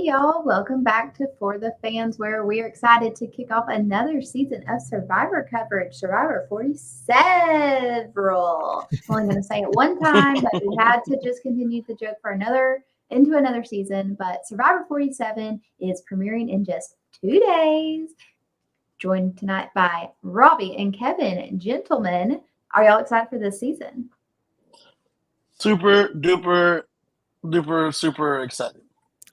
y'all. Welcome back to For the Fans, where we're excited to kick off another season of Survivor coverage, Survivor 47. I'm only going to say it one time, but we had to just continue the joke for another season. But Survivor 47 is premiering in just 2 days. Joined tonight by Robbie and Kevin. Gentlemen, are y'all excited for this season? Super duper super excited.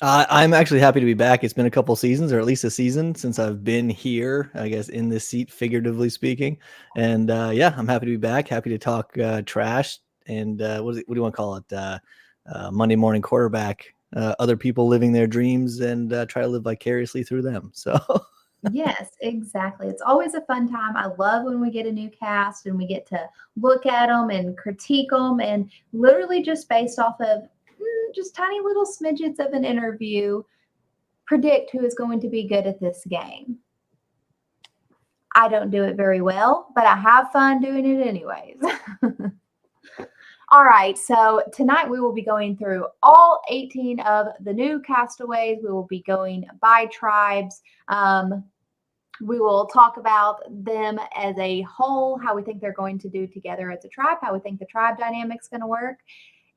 I'm actually happy to be back. It's been a couple seasons, or at least a season, since I've been here, I guess, in this seat, figuratively speaking. And I'm happy to be back. Happy to talk trash and what do you want to call it? Monday morning quarterback. Other people living their dreams and try to live vicariously through them. So. Yes, exactly. It's always a fun time. I love when we get a new cast and we get to look at them and critique them, and literally just based off of just tiny little smidgets of an interview, predict who is going to be good at this game. I don't do it very well, but I have fun doing it anyways. All right, so tonight we will be going through all 18 of the new castaways. We will be going by tribes. We will talk about them as a whole, how we think they're going to do together as a tribe, how we think the tribe dynamic's going to work.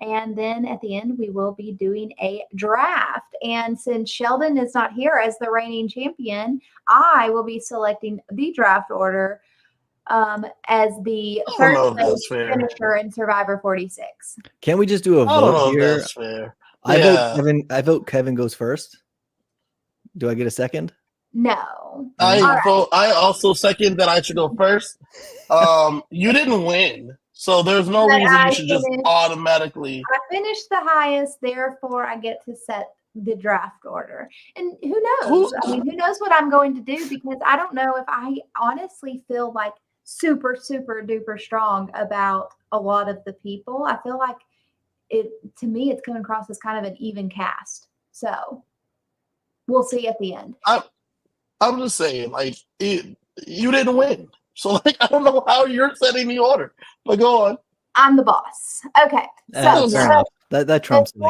And then at the end, we will be doing a draft. And since Sheldon is not here as the reigning champion, I will be selecting the draft order as the third place finisher in Survivor 46. Can we just do a vote here? That's fair. I vote Kevin goes first. Do I get a second? No. I also second that I should go first. You didn't win, so there's no reason you should just automatically. I finished the highest, therefore I get to set the draft order. And who knows? Who knows what I'm going to do, because I don't know if I honestly feel like super, super duper strong about a lot of the people. I feel like to me, it's coming across as kind of an even cast. So we'll see at the end. I'm just saying, you didn't win. So, I don't know how you're setting the order. But go on. I'm the boss. Okay. So that trumps me.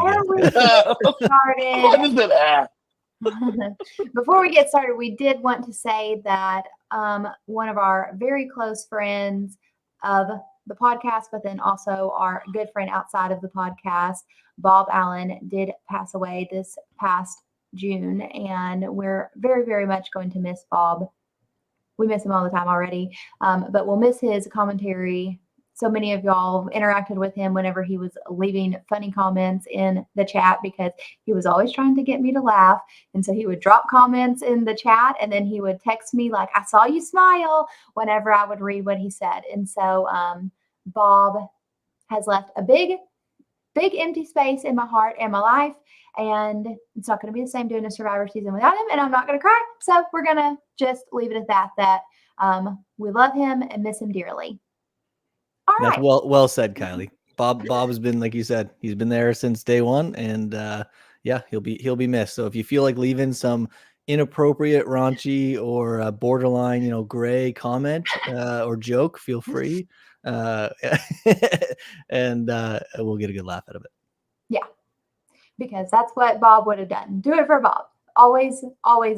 Before we get started, we did want to say that one of our very close friends of the podcast, but then also our good friend outside of the podcast, Bob Allen, did pass away this past June, and we're very, very much going to miss Bob. We miss him all the time already, but we'll miss his commentary. So many of y'all interacted with him whenever he was leaving funny comments in the chat, because he was always trying to get me to laugh. And so he would drop comments in the chat, and then he would text me like, "I saw you smile," whenever I would read what he said. And so Bob has left a big empty space in my heart and my life. And it's not going to be the same doing a Survivor season without him. And I'm not going to cry. So we're going to just leave it at that we love him and miss him dearly. All right. That's well said, Kiley. Bob has been, like you said, he's been there since day one. And he'll be missed. So if you feel like leaving some inappropriate, raunchy, or borderline, gray comment or joke, feel free. And we'll get a good laugh out of it. Yeah. Because that's what Bob would have done. Do it for Bob. Always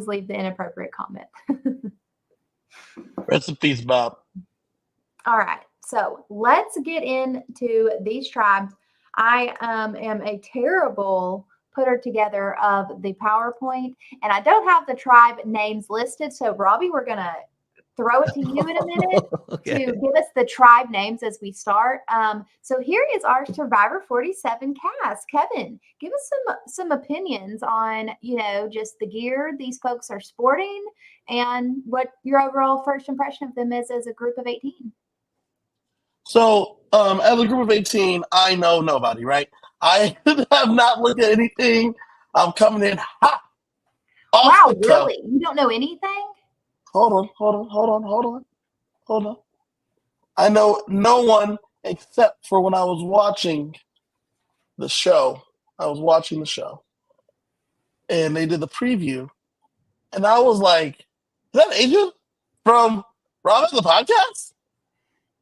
leave the inappropriate comment. Rest in peace, Bob. All right. So let's get into these tribes. I am a terrible putter together of the PowerPoint, and I don't have the tribe names listed. So Robbie, we're going to throw it to you in a minute to give us the tribe names as we start. So here is our Survivor 47 cast. Kevin, give us some opinions on, just the gear these folks are sporting and what your overall first impression of them is as a group of 18. So, as a group of 18, I know nobody, right? I have not looked at anything. I'm coming in hot. Wow, really? You don't know anything? Hold on. I know no one except for when I was watching the show. And they did the preview. And I was like, is that Asia from Robin the Podcast?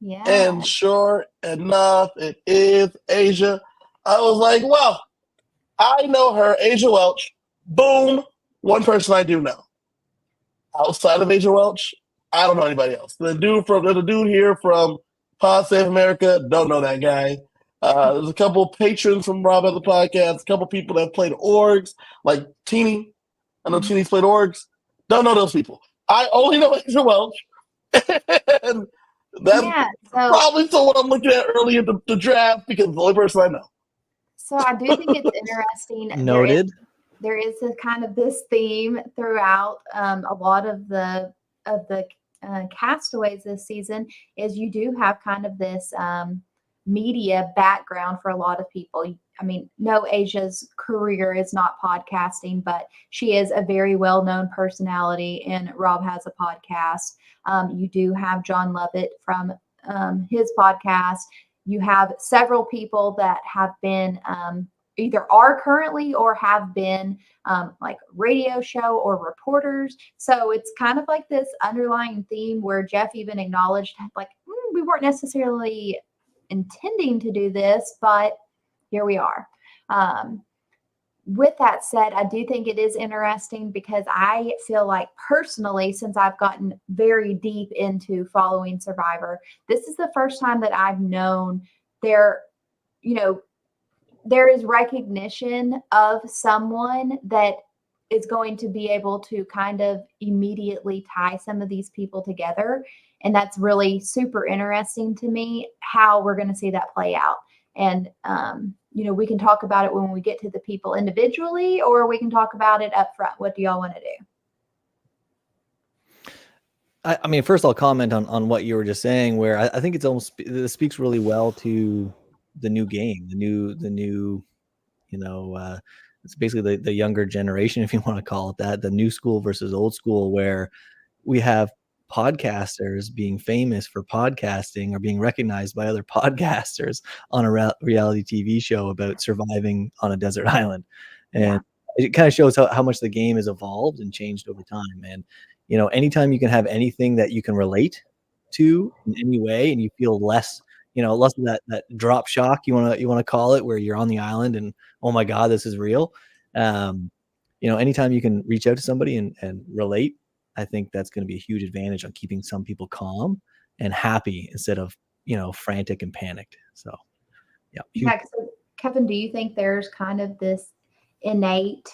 Yeah. And sure enough, it is Asia. I was like, well, I know her, Asia Welch, Boom. One person I do know. Outside of Asia Welch, I don't know anybody else. There's a dude here from Pod Save America. Don't know that guy. There's a couple patrons from Rob at the podcast. A couple people that played orgs, like Teeny. I know Teeny's played orgs. Don't know those people. I only know Asia Welch. And that's probably someone I'm looking at early in the draft because it's the only person I know. So I do think it's interesting. Noted. There is a kind of this theme throughout a lot of the castaways this season is you do have kind of this media background for a lot of people. I mean, no, Asia's career is not podcasting, but she is a very well-known personality, and Rob has a podcast. You do have John Lovett from his podcast. You have several people that have been either are currently or have been like radio show or reporters. So it's kind of like this underlying theme where Jeff even acknowledged like, we weren't necessarily intending to do this, but here we are. With that said, I do think it is interesting because I feel like personally, since I've gotten very deep into following Survivor, this is the first time that I've known there is recognition of someone that is going to be able to kind of immediately tie some of these people together. And that's really super interesting to me how we're going to see that play out. And, we can talk about it when we get to the people individually, or we can talk about it up front. What do y'all want to do? I mean, first I'll comment on what you were just saying, where I think it speaks really well to the new game, the new, it's basically the younger generation, if you want to call it that, the new school versus old school, where we have podcasters being famous for podcasting or being recognized by other podcasters on a reality TV show about surviving on a desert island. And it kind of shows how much the game has evolved and changed over time. And, anytime you can have anything that you can relate to in any way and you feel less of that drop shock, you want to call it, where you're on the island and, oh my God, this is real. Anytime you can reach out to somebody and relate, I think that's going to be a huge advantage on keeping some people calm and happy instead of, frantic and panicked. So, yeah. So, Kevin, do you think there's kind of this innate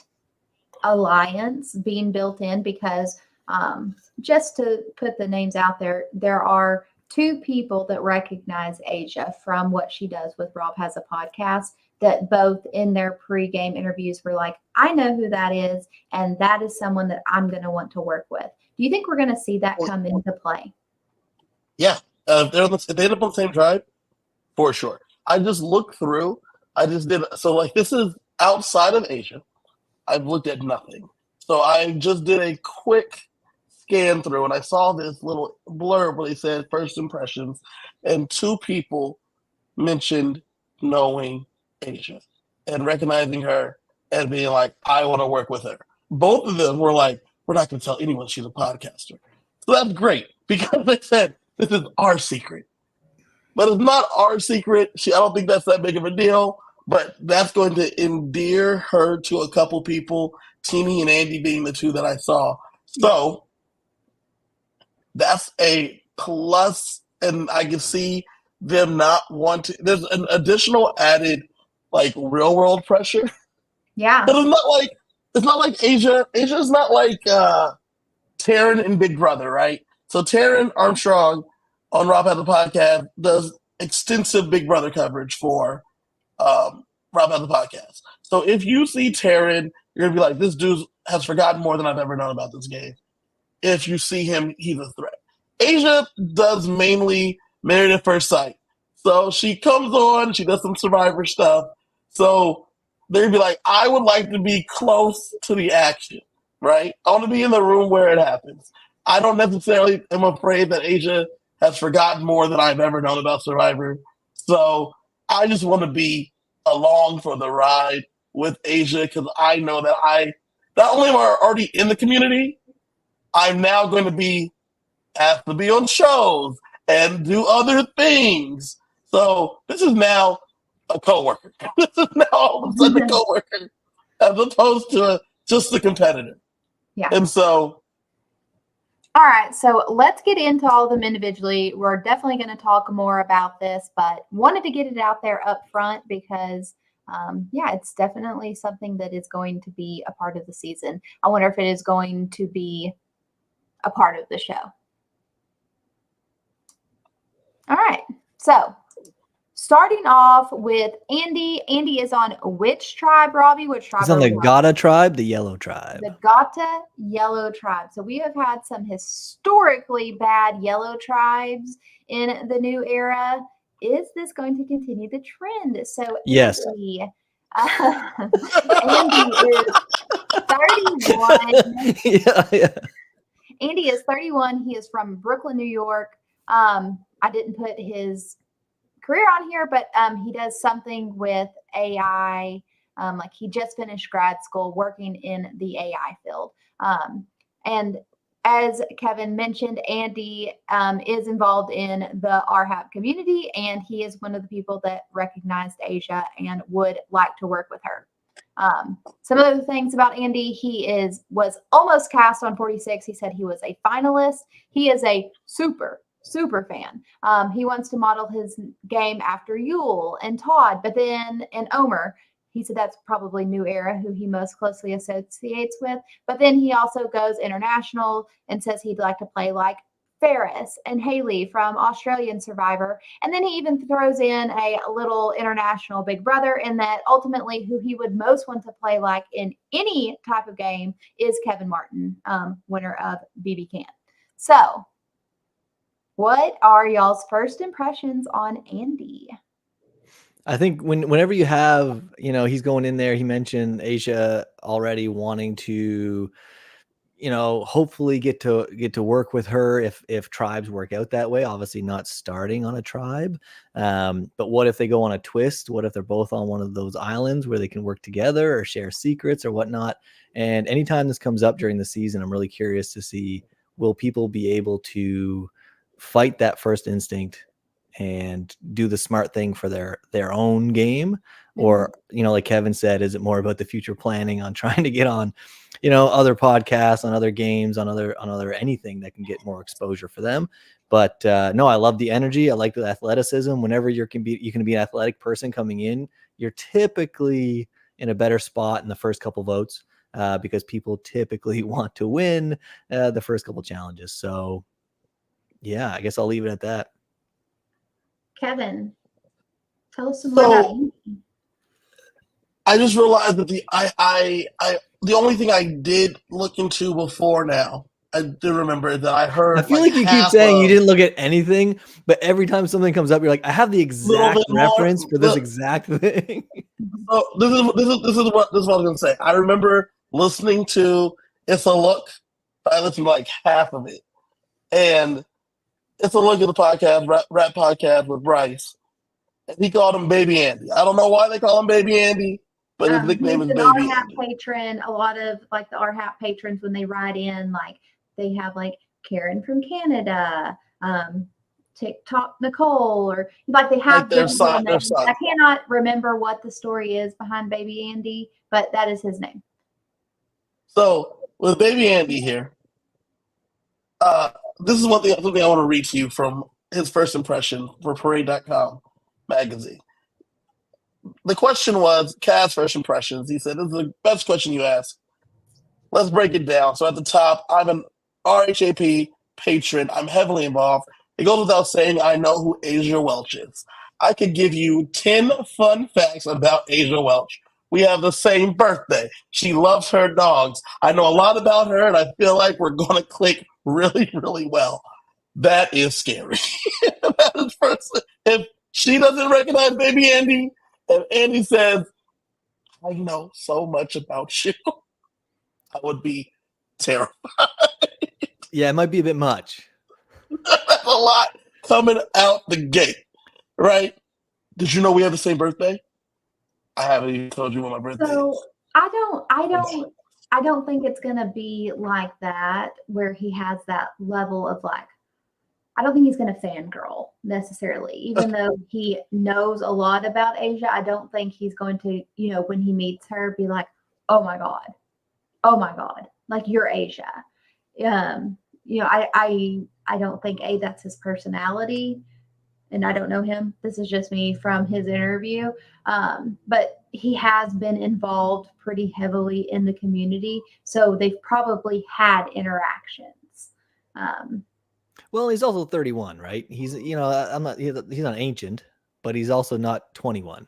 alliance being built in? Because just to put the names out there, there are two people that recognize Asia from what she does with Rob Has a Podcast, that both in their pregame interviews were like, I know who that is, and that is someone that I'm going to want to work with. Do you think we're going to see that come into play? Yeah. If they end up on the same tribe, for sure. I just looked through. This is outside of Asia. I've looked at nothing. So I just did a quick scan through, and I saw this little blurb where they said first impressions, and two people mentioned knowing Asia and recognizing her and being like, I want to work with her. Both of them were like, we're not going to tell anyone she's a podcaster. So that's great because they said, this is our secret. But it's not our secret. I don't think that's that big of a deal, but that's going to endear her to a couple people, Teeny and Andy being the two that I saw. So that's a plus, and I can see them not wanting. There's an additional added real world pressure. Yeah, but it's not like Asia. Asia's not like Taryn and Big Brother, right? So Taryn Armstrong on Rob Has a Podcast does extensive Big Brother coverage for Rob Has a Podcast. So if you see Taryn, you're gonna be like, this dude has forgotten more than I've ever known about this game. If you see him, he's a threat. Asia does mainly Married at First Sight. So she comes on, she does some Survivor stuff. So they'd be like, I would like to be close to the action, right? I want to be in the room where it happens. I don't necessarily am afraid that Asia has forgotten more than I've ever known about Survivor. So I just want to be along for the ride with Asia because I know that I not only am I already in the community, I'm now going to be asked to be on shows and do other things. So this is now a coworker. This is now all of a sudden a coworker, as opposed to just the competitor. Yeah. And so, all right, so let's get into all of them individually. We're definitely going to talk more about this, but wanted to get it out there up front because, yeah, it's definitely something that is going to be a part of the season. I wonder if it is going to be a part of the show. All right, so starting off with Andy. Andy is on which tribe, Robbie? Which tribe? He's on the Gata tribe, the yellow tribe. The Gata yellow tribe. So we have had some historically bad yellow tribes in the new era. Is this going to continue the trend? So Yes. Andy, Andy is 31. yeah. Andy is 31. He is from Brooklyn, New York. I didn't put his career on here, but he does something with AI. Like he just finished grad school working in the AI field. And as Kevin mentioned, Andy is involved in the RHAP community, and he is one of the people that recognized Asia and would like to work with her. Some other things about Andy, he was almost cast on 46. He said he was a finalist. He is a super fan. He wants to model his game after Yule and Todd, and Omer. He said that's probably New Era, who he most closely associates with. But then he also goes international and says he'd like to play like Ferris and Haley from Australian Survivor. And then he even throws in a little international big brother, in that ultimately who he would most want to play like in any type of game is Kevin Martin, winner of BB Can. So what are y'all's first impressions on Andy? I think whenever you have, he's going in there, he mentioned Asia already wanting to, hopefully get to work with her if tribes work out that way, obviously not starting on a tribe. But what if they go on a twist? What if they're both on one of those islands where they can work together or share secrets or whatnot? And anytime this comes up during the season, I'm really curious to see, will people be able to fight that first instinct and do the smart thing for their own game? Or, like Kevin said, is it more about the future planning on trying to get on, other podcasts, on other games, on other anything that can get more exposure for them? But no, I love the energy. I like the athleticism. Whenever you can be an athletic person coming in, you're typically in a better spot in the first couple votes because people typically want to win the first couple challenges. So yeah, I guess I'll leave it at that. Kevin, tell us some more about Andy. I just realized that the only thing I did look into before now, I do remember that I heard. I feel like you keep saying you didn't look at anything, but every time something comes up, you're like, I have the exact reference for this exact thing. So this is what I was gonna say. I remember listening to It's a Look. I listened to like half of it, and It's a Look at the podcast, rap podcast with Bryce. And he called him Baby Andy. I don't know why they call him Baby Andy, but his nickname is Baby Andy. Andy. Patron. A lot of like the RHAP patrons, when they write in, like they have like Karen from Canada, TikTok Nicole, or like they have their son. I cannot remember what the story is behind Baby Andy, but that is his name. So with Baby Andy here, this is something I want to read to you from his first impression for Parade.com magazine. The question was Kaz's first impressions. He said, "This is the best question you asked. Let's break it down." So at the top, I'm an RHAP patron. I'm heavily involved. It goes without saying I know who Asia Welch is. I could give you 10 fun facts about Asia Welch. We have the same birthday. She loves her dogs. I know a lot about her, and I feel like we're going to click really, really well. That is scary. That is first. If she doesn't recognize Baby Andy, and Andy says, I know so much about you, I would be terrified. Yeah, it might be a bit much. That's a lot coming out the gate, right? Did you know we have the same birthday? I haven't even told you what my birthday is. I don't think it's gonna be like that, where he has that level of like, I don't think he's gonna fangirl necessarily, even though he knows a lot about Asia. I don't think he's going to, when he meets her, be like, oh my God, oh my God, like you're Asia. I don't think that's his personality, and I don't know him. This is just me from his interview. But he has been involved pretty heavily in the community, so they've probably had interactions. Well, he's also 31, right? He's he's not ancient, but he's also not 21.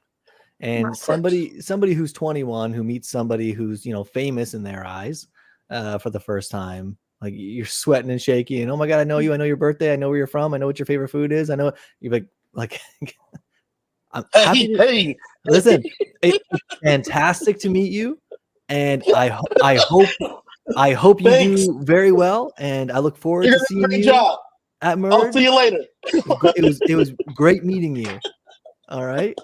And Right. somebody who's 21 who meets somebody who's, famous in their eyes for the first time, like you're sweating and shaking and, oh my God, I know you. I know your birthday. I know where you're from. I know what your favorite food is. I know you're like I'm happy. Hey. Listen, it's fantastic to meet you. And I hope you Thanks. do very well. And I look forward to seeing you job. at Merge. I'll see you later. It was great meeting you. All right.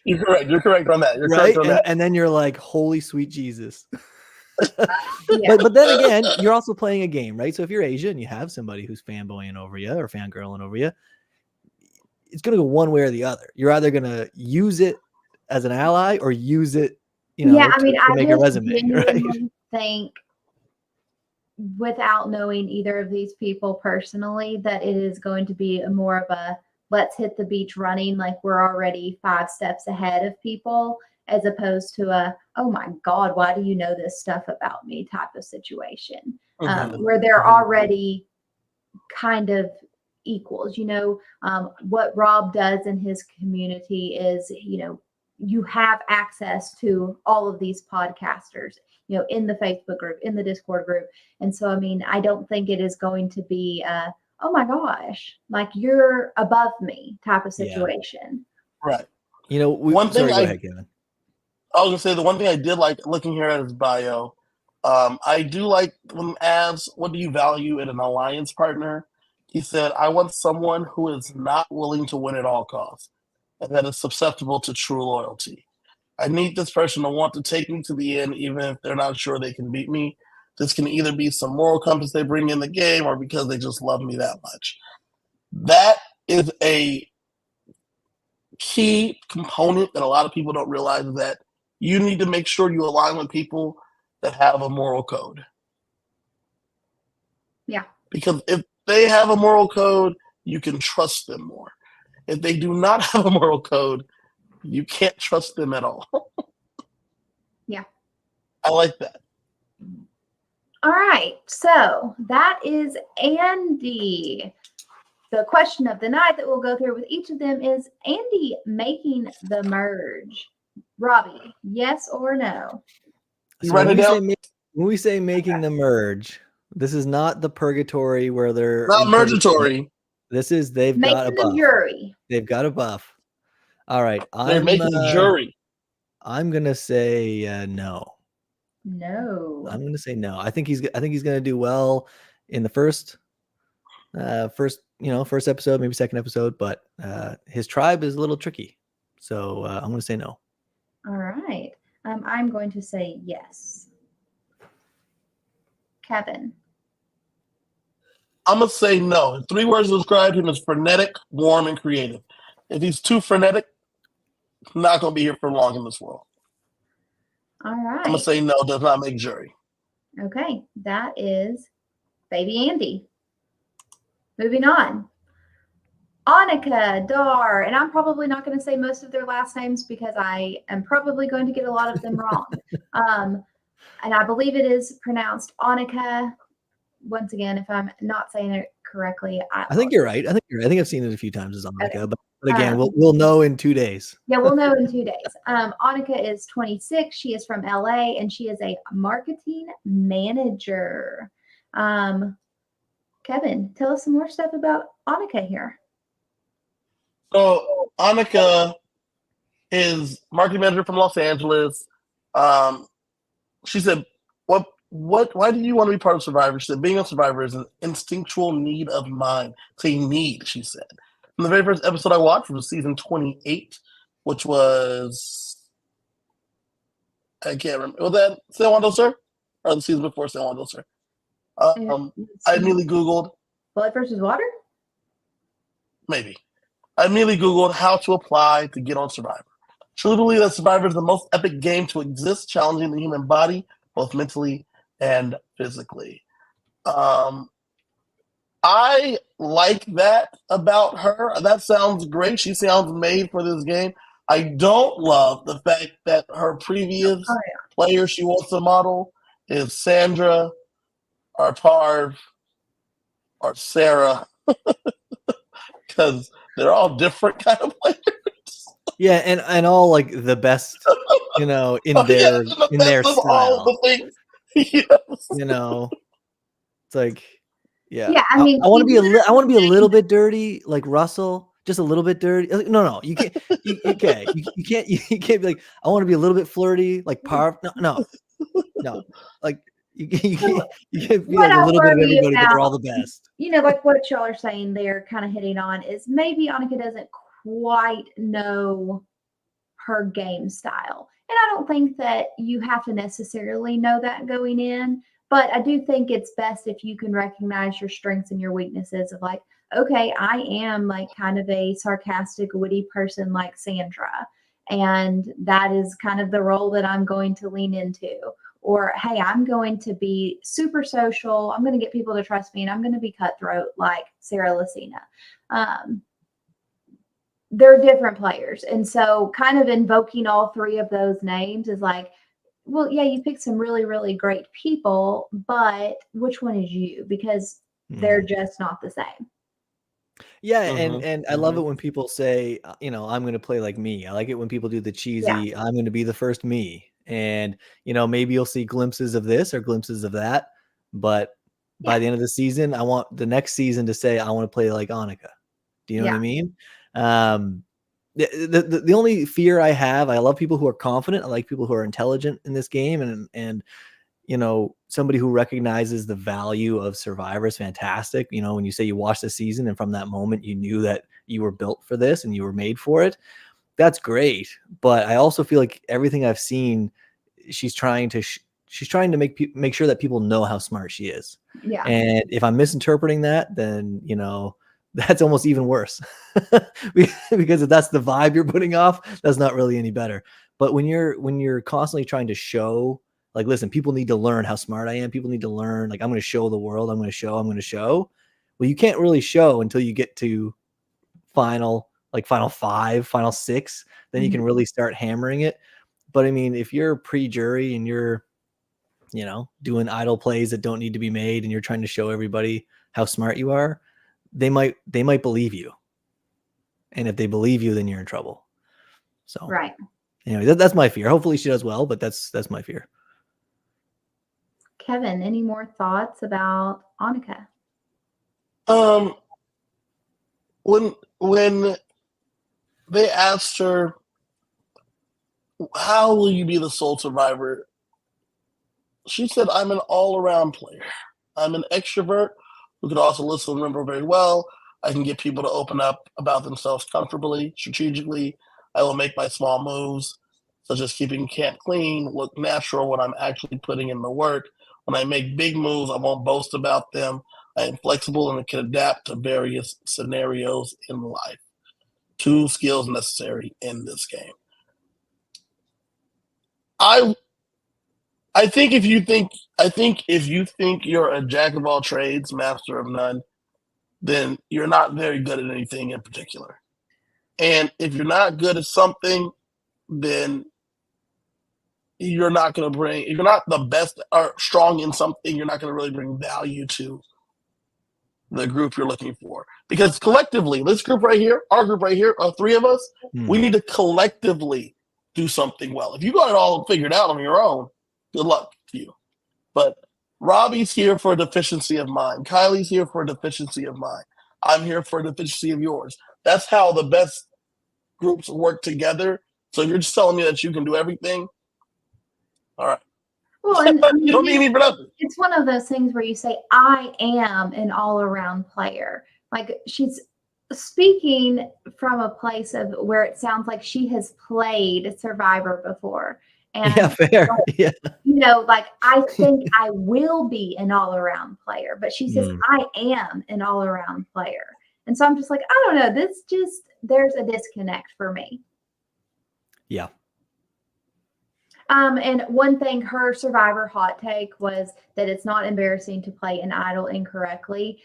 You're correct. You're correct on that. You're right. correct on that. And then you're like, holy sweet Jesus. Yeah. But then again, you're also playing a game, right? So if you're Asia and you have somebody who's fanboying over you or fangirling over you, it's going to go one way or the other. You're either going to use it as an ally or use it, to make a resume, right? Think, without knowing either of these people personally, that it is going to be more of a let's hit the beach running, like we're already 5 steps ahead of people, as opposed to a, oh my God, why do you know this stuff about me type of situation, where they're already kind of equals. What Rob does in his community is, you have access to all of these podcasters, in the Facebook group, in the Discord group. And so, I don't think it is going to be oh my gosh, like you're above me type of situation. Right. One thing go ahead, Kevin. I was gonna say the one thing I did like looking here at his bio, I do like when asks, what do you value in an alliance partner? He said, I want someone who is not willing to win at all costs and that is susceptible to true loyalty. I need this person to want to take me to the end, even if they're not sure they can beat me. This can either be some moral compass they bring in the game or because they just love me that much. That is a key component that a lot of people don't realize, is that you need to make sure you align with people that have a moral code. Yeah. Because if they have a moral code, you can trust them more. If they do not have a moral code, you can't trust them at all. Yeah. I like that. All right. So that is Andy. The question of the night that we'll go through with each of them is Andy making the merge. Robbie, yes or no? So when we say making the merge, this is not the purgatory where they're not mergatory. This is they've got a buff. Jury. They've got a buff. All right. They're making the jury. I'm gonna say no. No. I'm gonna say no. I think he's gonna do well in the first episode, maybe second episode, but his tribe is a little tricky. So I'm gonna say no. All right. I'm going to say yes. Kevin. I'm going to say no. 3 words to describe him as frenetic, warm, and creative. If he's too frenetic, not going to be here for long in this world. All right. I'm going to say no, does not make jury. Okay. That is Baby Andy. Moving on. Annika, Dar, and I'm probably not going to say most of their last names because I am probably going to get a lot of them wrong. And I believe it is pronounced Annika. Once again, if I'm not saying it correctly, I think you're right. I think I've seen it a few times as Annika, okay. But again, we'll know in 2 days. Yeah, we'll know in 2 days. Annika is 26. She is from LA, and she is a marketing manager. Kevin, tell us some more stuff about Annika here. So Annika is marketing manager from Los Angeles. She said, why do you want to be part of Survivor? She said, being a Survivor is an instinctual need of mine. It's a need, she said. From the very first episode I watched was season 28, which was, I can't remember. Was that San Juan del Sur? Or the season before San Juan del Sur? I immediately Googled. Blood versus water? Maybe. I immediately Googled how to apply to get on Survivor. Truly, the Survivor is the most epic game to exist, challenging the human body, both mentally and physically. I like that about her. That sounds great. She sounds made for this game. I don't love the fact that her previous Oh, player she wants to model is Sandra or Parv or Sarah because they're all different kind of players. Yeah, and all like the best, in Oh, their the in best their of all style. the things. Yes. It's like, yeah. Yeah, I I mean, want to be I want to be a little bit dirty, like Russell, just a little bit dirty. No, you can't. You can't. You can't. You can't be like, I want to be a little bit flirty, like Parv. No. Like you can't be what like a I little bit of worry everybody, but they're all about, the best. like what y'all are saying there, kind of hitting on, is maybe Annika doesn't quite know her game style. And I don't think that you have to necessarily know that going in, but I do think it's best if you can recognize your strengths and your weaknesses of like, okay, I am like kind of a sarcastic, witty person like Sandra. And that is kind of the role that I'm going to lean into. Or, hey, I'm going to be super social. I'm going to get people to trust me and I'm going to be cutthroat like Sarah Lucina. They're different players. And so kind of invoking all three of those names is like, well, yeah, you picked some really, really great people, but which one is you? Because they're just not the same. Yeah, and I love it when people say, I'm going to play like me. I like it when people do the cheesy, I'm going to be the first me. And, maybe you'll see glimpses of this or glimpses of that. But by the end of the season, I want the next season to say, I want to play like Annika. Do you know what I mean? The only fear I have, I love people who are confident. I like people who are intelligent in this game, and somebody who recognizes the value of Survivor is fantastic. When you say you watched the season and from that moment you knew that you were built for this and you were made for it, that's great. But I also feel like everything I've seen, she's trying to make sure that people know how smart she is. Yeah. And if I'm misinterpreting that, then that's almost even worse. Because if that's the vibe you're putting off, that's not really any better. But when you're constantly trying to show, like, listen, people need to learn how smart I am. People need to learn, like, I'm going to show the world. I'm going to show. Well, you can't really show until you get to final 5, final 6, then you can really start hammering it. But I mean, if you're pre-jury and you're, doing idle plays that don't need to be made and you're trying to show everybody how smart you are, they might believe you. And if they believe you, then you're in trouble. So right. Anyway, that's my fear. Hopefully she does well, but that's my fear. Kevin, any more thoughts about Annika? When they asked her, how will you be the sole survivor? She said, I'm an all-around player. I'm an extrovert who can also listen and remember very well. I can get people to open up about themselves comfortably, strategically. I will make my small moves, such as keeping camp clean, look natural when I'm actually putting in the work. When I make big moves, I won't boast about them. I am flexible and can adapt to various scenarios in life. 2 skills necessary in this game. I think if you think you're a jack of all trades, master of none, then you're not very good at anything in particular. And if you're not good at something, then you're not going to bring, if you're not the best or strong in something, you're not going to really bring value to the group you're looking for. Because collectively, this group right here, our group right here, 3 of us, we need to collectively do something well. If you got it all figured out on your own, good luck to you. But Robbie's here for a deficiency of mine. Kiley's here for a deficiency of mine. I'm here for a deficiency of yours. That's how the best groups work together. So if you're just telling me that you can do everything, all right. Well, and you don't need me for nothing. It's one of those things where you say, I am an all-around player. Like, she's speaking from a place of where it sounds like she has played Survivor before. And yeah, fair. Like, I think I will be an all-around player, but she says, I am an all-around player. And so I'm just like, I don't know, there's a disconnect for me. Yeah. And one thing, her Survivor hot take was that it's not embarrassing to play an idol incorrectly.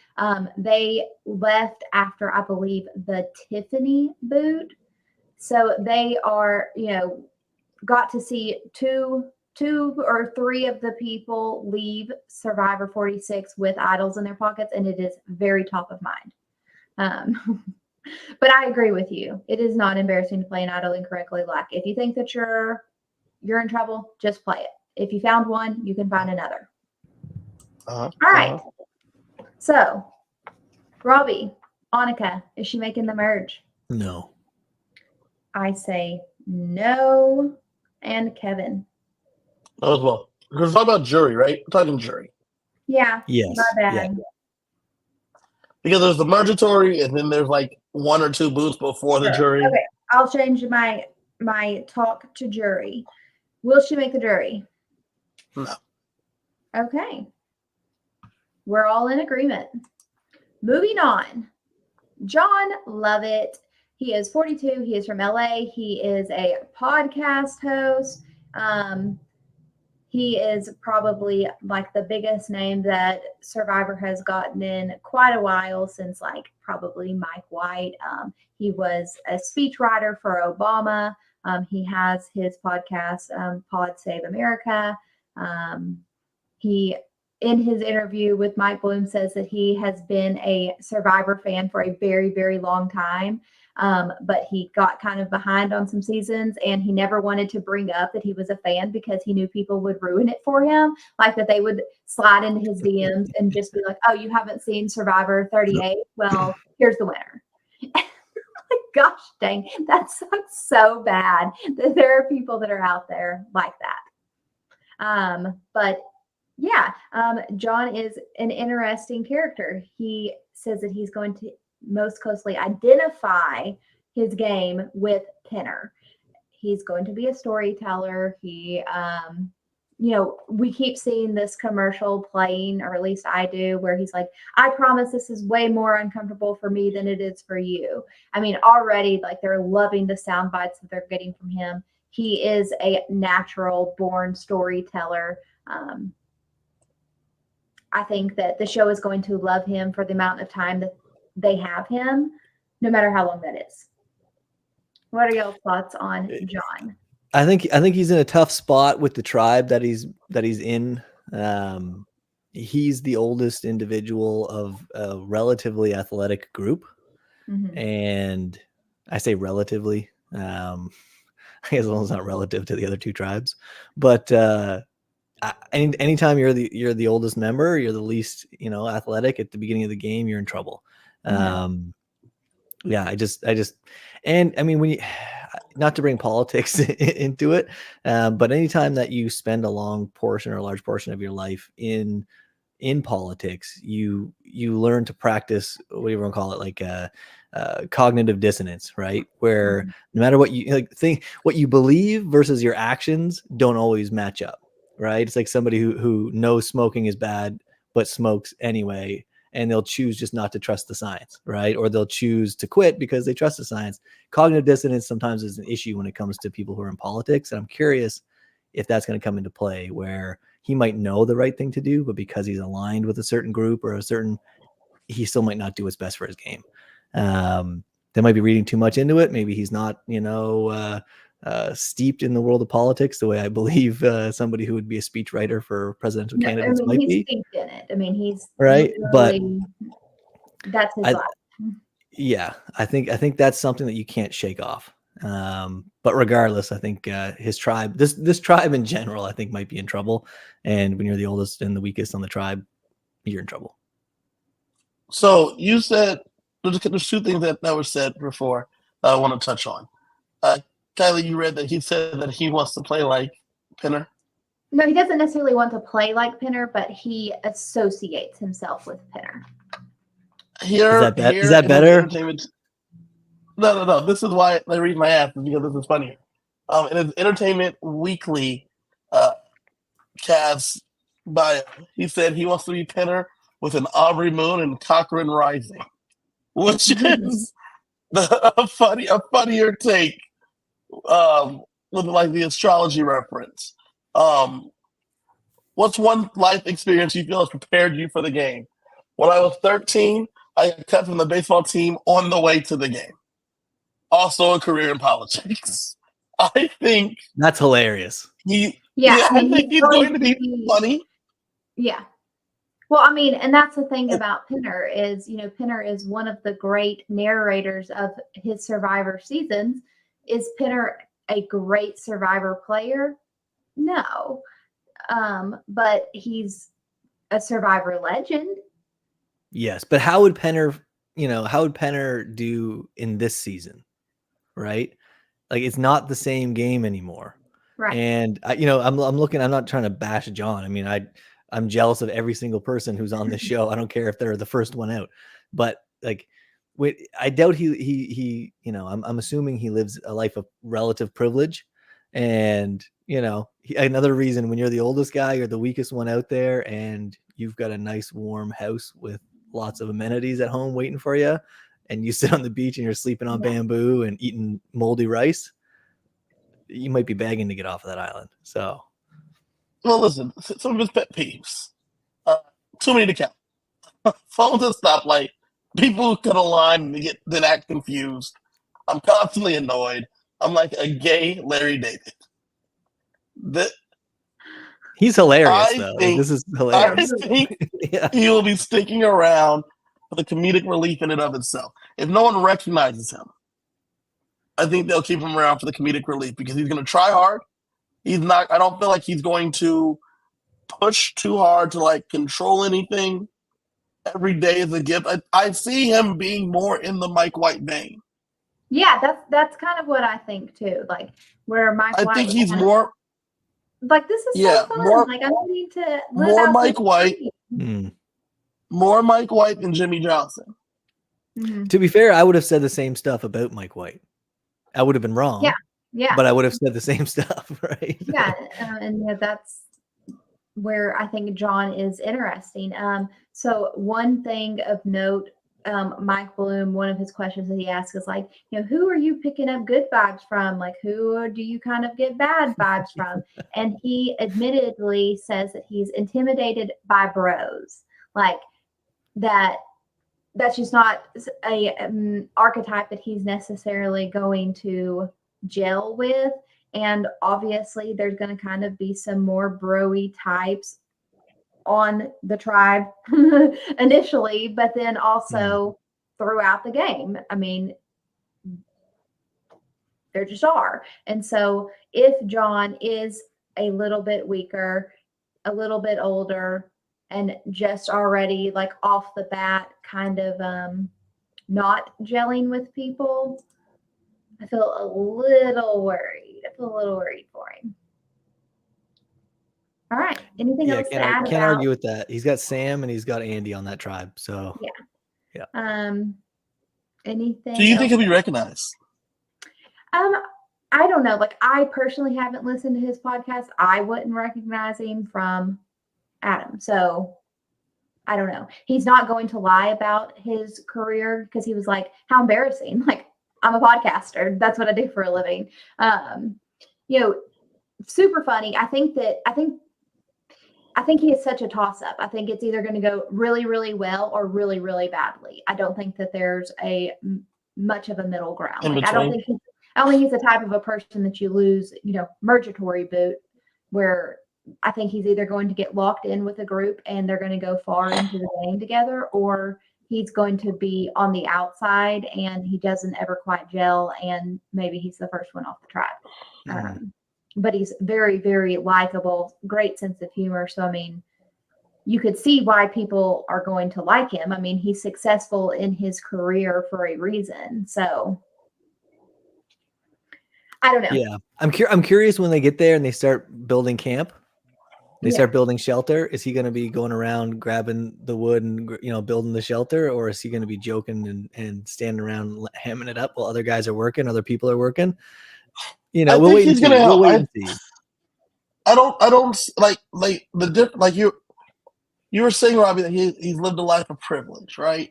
They left after, I believe, the Tiffany boot. So they are, got to see two or three of the people leave Survivor 46 with idols in their pockets, and it is very top of mind. But I agree with you. It is not embarrassing to play an idol incorrectly. Like, if you think that you're in trouble, just play it. If you found one, you can find another. All right. So, Robbie, Annika, is she making the merge? No. Uh-huh. I say no. And Kevin. No as well. Because we're talking about jury, right? We're talking jury. Yeah. Yes. My bad. Yeah. Because there's the mergatory, and then there's like one or two booths before the jury. Okay. I'll change my talk to jury. Will she make the jury? No. Okay. We're all in agreement. Moving on. John Lovett. He is 42. He is from LA. He is a podcast host. He is probably like the biggest name that Survivor has gotten in quite a while, since like probably Mike White. He was a speechwriter for Obama. He has his podcast, Pod Save America. He, in his interview with Mike Bloom, says that he has been a Survivor fan for a very, very long time. But he got kind of behind on some seasons, and he never wanted to bring up that he was a fan because he knew people would ruin it for him. Like that they would slide into his DMs and just be like, "Oh, you haven't seen Survivor 38? Well, here's the winner." Gosh dang, that sucks so bad that there are people that are out there like that. But yeah, John is an interesting character. He says that he's going to most closely identify his game with Pinner. He's going to be a storyteller. He, we keep seeing this commercial playing, or at least I do, where he's like, "I promise this is way more uncomfortable for me than it is for you." I mean, already like they're loving the sound bites that they're getting from him. He is a natural born storyteller. I think that the show is going to love him for the amount of time that they have him, no matter how long that is. What are y'all's thoughts on John? I think he's in a tough spot with the tribe that he's in. He's the oldest individual of a relatively athletic group. Mm-hmm. And I say relatively, I guess it's not relative to the other two tribes, but anytime you're the oldest member, you're the least, athletic at the beginning of the game, you're in trouble. Yeah, I just, and I mean, when you, not to bring politics into it, but anytime that you spend a large portion of your life in politics, you learn to practice, what do you want to call it, like cognitive dissonance, right? Where no matter what you think, what you believe versus your actions don't always match up, right? It's like somebody who knows smoking is bad but smokes anyway, and they'll choose just not to trust the science, right? Or they'll choose to quit because they trust the science. Cognitive dissonance sometimes is an issue when it comes to people who are in politics. And I'm curious if that's going to come into play, where he might know the right thing to do, but because he's aligned with a certain group or he still might not do what's best for his game. They might be reading too much into it. Maybe he's not, steeped in the world of politics the way I believe somebody who would be a speechwriter for presidential candidates might he's be. steeped in it. I mean, he's right, but that's his life. Yeah, I think that's something that you can't shake off. But regardless, I think his tribe, this tribe in general, I think might be in trouble. And when you're the oldest and the weakest on the tribe, you're in trouble. So you said there's two things that were said before that I want to touch on. Kylie, you read that he said that he wants to play like Pinner. No, he doesn't necessarily want to play like Pinner, but he associates himself with Pinner. Is that better? No. This is why I read my app, because this is funnier. In his Entertainment Weekly cast bio, he said he wants to be Pinner with an Aubrey Moon and Cochrane Rising, which is a funnier take with like the astrology reference. What's one life experience you feel has prepared you for the game? When I was 13, I got cut from the baseball team on the way to the game. Also a career in politics. I think That's hilarious. I think he's going to be funny. Yeah. Well, I mean, and that's the thing about Pinner is, Pinner is one of the great narrators of his Survivor seasons. Is Pinner a great Survivor player? No. But he's a Survivor legend. Yes, but how would Penner do in this season? Right? Like, it's not the same game anymore. Right. And I'm looking, I'm not trying to bash John. I mean, I'm jealous of every single person who's on this show. I don't care if they're the first one out, but like, I doubt he I'm assuming he lives a life of relative privilege. And, another reason when you're the oldest guy, you're the weakest one out there, and you've got a nice warm house with lots of amenities at home waiting for you, and you sit on the beach and you're sleeping on bamboo and eating moldy rice, you might be begging to get off of that island. So, well, listen, some of his pet peeves. Too many to count. Phones at stoplight. People who cut a line and then act confused. I'm constantly annoyed. I'm like a gay Larry David. He's hilarious, though. This is hilarious. I think he will be sticking around for the comedic relief in and of itself. If no one recognizes him, I think they'll keep him around for the comedic relief because he's going to try hard. I don't feel like he's going to push too hard to like control anything. Every day is a gift. I see him being more in the Mike White vein. Yeah, that's kind of what I think too. Like where Mike White. I think he's more. Like, this is so fun. Like, I don't need to live more out Mike White. More Mike White than Jimmy Johnson. Mm-hmm. To be fair, I would have said the same stuff about Mike White. I would have been wrong. Yeah. But I would have said the same stuff, right? Yeah, and that's where I think John is interesting. So one thing of note, Mike Bloom, one of his questions that he asks is like, who are you picking up good vibes from? Like, who do you kind of get bad vibes from? And he admittedly says that he's intimidated by bros. Like that's just not a archetype that he's necessarily going to gel with. And obviously there's going to kind of be some more bro-y types on the tribe initially, but then also throughout the game. I mean, there just are. And so if John is a little bit weaker, a little bit older, and just already like off the bat kind of not gelling with people, I feel a little worried. For him. All right. Anything else to add? Can't argue with that. He's got Sam and he's got Andy on that tribe. So yeah. Anything? Do you think he'll be recognized? I don't know. Like, I personally haven't listened to his podcast. I wouldn't recognize him from Adam. So I don't know. He's not going to lie about his career because he was like, how embarrassing. Like, I'm a podcaster. That's what I do for a living. Super funny. I think he is such a toss up. I think it's either going to go really, really well or really, really badly. I don't think that there's much of a middle ground. Like, I don't think he's the type of a person that you lose, mergatory boot, where I think he's either going to get locked in with a group and they're going to go far into the game together, or he's going to be on the outside and he doesn't ever quite gel, and maybe he's the first one off the tribe. But he's very, very likable, great sense of humor. So, I mean, you could see why people are going to like him. I mean, he's successful in his career for a reason. So, I don't know. Yeah. I'm curious when they get there and they start building camp. They start building shelter. Is he going to be going around grabbing the wood and, building the shelter, or is he going to be joking and standing around hamming it up while other guys are working, other people are working? We'll wait and see. We'll wait and see. I don't like the like you. you were saying, Robbie, that he's lived a life of privilege, right?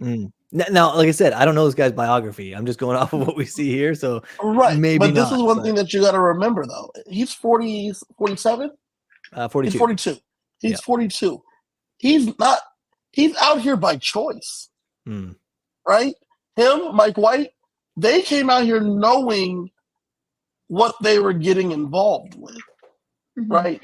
Now, like I said, I don't know this guy's biography. I'm just going off of what we see here. So Right. maybe But this not, is one thing that you got to remember, though. He's 40, 47? 42. He's 42. He's Yeah. 42. He's out here by choice, right? Him, Mike White, they came out here knowing what they were getting involved with, right?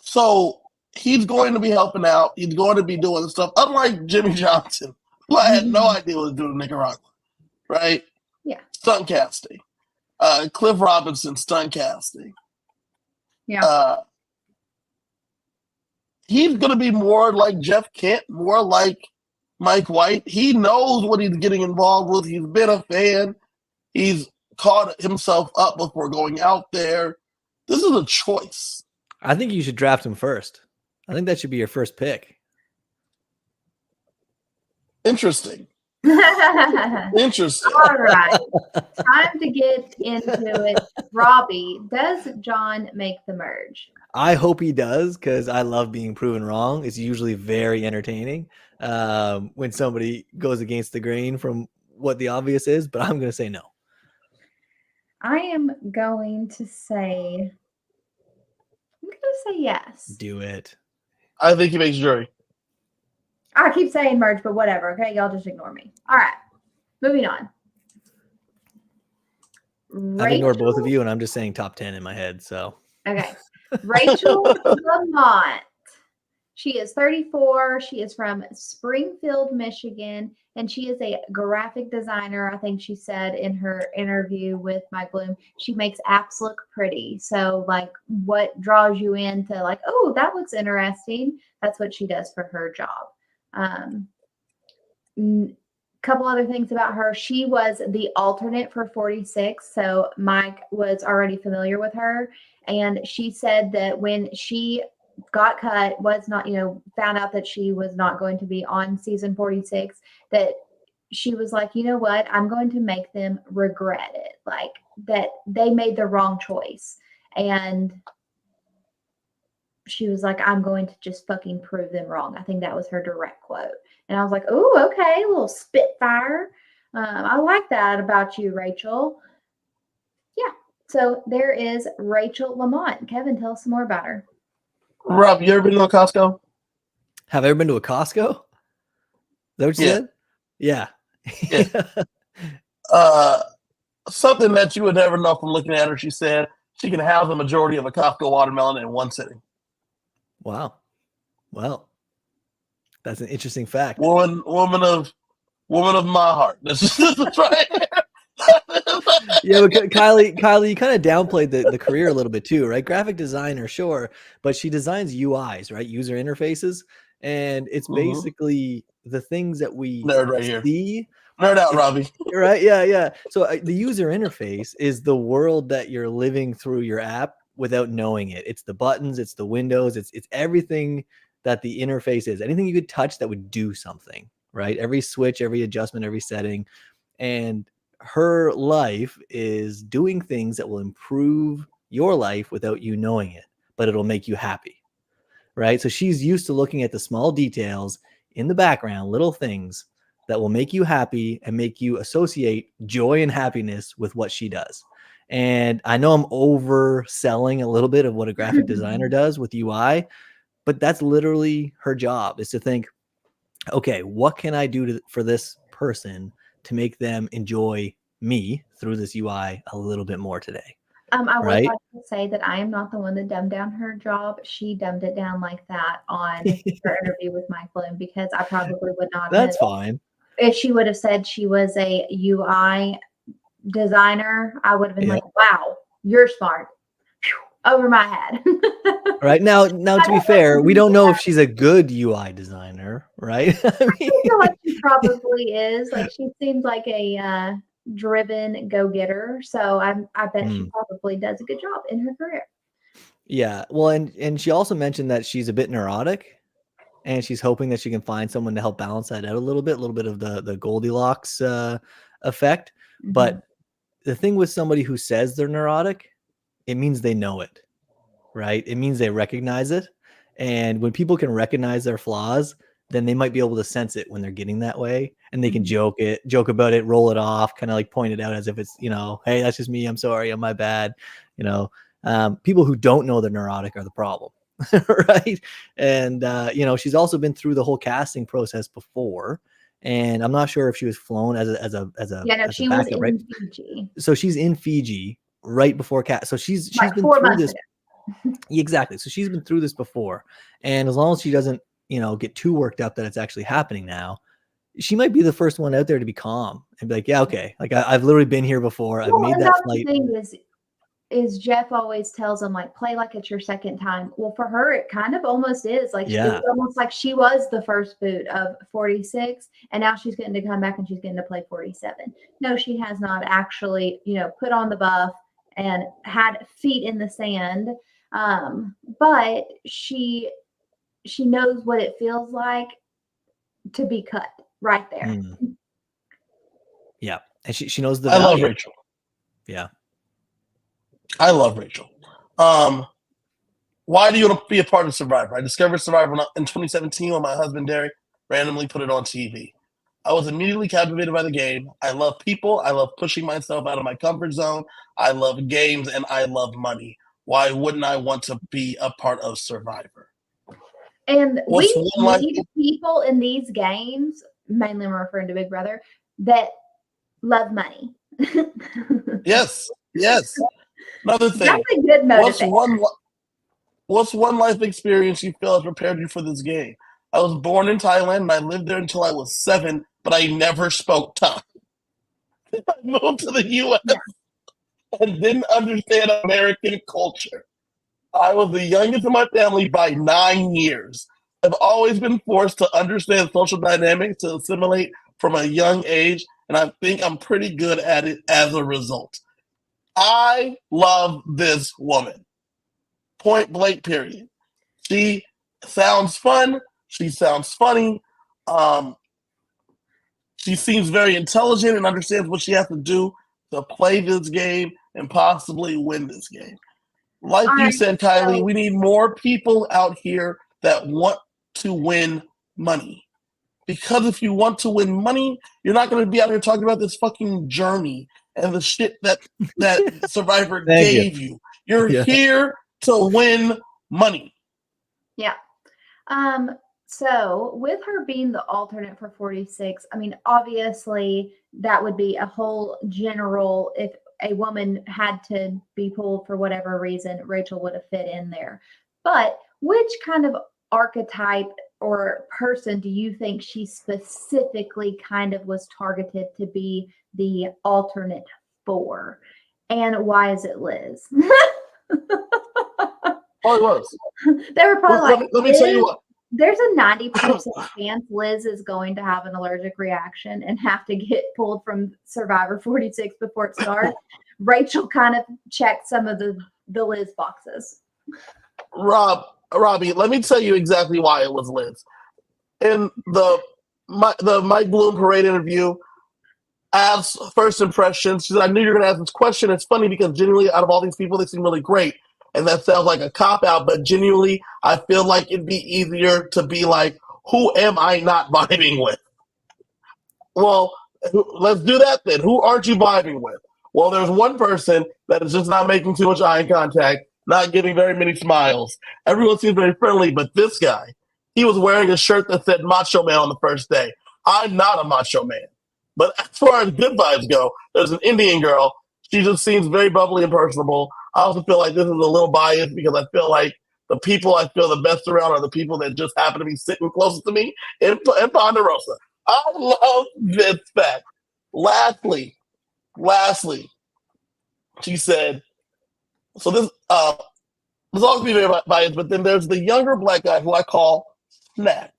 So he's going to be helping out. He's going to be doing stuff. Unlike Jimmy Johnson, who I had no idea what he was doing in Nicaragua, right? Yeah. Stunt casting. Cliff Robinson, stunt casting. Yeah. He's going to be more like Jeff Kent, more like Mike White. He knows what he's getting involved with. He's been a fan. He's caught himself up before going out there. This is a choice. I think you should draft him first. I think that should be your first pick. Interesting. Interesting. All right. Time to get into it. Robbie, does John make the merge? I hope he does, because I love being proven wrong. It's usually very entertaining when somebody goes against the grain from what the obvious is, but I'm going to say no. I am going to say yes. Do it. I think he makes jury. I keep saying merge, but whatever. Okay, y'all just ignore me. All right, moving on. I've ignored both of you, and I'm just saying top 10 in my head. So okay, Rachel Lamont. She is 34. She is from Springfield, Michigan, and she is a graphic designer. I think she said in her interview with Mike Bloom, she makes apps look pretty. So, like, what draws you into, like, oh, that looks interesting? That's what she does for her job. Couple other things about her. She was the alternate for 46. So Mike was already familiar with her. And she said that when she got cut, was not, found out that she was not going to be on season 46, that she was like, you know what? I'm going to make them regret it. Like, that they made the wrong choice. And she was like, I'm going to just fucking prove them wrong. I think that was her direct quote. And I was like, oh, okay, a little spitfire. I like that about you, Rachel. Yeah. So there is Rachel Lamont. Kevin, tell us some more about her. Rob, you ever been to a Costco? Have I ever been to a Costco? Is that what you said? Yeah. Something that you would never know from looking at her. She said she can house the majority of a Costco watermelon in one sitting. Wow. Well, that's an interesting fact. Woman of my heart. This is right. Yeah, but Kylie, you kind of downplayed the career a little bit too, right? Graphic designer, sure, but she designs UIs, right? User interfaces, and it's basically the things that we see. Nerd out, Robbie. Right? Yeah. So the user interface is the world that you're living through your app without knowing it. It's the buttons, it's the windows, it's everything that the interface is. Anything you could touch that would do something, right? Every switch, every adjustment, every setting, and her life is doing things that will improve your life without you knowing it, but it'll make you happy, right? So she's used to looking at the small details in the background, little things that will make you happy and make you associate joy and happiness with what she does. And I know I'm overselling a little bit of what a graphic designer does with UI, but that's literally her job, is to think, okay, what can I do for this person to make them enjoy me through this UI a little bit more today? I would like to say that I am not the one that dumbed down her job. She dumbed it down like that on her interview with Mike Bloom, because I probably would not. That's fine. If she would have said she was a UI designer, I would have been like, wow, you're smart. Over my head. Right. Now, to be fair, we don't know if she's a good UI designer, right? I feel like she probably is. Like, she seems like a driven go-getter. So I bet she probably does a good job in her career. Yeah. Well, and she also mentioned that she's a bit neurotic, and she's hoping that she can find someone to help balance that out a little bit of the Goldilocks effect. But the thing with somebody who says they're neurotic, it means they know it, right? It means they recognize it. And when people can recognize their flaws, then they might be able to sense it when they're getting that way, and they can joke about it, roll it off, kind of like point it out as if it's, hey, that's just me. I'm sorry. I'm my bad. People who don't know they're neurotic are the problem. Right. And, she's also been through the whole casting process before. And I'm not sure if she was flown as a she backup, was right? in Fiji. So she's in Fiji right before cast. So she's been 4 through months this. ago. Exactly. So she's been through this before. And as long as she doesn't, get too worked up that it's actually happening now, she might be the first one out there to be calm and be like, yeah, okay. Like I've literally been here before. I've made that flight. The thing is Jeff always tells them, like, play like it's your second time. Well, for her, it kind of almost is. Like, it's almost like she was the first boot of 46, and now she's getting to come back and she's getting to play 47. No, she has not actually, put on the buff and had feet in the sand. But she knows what it feels like to be cut right there. Mm. Yeah. And she knows the value. I love Rachel. Yeah. I love Rachel. Why do you want to be a part of Survivor? I discovered Survivor in 2017 when my husband Derek randomly put it on TV. I was immediately captivated by the game. I love people. I love pushing myself out of my comfort zone. I love games, and I love money. Why wouldn't I want to be a part of Survivor? And we need people in these games, mainly I'm referring to Big Brother, that love money. Yes. Another thing. That's a good motivation. What's one life experience you feel has prepared you for this game? I was born in Thailand and I lived there until I was 7, but I never spoke Thai. I moved to the U.S. and didn't understand American culture. I was the youngest in my family by 9 years. I've always been forced to understand social dynamics to assimilate from a young age, and I think I'm pretty good at it as a result. I love this woman. Point blank, period. She sounds fun. She sounds funny. She seems very intelligent and understands what she has to do to play this game and possibly win this game. Like you said, Kylie, we need more people out here that want to win money. Because if you want to win money, you're not going to be out here talking about this fucking journey and the shit that Survivor gave you. You're here to win money. Yeah. So with her being the alternate for 46, I mean, obviously that would be a whole general, if a woman had to be pulled for whatever reason, Rachel would have fit in there. But which kind of archetype or person do you think she specifically kind of was targeted to be the alternate for? And why is it Liz? Oh, it was. They were probably let me tell you what. There's a 90% chance Liz is going to have an allergic reaction and have to get pulled from Survivor 46 before it starts. Rachel kind of checked some of the Liz boxes. Robbie, let me tell you exactly why it was Liz. In the Mike Bloom Parade interview, as first impressions, she said, I knew you were going to ask this question. It's funny because genuinely out of all these people, they seem really great. And that sounds like a cop-out, but genuinely, I feel like it'd be easier to be like, who am I not vibing with? Well, let's do that then. Who aren't you vibing with? Well, there's one person that is just not making too much eye contact, not giving very many smiles. Everyone seems very friendly, but this guy, he was wearing a shirt that said Macho Man on the first day. I'm not a macho man. But as far as good vibes go, there's an Indian girl. She just seems very bubbly and personable. I also feel like this is a little biased because I feel like the people I feel the best around are the people that just happen to be sitting closest to me in Ponderosa. I love this fact. Lastly, she said, so this always be very biased, but then there's the younger black guy who I call Snacks.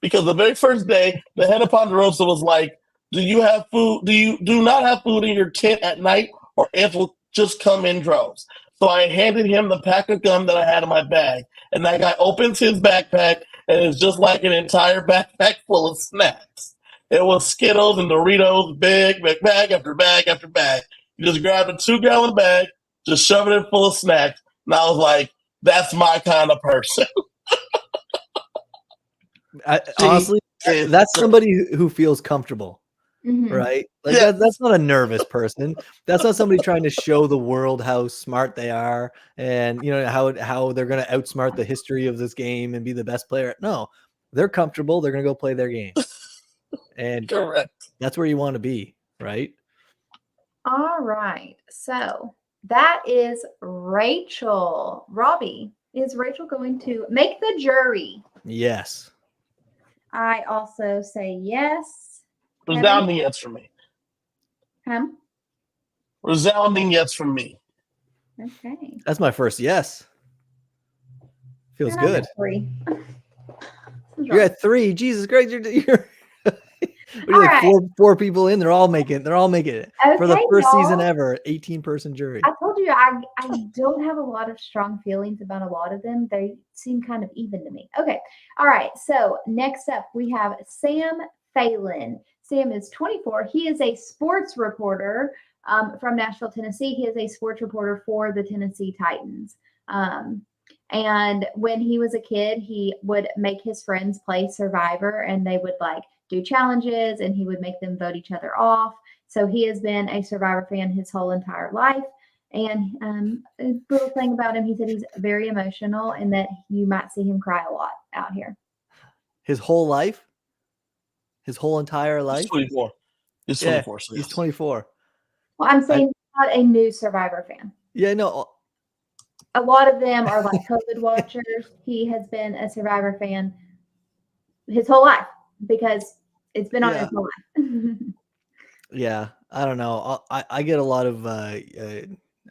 Because the very first day, the head of Ponderosa was like, do you have food? Do you not have food in your tent at night, or ants will just come in droves? So I handed him the pack of gum that I had in my bag. And that guy opens his backpack, and it's just like an entire backpack full of snacks. It was Skittles and Doritos, bag after bag after bag. You just grabbed a 2-gallon bag, just shove it in full of snacks. And I was like, that's my kind of person. Honestly, that's somebody who feels comfortable, right? Like that's not a nervous person. That's not somebody trying to show the world how smart they are and how they're going to outsmart the history of this game and be the best player. No, they're comfortable. They're going to go play their game, and correct. That's where you want to be, right? All right. So that is Rachel. Robbie, is Rachel going to make the jury? Yes. I also say yes. Resounding yes from me. Resounding yes from me. Okay. That's my first yes. Feels good. You're at 3. Jesus Christ, you're like four people in. They're all making it okay, for the first season ever. 18-person jury. I told you I don't have a lot of strong feelings about a lot of them. They seem kind of even to me. Okay. All right. So next up we have Sam Phelan. Sam is 24. He is a sports reporter from Nashville, Tennessee. He is a sports reporter for the Tennessee Titans. And when he was a kid, he would make his friends play Survivor, and they would do challenges, and he would make them vote each other off. So he has been a Survivor fan his whole entire life. And a little thing about him, he said he's very emotional and that you might see him cry a lot out here. His whole life? His whole entire life? He's 24. He's 24. So he's 24. Well, I'm saying he's not a new Survivor fan. Yeah, no. A lot of them are COVID watchers. He has been a Survivor fan his whole life because it's been on his whole life. Yeah, I don't know. I get a lot of I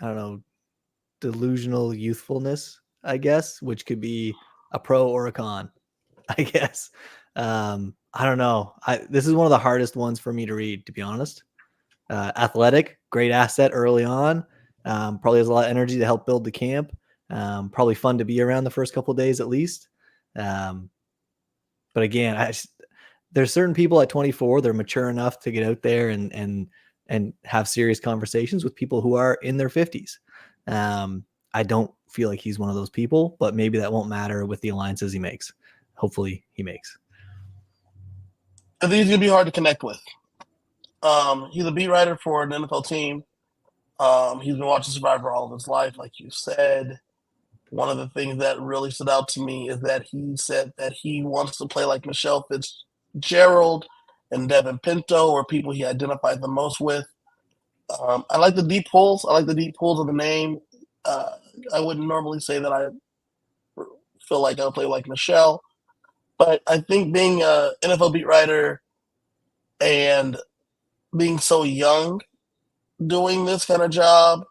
don't know, delusional youthfulness, I guess, which could be a pro or a con, I guess. I don't know. This is one of the hardest ones for me to read, to be honest. Athletic, great asset early on. Probably has a lot of energy to help build the camp. Probably fun to be around the first couple of days at least. But again, there's certain people at 24, they're mature enough to get out there and have serious conversations with people who are in their 50s. I don't feel like he's one of those people, but maybe that won't matter with the alliances he makes. Hopefully he makes. I think he's going to be hard to connect with. He's a beat writer for an NFL team. He's been watching Survivor all of his life, like you said. One of the things that really stood out to me is that he said that he wants to play like Michelle Fitzgerald and Devin Pinto, or people he identified the most with. I like the deep pulls. I like the deep pulls of the name. I wouldn't normally say that I feel like I'll play like Michelle, but I think being an NFL beat writer and being so young doing this kind of job,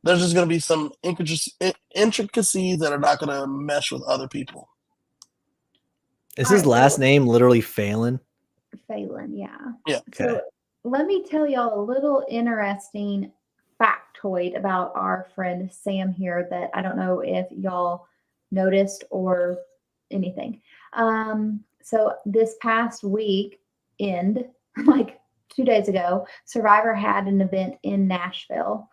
there's just going to be some intricacies that are not going to mesh with other people. Is his last name literally Phelan? Phelan, yeah. Yeah. Okay. So let me tell y'all a little interesting factoid about our friend Sam here that I don't know if y'all noticed or anything. So this past weekend, 2 days ago, Survivor had an event in Nashville.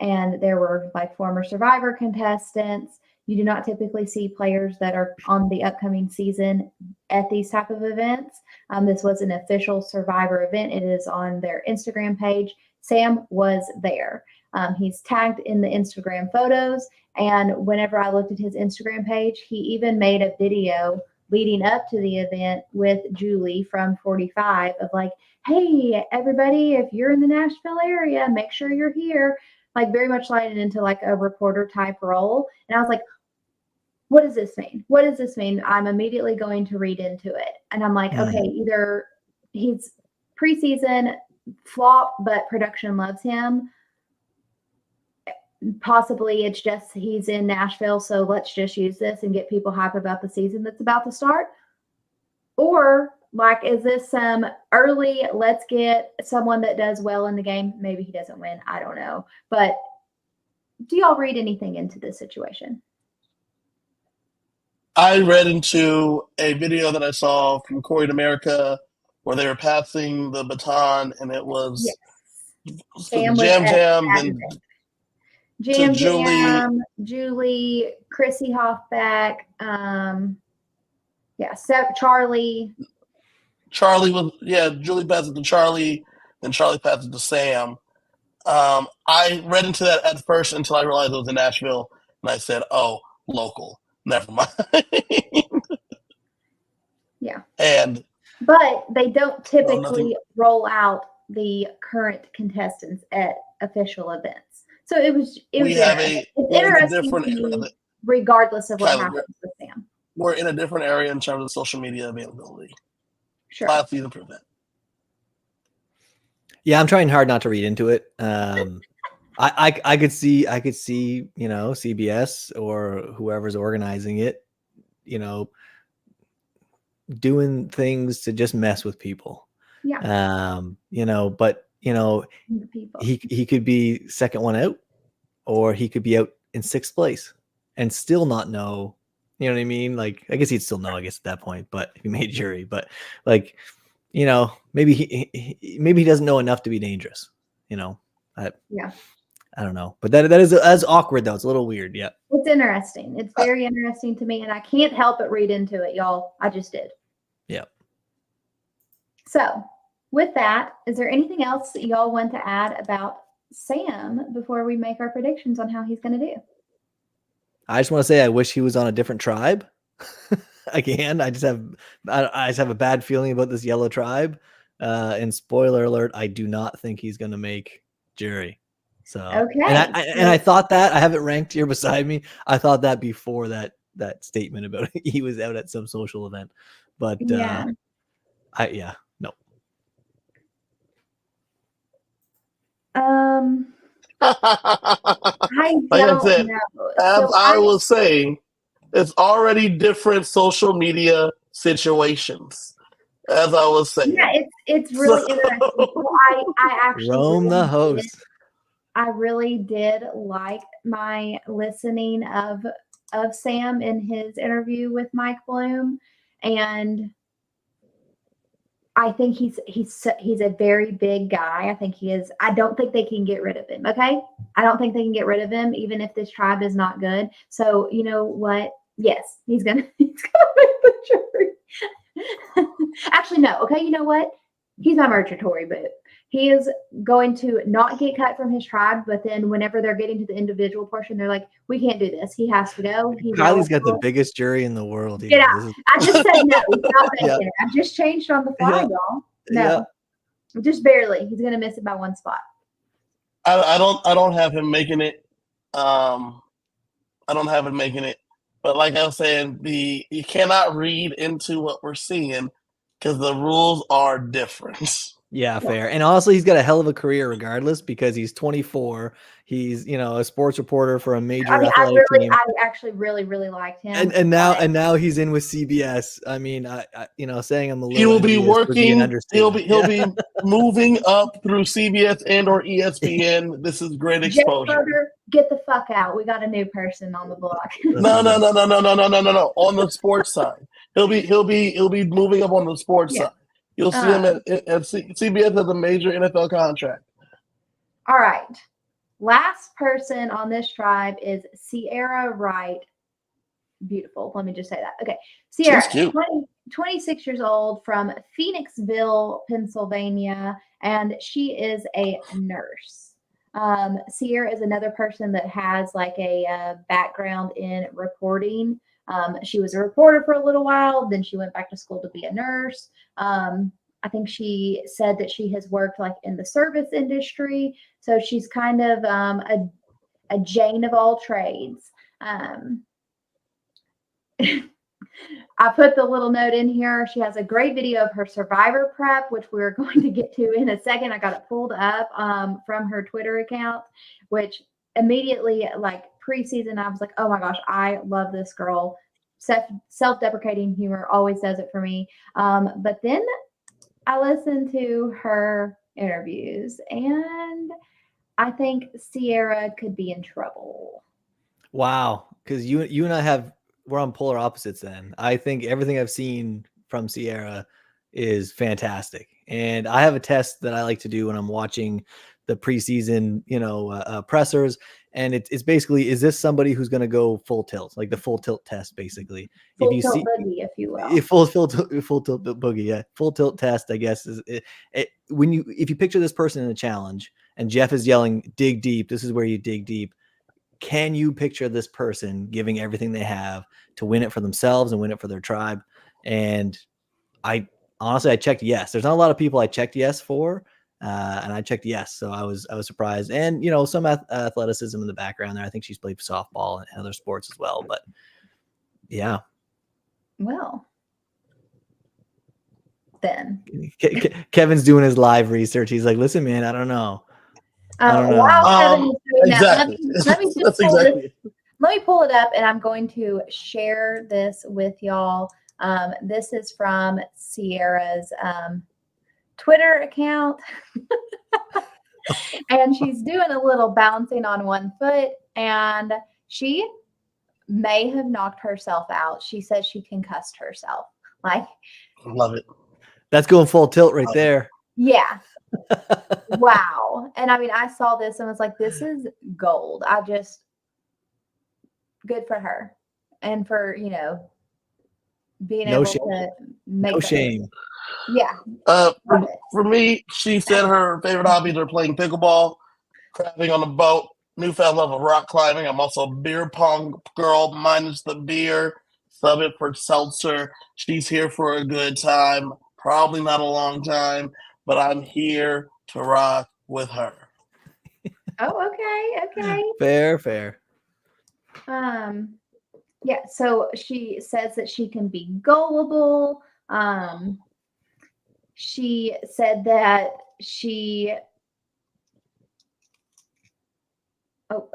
And there were former Survivor contestants. You do not typically see players that are on the upcoming season at these type of events. This was an official Survivor event. It is on their Instagram page. Sam was there. He's tagged in the Instagram photos. And whenever I looked at his Instagram page, he even made a video leading up to the event with Julie from 45 of hey, everybody, if you're in the Nashville area, make sure you're here. Very much sliding into a reporter type role. And I was like, what does this mean? What does this mean? I'm immediately going to read into it. And I'm like, okay, either he's preseason flop, but production loves him. Possibly it's just he's in Nashville, so let's just use this and get people hype about the season that's about to start. Or is this some early, let's get someone that does well in the game? Maybe he doesn't win. I don't know. But do y'all read anything into this situation? I read into a video that I saw from Corey d'America where they were passing the baton, and it was some Jam. Jam Julie. Julie, Chrissy Hoffbeck, Charlie. Julie passed it to Charlie, then Charlie passed it to Sam. I read into that at first until I realized it was in Nashville, and I said, "Oh, local. Never mind." Yeah. But they don't typically roll out the current contestants at official events. So it was interesting. It's interesting to me, regardless of what happens with Sam. We're in a different area in terms of social media availability. Sure. Last season proved that. Yeah, I'm trying hard not to read into it. I could see, CBS or whoever's organizing it, doing things to just mess with people. Yeah. But he could be second one out, or he could be out in sixth place and still not know. You know what I mean? Like, I guess he'd still know, I guess, at that point, but if he made jury, but like, maybe he doesn't know enough to be dangerous. I don't know, but that is as awkward though. It's a little weird. Yeah. It's interesting. It's very interesting to me, and I can't help but read into it, y'all. I just did. Yeah. So with that, is there anything else that y'all want to add about Sam before we make our predictions on how he's going to do? I just want to say I wish he was on a different tribe. Again, I just have a bad feeling about this yellow tribe. And spoiler alert, I do not think he's going to make jury. So okay, and I thought that, I have it ranked here beside me. I thought that before that statement about he was out at some social event, but no. I like I said, know. as I was saying, it's already different social media situations. As I was saying, yeah, it's really interesting. Well, I actually Rome the host. I really did like my listening of Sam in his interview with Mike Bloom, and I think he's a very big guy. I think he is. I don't think they can get rid of him. Okay, I don't think they can get rid of him, even if this tribe is not good. So you know what? Yes, he's gonna make the jury. Actually, no. Okay, you know what? He's my merchatory boot. He is going to not get cut from his tribe, but then whenever they're getting to the individual portion, they're like, "We can't do this. He has to go." Kylie's got the biggest jury in the world. Get out. I just said no. He's not making it. I just changed on the fly, y'all. No, just barely. He's going to miss it by one spot. I don't have him making it. I don't have him making it. But like I was saying, you cannot read into what we're seeing because the rules are different. Yeah, fair. And honestly, he's got a hell of a career regardless, because he's 24. He's, a sports reporter for a major athletic team. I actually really, really liked him. And now he's in with CBS. I mean, saying I'm a little he will be working. He'll be moving up through CBS and or ESPN. This is great exposure. Schroeder, get the fuck out. We got a new person on the block. No. On the sports side, he'll be moving up on the sports side. You'll see him at CBS has a major NFL contract. All right. Last person on this tribe is Sierra Wright. Beautiful. Let me just say that. Okay. Sierra, 26 years old, from Phoenixville, Pennsylvania, and she is a nurse. Sierra is another person that has like a background in reporting. She was a reporter for a little while, then she went back to school to be a nurse. I think she said that she has worked like in the service industry. So she's kind of a Jane of all trades. I put the little note in here. She has a great video of her survivor prep, which we're going to get to in a second. I got it pulled up from her Twitter account, which immediately, like preseason, I was like, oh my gosh, I love this girl. Self-deprecating humor always does it for me. But then I listened to her interviews, and I think Sierra could be in trouble. Wow, because you and I we're on polar opposites then. I think everything I've seen from Sierra is fantastic. And I have a test that I like to do when I'm watching the preseason, pressers. And it's basically, is this somebody who's going to go full tilt, like the full tilt test, basically? Full if you tilt see boogie, if you will. full tilt boogie, yeah, full tilt test, I guess is if you picture this person in a challenge and Jeff is yelling, dig deep, this is where you dig deep. Can you picture this person giving everything they have to win it for themselves and win it for their tribe? And I checked yes. There's not a lot of people I checked yes for, and I checked yes. So I was surprised, and some athleticism in the background there. I think she's played softball and other sports as well. But yeah, well, then Kevin's doing his live research. He's like, "Listen, man, I don't know." While Kevin is doing exactly. that, let me just let me pull it up, and I'm going to share this with y'all. This is from Sierra's Twitter account, and she's doing a little bouncing on one foot, and she may have knocked herself out. She says she concussed herself. Like, love it. That's going full tilt right there. Yeah. Wow. And I mean, I saw this and was like, this is gold. Good for her. And for, being able to make no shame. Yeah. For me, she said her favorite hobbies are playing pickleball, crabbing on a boat, newfound love of rock climbing. I'm also a beer pong girl, minus the beer, sub it for seltzer. She's here for a good time. Probably not a long time, but I'm here to rock with her. Oh, okay. Fair. Yeah, so she says that she can be gullible. She said that I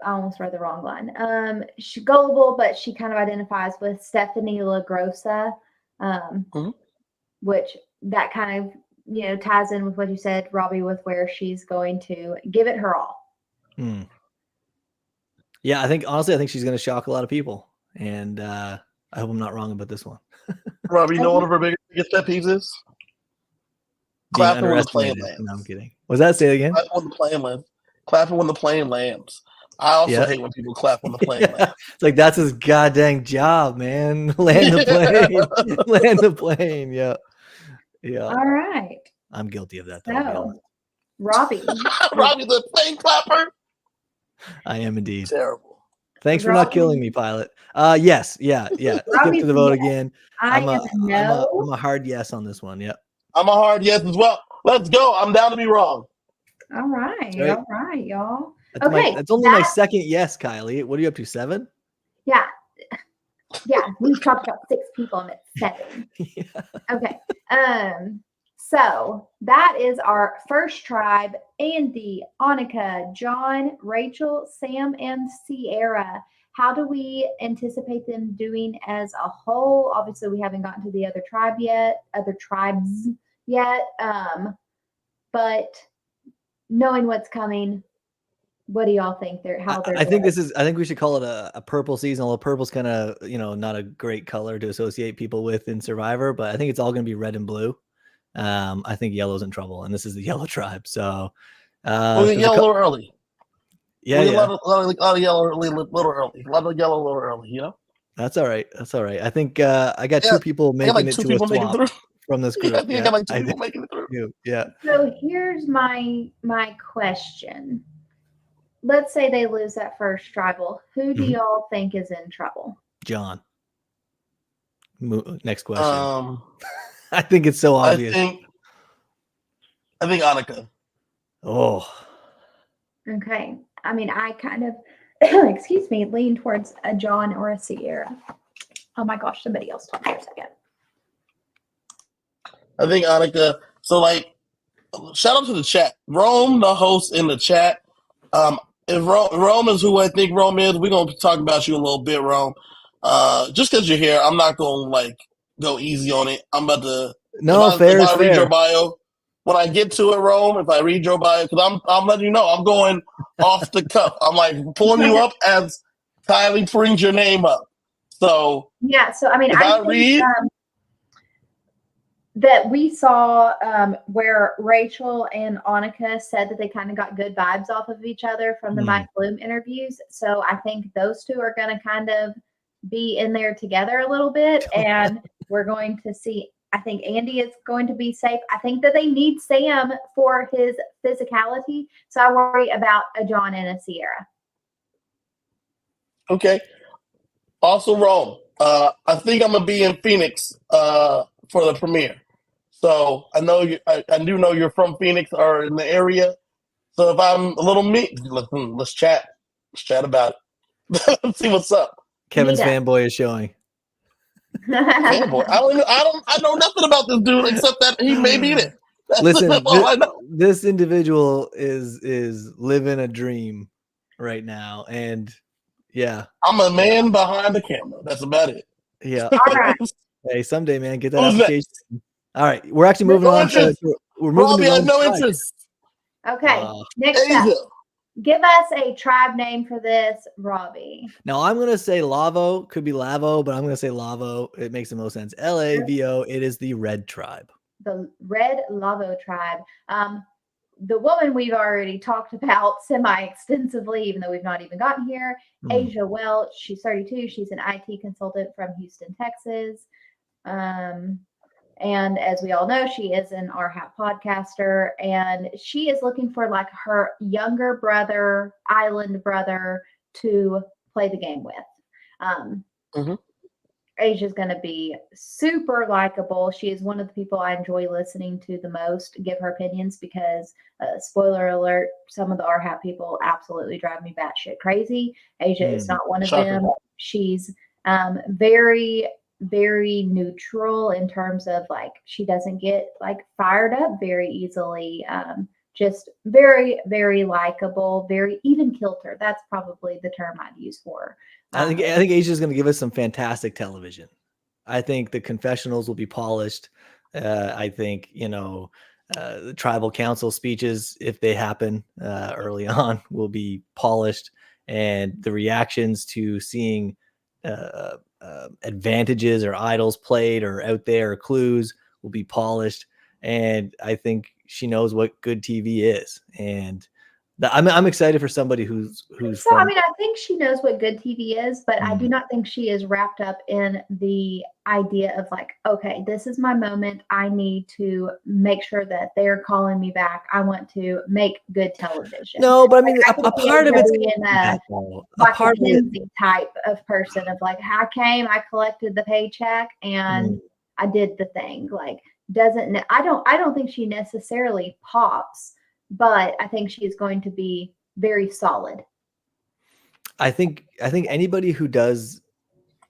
almost read the wrong line. She's gullible, but she kind of identifies with Stephanie LaGrossa, which that kind of, ties in with what you said, Robbie, with where she's going to give it her all. Yeah, I think she's going to shock a lot of people. And I hope I'm not wrong about this one. Robbie, one of her biggest pet peeves is? Clapping when the plane lands. No, I'm kidding. Was that say it again? Clapping when the plane lands. I also hate when people clap when the plane lands. It's like, that's his goddamn job, man. Land the plane. Land the plane. Yeah. All right. I'm guilty of that. So, Robbie. Robbie the plane clapper. I am indeed. Terrible. Thanks for not killing me, pilot. Yes. Yeah. Skip to the vote again. I'm a hard yes on this one. Yep. I'm a hard yes as well. Let's go. I'm down to be wrong. All right, y'all. That's only my second yes, Kylie. What are you up to, 7? Yeah. We've talked about 6 people and it's 7. Yeah. Okay. So that is our first tribe: Andy, Annika, John, Rachel, Sam, and Sierra. How do we anticipate them doing as a whole? Obviously, we haven't gotten to the other tribes yet. But knowing what's coming, what do y'all think? I think we should call it a purple season. Although purple's kind of not a great color to associate people with in Survivor, but I think it's all going to be red and blue. I think yellow's in trouble, and this is the yellow tribe. So we'll get yellow a little early. Yeah, a lot of yellow a little early. A lot of yellow a little early. That's all right. I think I got 2 people making it to a swap from this group. I think I got like 2 people making it through. Yeah. So here's my question. Let's say they lose that first tribal. Who do y'all think is in trouble? John. Next question. I think it's so obvious. I think Annika. Oh. Okay. I mean, I kind of, lean towards a John or a Sierra. Oh my gosh, somebody else talk for a second. I think Annika. So, shout out to the chat. Rome, the host in the chat. If Rome is who I think Rome is, we're going to talk about you a little bit, Rome. Just because you're here, I'm not going to, go easy on it. I'm about to. No, fair. If I read your bio, when I get to it, Rome, if I read your bio, because I'm letting you know, I'm going off the cuff. I'm pulling you up as Kylie brings your name up. So yeah. So I mean, if I read, that we saw where Rachel and Annika said that they kind of got good vibes off of each other from the Mike Bloom interviews. So I think those two are going to kind of be in there together a little bit, and we're going to see. I think Andy is going to be safe. I think that they need Sam for his physicality. So I worry about a John and a Sierra. Okay. Also, Rome. I think I'm gonna be in Phoenix for the premiere. So I know I do know you're from Phoenix or in the area. So if I'm a little let's chat. Let's chat about it. Let's see what's up. Kevin's fanboy is showing. Fanboy. I know nothing about this dude except that he may be there. Listen, all I know. This individual is living a dream right now, and yeah, I'm a man behind the camera. That's about it. Yeah. All right. Hey, someday, man, get that Who's application. next? All right, we're actually moving on. We're moving Robbie, to I have no tribe. interest. Okay. Next up, give us a tribe name for this, Robbie. Now I'm gonna say Lavo. Could be Lavo, but I'm gonna say Lavo. It makes the most sense. Lavo. It is the Red Tribe. The Red Lavo tribe. The woman we've already talked about semi-extensively, even though we've not even gotten here, Asia Welch. She's 32. She's an IT consultant from Houston, Texas. And as we all know, she is an RHAP podcaster, and she is looking for like her younger brother, island brother, to play the game with. Asia's going to be super likable. She is one of the people I enjoy listening to the most, give her opinions, because spoiler alert, some of the RHAP people absolutely drive me batshit crazy. Asia is not one of them. She's very, very neutral in terms of like, she doesn't get like fired up very easily. Just very, very likable, very even kilter. That's probably the term I'd use for her. I think Asia is going to give us some fantastic television. I think the confessionals will be polished. I think, the tribal council speeches, if they happen early on, will be polished, and the reactions to seeing advantages or idols played or out there or clues will be polished. And I think she knows what good TV is. And I'm excited for somebody who's. So I think she knows what good TV is, but I do not think she is wrapped up in the idea of like, okay, this is my moment. I need to make sure that they're calling me back. I want to make good television. No, but I mean, a part of it's like a Kenzie type of person of like, I came, I collected the paycheck, and I did the thing. Like, I don't think she necessarily pops, but I think she is going to be very solid. I think anybody who does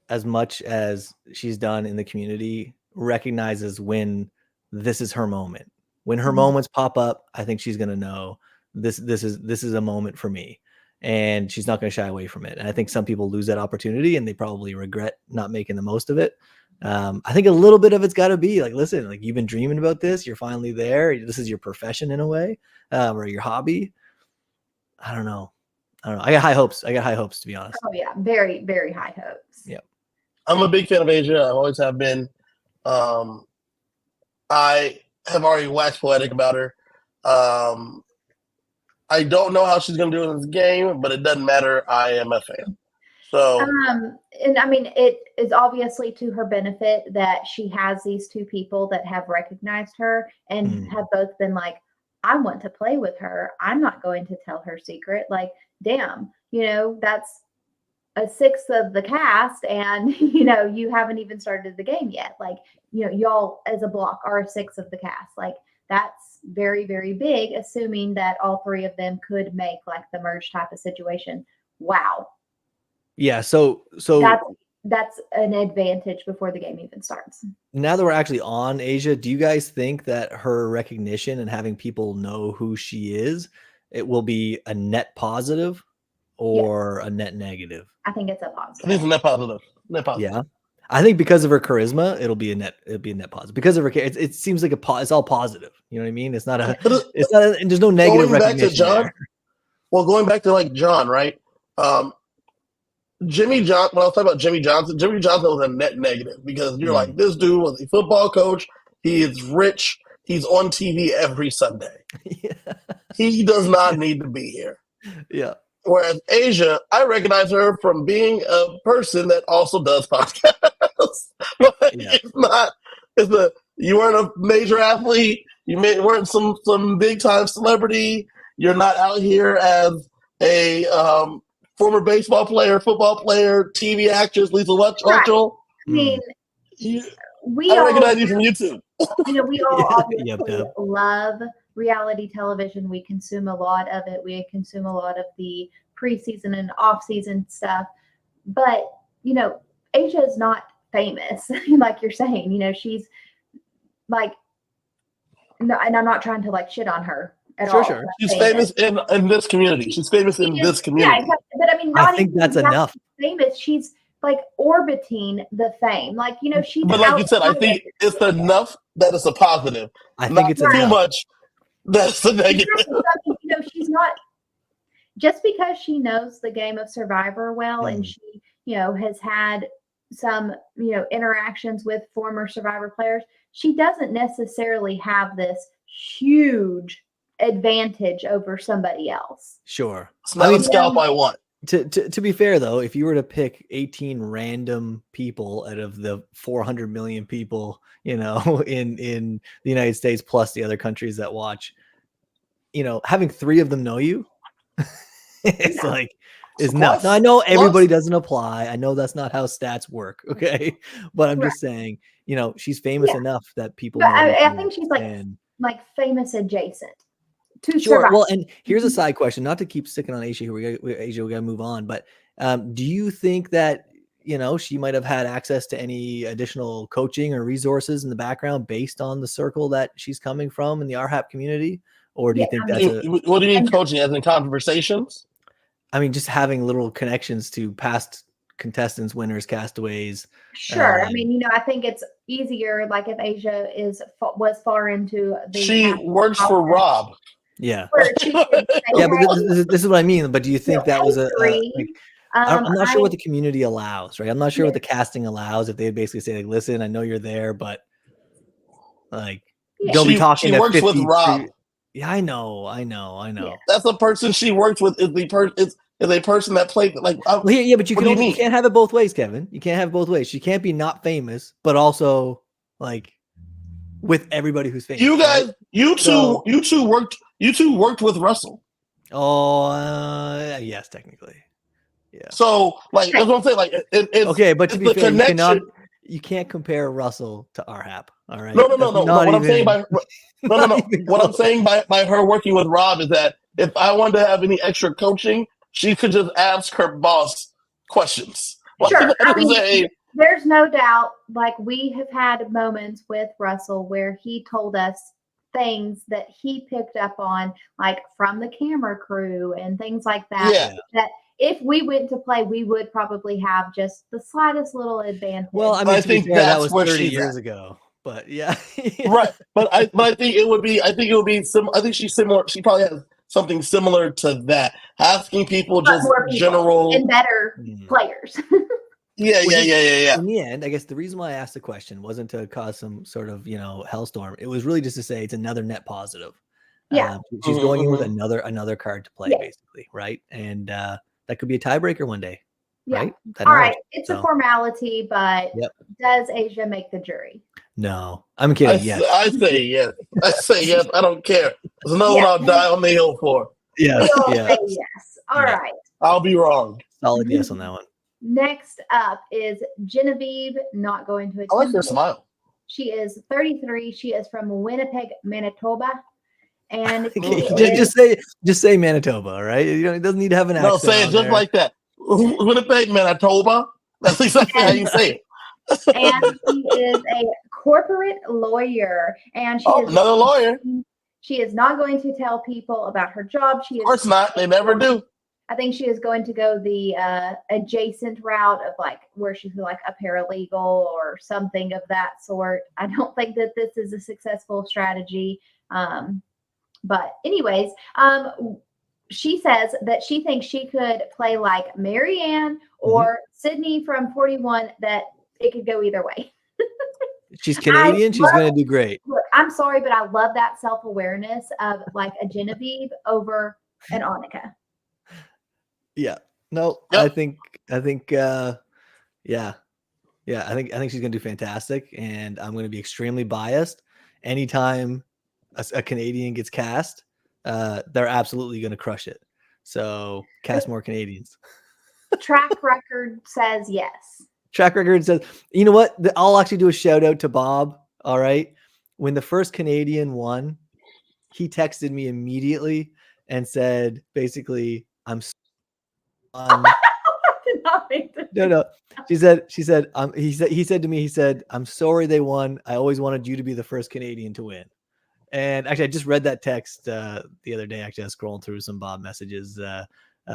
as much as she's done in the community recognizes when this is her moment. When her moments pop up, I think she's going to know this is a moment for me, and she's not going to shy away from it. And I think some people lose that opportunity, and they probably regret not making the most of it. I think a little bit of it's got to be like, listen, like, you've been dreaming about this. You're finally there. This is your profession in a way, or your hobby. I don't know. I got high hopes. To be honest. Oh yeah. Very, very high hopes. Yeah. I'm a big fan of Asia. I always have been. I have already waxed poetic about her. I don't know how she's going to do in this game, but it doesn't matter. I am a fan. So, and I mean, it is obviously to her benefit that she has these two people that have recognized her and have both been like, I want to play with her. I'm not going to tell her secret. Like, damn, that's a sixth of the cast, and you haven't even started the game yet. Like, y'all as a block are a sixth of the cast. Like, that's very, very big, assuming that all three of them could make like the merge type of situation. Wow. Yeah, so that's an advantage before the game even starts. Now that we're actually on Asia, do you guys think that her recognition and having people know who she is, it will be a net positive or a net negative? I think it's a positive. I think it's a net positive. Net positive. Yeah. I think because of her charisma, it'll be a net positive. Because of her, it seems like it's all positive. You know what I mean? It's not there's no negative recognition. Going back to like John, right? Jimmy Johnson, when I was talking about Jimmy Johnson was a net negative, because you're like, this dude was a football coach. He is rich. He's on TV every Sunday. Yeah. He does not need to be here. Yeah. Whereas Asia, I recognize her from being a person that also does podcasts. Like, Yeah. you weren't a major athlete. You weren't some big time celebrity. You're not out here as a former baseball player, football player, TV actress, Lisa Wachtel. I mean, I recognize you from YouTube. We all obviously Yep. love reality television. We consume a lot of it. We consume a lot of the preseason and off-season stuff. But, Asia is not famous, like you're saying. She's like, no, and I'm not trying to like shit on her at all. Sure. She's famous in this community. She's famous in this community. Yeah, exactly. But I mean, I think that's enough. Famous. She's like orbiting the fame. Like, she's. But like you said, I think it's enough that it's a positive. I think it's too enough. much. That's the negative. She's not just because she knows the game of Survivor well, and she, has had some, interactions with former Survivor players. She doesn't necessarily have this huge advantage over somebody else. Sure. It's not a scalp I want. To be fair, though, if you were to pick 18 random people out of the 400 million people, in the United States plus the other countries that watch, having 3 of them know you, it's nuts. Now, I know everybody doesn't apply. I know that's not how stats work. Okay. But I'm just saying, she's famous enough that people know. I think she's like famous adjacent. Sure. Well, and here's a side question, not to keep sticking on Asia here. We got to move on. But do you think that, she might have had access to any additional coaching or resources in the background based on the circle that she's coming from in the RHAP community? Or do you think that's what do you mean coaching? As in conversations? I mean, just having little connections to past contestants, winners, castaways. Sure. I mean, I think it's easier. Like if Asia was far into the. She works for Rob. Yeah. Yeah, but this is what I mean. But do you think that was I'm not sure what the community allows, right? I'm not sure what the casting allows. If they basically say, like, listen, I know you're there, but they'll be talking. She works with Rob. Yeah, I know. Yeah. That's the person she works with. Is a person that played but you can't have it both ways, Kevin. You can't have it both ways. She can't be not famous, but also with everybody who's famous. You guys, right? you two worked with Russell. Oh, yes, technically. Yeah. So, that's what I'm saying. It's okay, but to be fair, you can't compare Russell to RHAP. All right. No. What I'm saying by her working with Rob is that if I wanted to have any extra coaching, she could just ask her boss questions. Sure. There's no doubt. We have had moments with Russell where he told us things that he picked up on, from the camera crew and things like that. Yeah. That if we went to play, we would probably have just the slightest little advantage. Well, I mean, I think that was 30 years ago. But yeah. Right. But I think it would be. I think she's similar. She probably has something similar to that. Asking people just general and better players. Yeah. In the end, I guess the reason why I asked the question wasn't to cause some sort of, hellstorm. It was really just to say it's another net positive. Yeah. She's going in with another card to play, basically, right? And that could be a tiebreaker one day, right? All right. It's a formality, but does Asia make the jury? No. I'm kidding. Yes. I say yes. I don't care. There's another one I'll die on the hill for. Yeah. Yes. All right. I'll be wrong. Solid yes on that one. Next up is Genevieve, not going to attend. I like her smile. She is 33. She is from Winnipeg, Manitoba. And just say Manitoba, all right? It doesn't need to have an accent. No, say it just like that. Winnipeg, Manitoba. That's exactly how you say it. And she is a corporate lawyer. And another lawyer. She is not going to tell people about her job. Of course not. They never do. I think she is going to go the adjacent route of where she's a paralegal or something of that sort. I don't think that this is a successful strategy. But anyways, she says that she thinks she could play like Marianne or Sydney from 41, that it could go either way. She's Canadian. She's going to do great. Look, I'm sorry, but I love that self-awareness of like a Genevieve over an Annika. Yeah. No, Yep. I think, yeah. I think she's going to do fantastic, and I'm going to be extremely biased. Anytime a Canadian gets cast, they're absolutely going to crush it. So cast more Canadians. Track record says yes. Track record says, you know what? I'll actually do a shout out to Bob. All right. When the first Canadian won, he texted me immediately and said, basically, I'm I did not make this. No. He said to me, I'm sorry they won. I always wanted you to be the first Canadian to win. And actually, I just read that text the other day. Actually, I was scrolling through some Bob messages,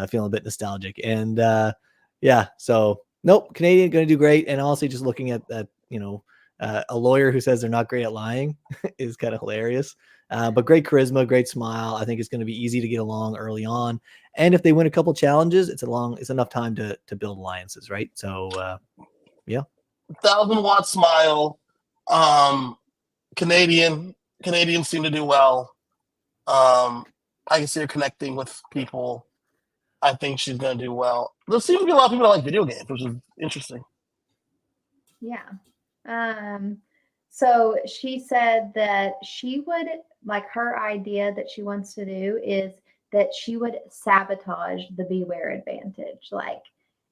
feeling a bit nostalgic. And yeah, so nope, Canadian going to do great. And also just looking at that, a lawyer who says they're not great at lying is kind of hilarious. But great charisma, great smile. I think it's going to be easy to get along early on. And if they win a couple challenges, it's enough time to build alliances, right? So, yeah. 1,000-watt smile. Canadians seem to do well. I can see her connecting with people. I think she's going to do well. There seems to be a lot of people that like video games, which is interesting. Yeah. So she said that she would, like, her idea that she wants to do is that she would sabotage the beware advantage, like,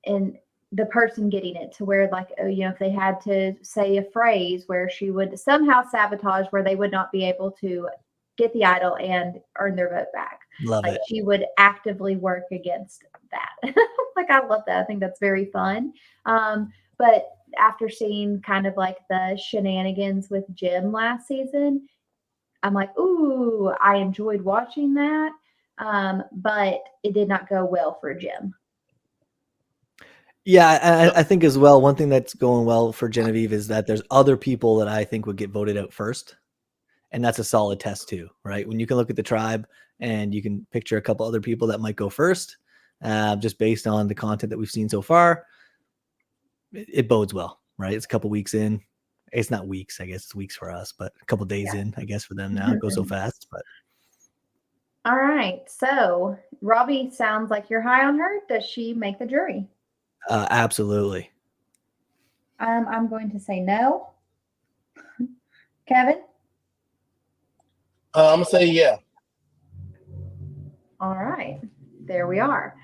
and the person getting it to where, like, if they had to say a phrase, where she would somehow sabotage where they would not be able to get the idol and earn their vote back. Love like it. She would actively work against that. Like, I love that. I think that's very fun. But after seeing kind of like the shenanigans with Jim last season, I'm like, ooh, I enjoyed watching that. But it did not go well for Jim. Yeah, I think as well, one thing that's going well for Genevieve is that there's other people that I think would get voted out first. And that's a solid test too, right? When you can look at the tribe and you can picture a couple other people that might go first, just based on the content that we've seen so far, it bodes well, right? It's a couple weeks in. It's not weeks, I guess it's weeks for us, but a couple days in, I guess, for them now. It goes so fast. But all right. So Robbie, sounds like you're high on her. Does she make the jury? Absolutely. I'm going to say no. Kevin? I'm going to say yeah. All right. There we are.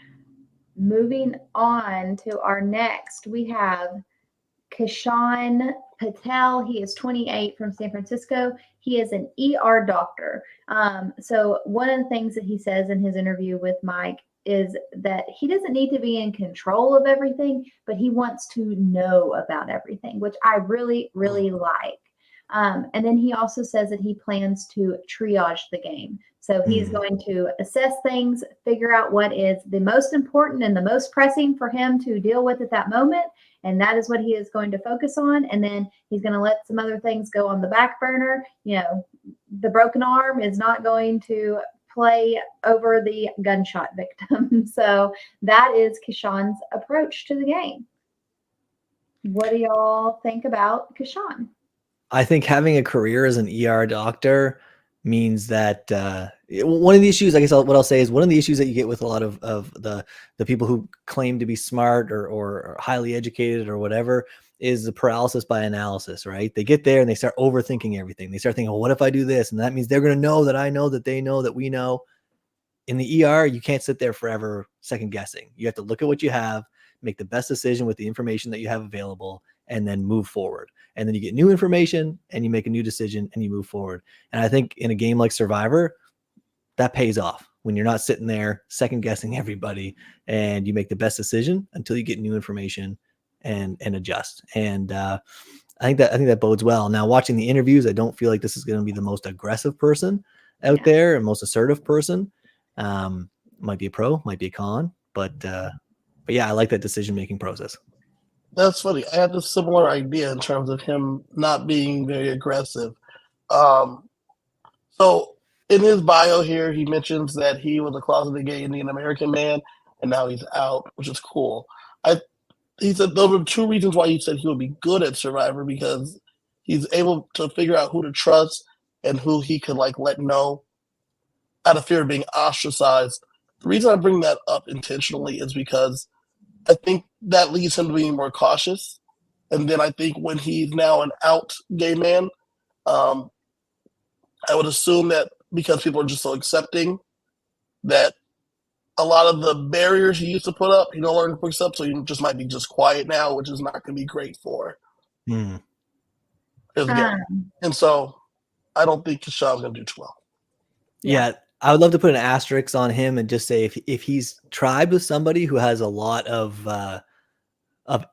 Moving on to our next, we have Kishan Patel. He is 28 from San Francisco. He is an ER doctor. So one of the things that he says in his interview with Mike is that he doesn't need to be in control of everything, but he wants to know about everything, which I really, really like. And then he also says that he plans to triage the game. So he's going to assess things, figure out what is the most important and the most pressing for him to deal with at that moment. And that is what he is going to focus on. And then he's going to let some other things go on the back burner. The broken arm is not going to play over the gunshot victim. So that is Kishan's approach to the game. What do y'all think about Kishan? I think having a career as an ER doctor means that one of the issues, I guess what I'll say is one of the issues that you get with a lot of the people who claim to be smart or highly educated or whatever is the paralysis by analysis, right? They get there and they start overthinking everything. They start thinking, well, what if I do this? And that means they're going to know that I know that they know that we know. In the ER, you can't sit there forever second guessing. You have to look at what you have, make the best decision with the information that you have available, and then move forward. And then you get new information and you make a new decision and you move forward. And I think in a game like Survivor, that pays off when you're not sitting there second guessing everybody and you make the best decision until you get new information and adjust. And I think that bodes well. Now, watching the interviews, I don't feel like this is going to be the most aggressive person out there and most assertive person. Might be a pro, might be a con, but yeah, I like that decision-making process. That's funny. I had a similar idea in terms of him not being very aggressive. So in his bio here, he mentions that he was a closeted gay Indian American man, and now he's out, which is cool. He said those were two reasons why he said he would be good at Survivor, because he's able to figure out who to trust and who he can like let know out of fear of being ostracized. The reason I bring that up intentionally is because I think that leads him to being more cautious. And then I think when he's now an out gay man, I would assume that because people are just so accepting, that a lot of the barriers he used to put up, he no longer puts up, so he just might be just quiet now, which is not going to be great for his game. And so I don't think Keshawn's going to do too well. Yeah, I would love to put an asterisk on him and just say if he's tribed with somebody who has a lot of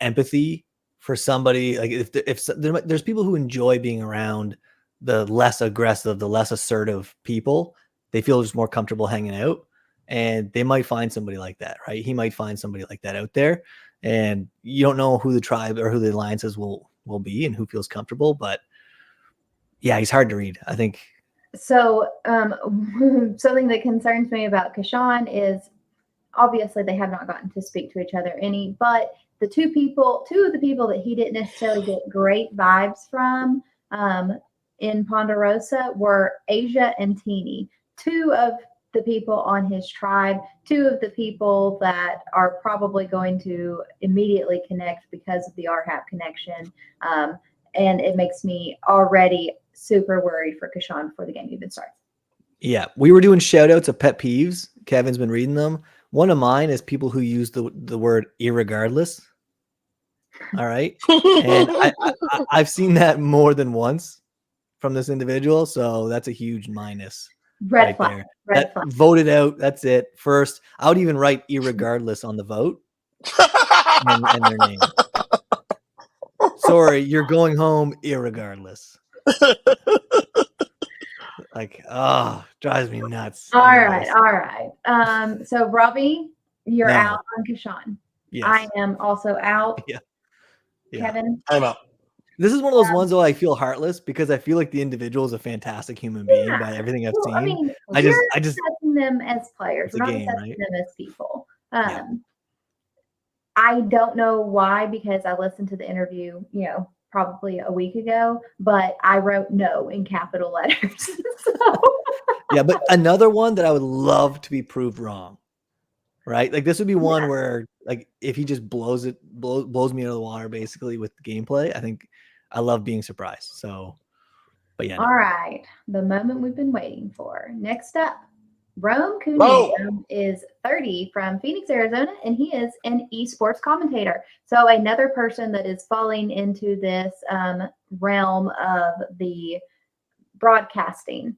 empathy for somebody, like if there's people who enjoy being around the less aggressive, the less assertive people, they feel just more comfortable hanging out, and they might find somebody like that, right? He might find somebody like that out there, and you don't know who the tribe or who the alliances will be and who feels comfortable, but yeah, he's hard to read, I think. So something that concerns me about Keshawn is obviously they have not gotten to speak to each other any, but two of the people that he didn't necessarily get great vibes from in Ponderosa were Asia and Teeny, two of the people on his tribe, two of the people that are probably going to immediately connect because of the RHAP connection. And it makes me already super worried for Keshawn before the game even starts. Yeah, we were doing shout outs of pet peeves. Kevin's been reading them. One of mine is people who use the word irregardless. All right. And I've seen that more than once from this individual. So that's a huge minus. Red flag. There. Red flag. Voted out. That's it. First, I would even write irregardless on the vote and their name. Sorry, you're going home irregardless. Like, drives me nuts. All right. So Robbie, you're out on Keshawn. Yes. I am also out. Yeah. Kevin? I'm out. This is one of those ones though I feel heartless because I feel like the individual is a fantastic human being by everything I've seen. I mean, I just assessing them as players. We're not assessing them as people. I don't know why, because I listened to the interview, probably a week ago, but I wrote no in capital letters. Yeah, but another one that I would love to be proved wrong, right? Like this would be one where, like, if he just blows me out of the water, basically with the gameplay. I think I love being surprised. So, but yeah. All right, the moment we've been waiting for. Next up, Rome Cooney is 30 from Phoenix, Arizona, and he is an esports commentator. So another person that is falling into this realm of the broadcasting.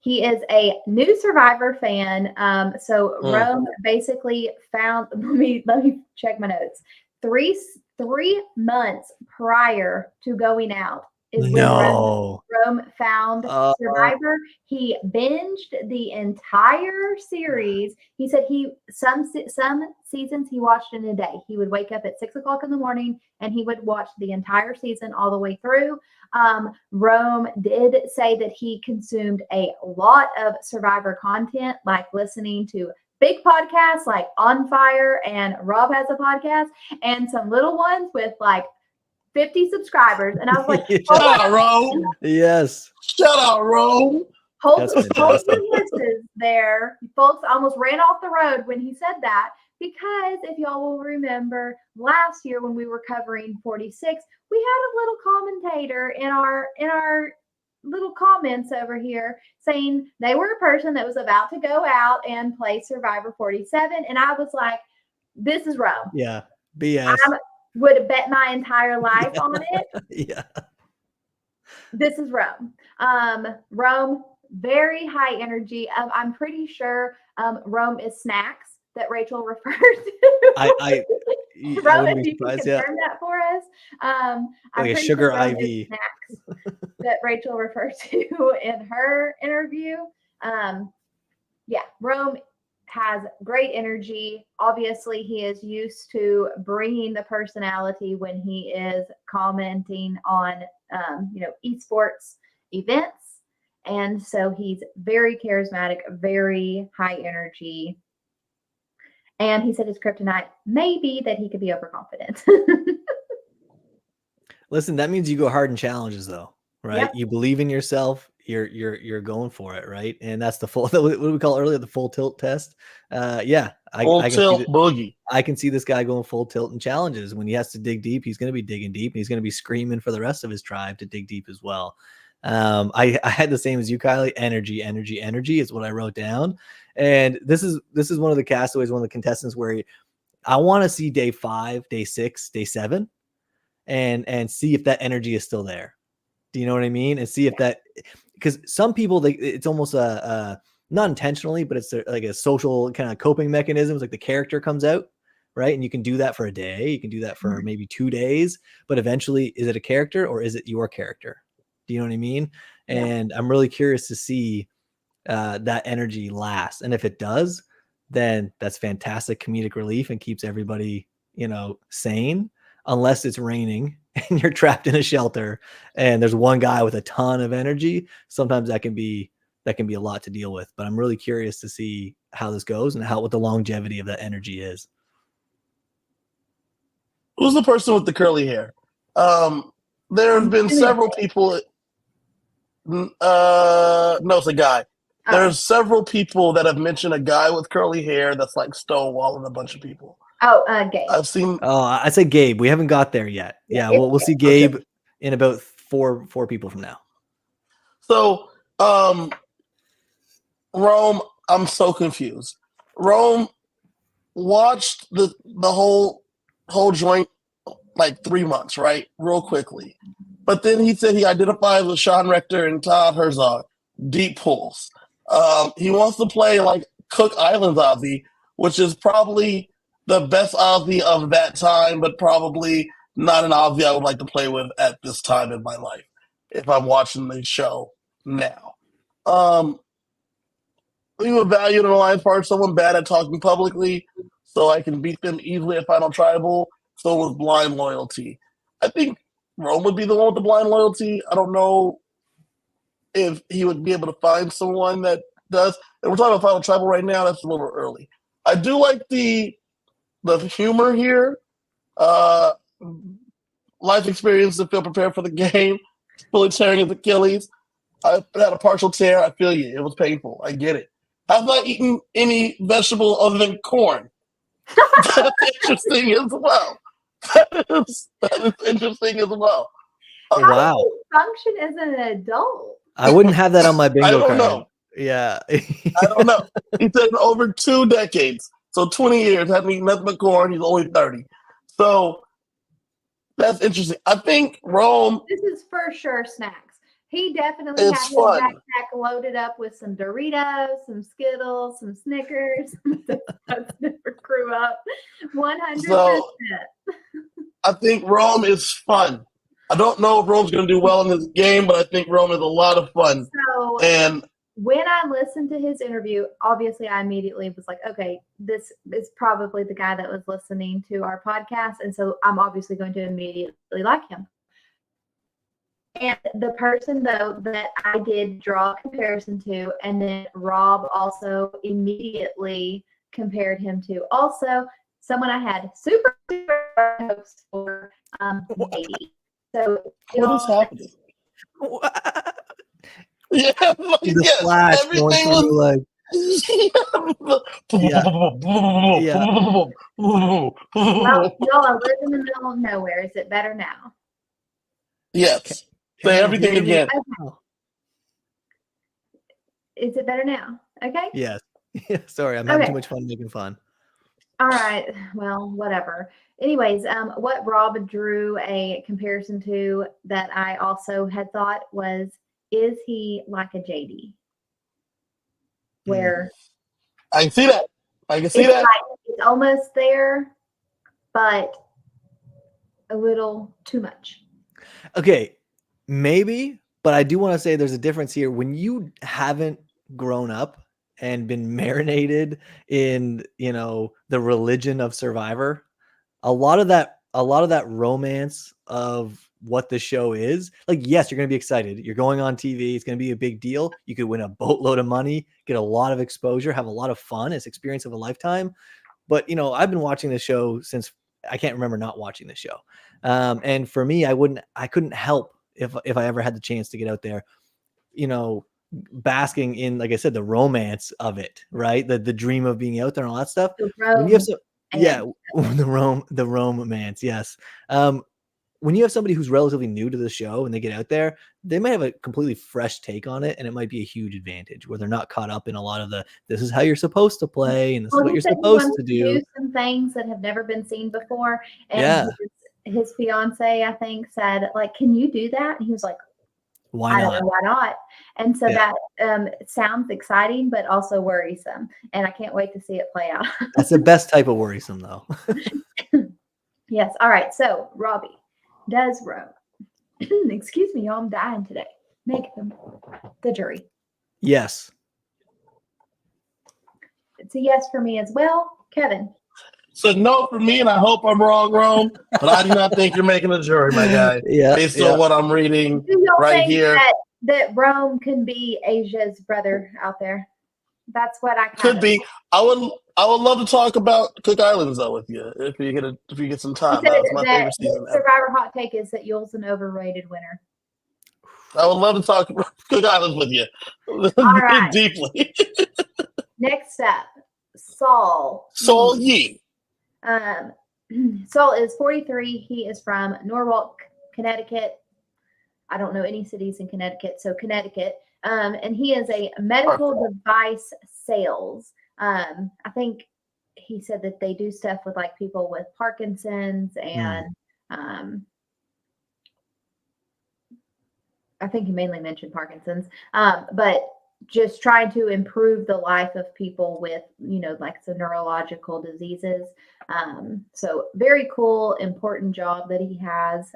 He is a new Survivor fan. Rome basically found. Let me check my notes. Three months prior to going out is when Rome found Survivor. He binged the entire series. He said some seasons he watched in a day. He would wake up at 6 o'clock in the morning and he would watch the entire season all the way through. Rome did say that he consumed a lot of Survivor content, like listening to big podcasts like On Fire and Rob Has a Podcast, and some little ones with like 50 subscribers. And I was like, shout out, Rome. Yes. Shout out, Rome. Hold your horses there. Folks almost ran off the road when he said that, because if y'all will remember last year when we were covering 46, we had a little commentator in our little comments over here saying they were a person that was about to go out and play Survivor 47. And I was like, this is Rome. Yeah. BS. I would have bet my entire life on it. Yeah. This is Rome. Rome, very high energy. I'm pretty sure Rome is snacks that Rachel refers to. Rome, if you can confirm that for us. Like a sugar IV. Snacks that Rachel refers to in her interview. Rome has great energy. Obviously, he is used to bringing the personality when he is commenting on, esports events. And so he's very charismatic, very high energy. And he said his kryptonite may be that he could be overconfident. Listen, that means you go hard in challenges, though, right? Yep. You believe in yourself. You're going for it, right? And that's the full. What do we call earlier the full tilt test? Yeah, Full I can see tilt that. boogie. I can see this guy going full tilt in challenges. When he has to dig deep, he's going to be digging deep, and he's going to be screaming for the rest of his tribe to dig deep as well. I had the same as you, Kylie. Energy, energy, energy is what I wrote down. And this is one of the castaways, one of the contestants where I want to see day 5, day 6, day 7, and see if that energy is still there. Do you know what I mean? And see if that, because some people, it's almost not intentionally, but it's like a social kind of coping mechanisms. Like the character comes out, right? And you can do that for a day. You can do that for maybe 2 days, but eventually, is it a character or is it your character? Do you know what I mean? Yeah. And I'm really curious to see that energy last. And if it does, then that's fantastic comedic relief and keeps everybody, sane, unless it's raining and you're trapped in a shelter and there's one guy with a ton of energy. Sometimes that can be a lot to deal with, but I'm really curious to see how this goes and what the longevity of that energy is. Who's the person with the curly hair? There have been several people. No, it's a guy. There's several people that have mentioned a guy with curly hair that's like stonewalling a bunch of people. Gabe. I've seen. Oh, I say Gabe. We haven't got there yet. Yeah, we'll see Gabe in about four people from now. So, Rome, I'm so confused. Rome watched the whole joint like 3 months, right? Real quickly. But then he said he identifies with Sean Rector and Todd Herzog. Deep pulls. He wants to play like Cook Islands Ozzy, which is probably the best Ozzy of that time, but probably not an Ozzy I would like to play with at this time in my life if I'm watching the show now. We would value in an alliance part someone bad at talking publicly so I can beat them easily at Final Tribal. So with blind loyalty. I think Rome would be the one with the blind loyalty. I don't know if he would be able to find someone that does. And we're talking about Final Tribal right now. That's a little early. I do like the humor here. Life experience to feel prepared for the game. Fully tearing his Achilles. I had a partial tear. I feel you. It was painful. I get it. I've not eaten any vegetable other than corn. That's interesting as well. That is interesting as well. Wow. How do you function as an adult? I wouldn't have that on my bingo I don't card. know. Yeah. I don't know. He said over 2 decades. So 20 years, hadn't eaten nothing but corn. He's only 30. So that's interesting. I think Rome. This is for sure snacks. He definitely had his fun. backpack loaded up with some Doritos, some Skittles, some Snickers. That's never grew up. 100%. So I think Rome is fun. I don't know if Rome's going to do well in this game, but I think Rome is a lot of fun. So And when I listened to his interview, obviously I immediately was like, okay, this is probably the guy that was listening to our podcast. And so I'm obviously going to immediately like him. And the person, though, that I did draw a comparison to, and then Rob also immediately compared him to, also someone I had super hopes for, Katie. So what is happening? Yeah, like, The yes, flash going everything through was. well, y'all, I live in the middle of nowhere. Is it better now? Yes. Say everything again. Okay. Is it better now? Okay. Yes. Sorry, I'm having too much fun making fun. All right. Well, whatever. Anyways, what Rob drew a comparison to that I also had thought was, is he like a JD? Where I can see that. I can see it's that. like, it's almost there, but a little too much. Okay, maybe, but I do want to say there's a difference here. When you haven't grown up and been marinated in, the religion of Survivor, a lot of that romance of what the show is, like, yes, you're going to be excited. You're going on TV. It's going to be a big deal. You could win a boatload of money, get a lot of exposure, have a lot of fun. It's experience of a lifetime. But, I've been watching this show since I can't remember not watching this show. And for me, I couldn't help if I ever had the chance to get out there, basking in, like I said, the romance of it, right? The dream of being out there and all that stuff. When you have the romance, yes. When you have somebody who's relatively new to the show and they get out there, they might have a completely fresh take on it, and it might be a huge advantage where they're not caught up in a lot of this is how you're supposed to play and this is what you're supposed to do. Some things that have never been seen before. And his fiance, I think, said, like, can you do that? And he was like, why not? I don't know why not. And so that sounds exciting, but also worrisome. And I can't wait to see it play out. That's the best type of worrisome, though. Yes. All right. So, Robbie, does Rome, excuse me, y'all, I'm dying today, make them the jury? Yes. It's a yes for me as well. Kevin? So no for me, and I hope I'm wrong, Rome, but I do not think you're making a jury, my guy. Based on what I'm reading right here. That Rome can be Asia's brother out there. That's what I could be. I would love to talk about Cook Islands though with you if you get some time. That's my favorite season. Survivor hot take is that Yule's an overrated winner. I would love to talk about Cook Islands with you. Right. Deeply. Next up, Saul. Saul Yee. Saul is 43. He is from Norwalk, Connecticut. I don't know any cities in Connecticut, so Connecticut. And he is a medical device sales. I think he said that they do stuff with like people with Parkinson's and I think he mainly mentioned Parkinson's, but just trying to improve the life of people with, like some neurological diseases. So very cool, important job that he has.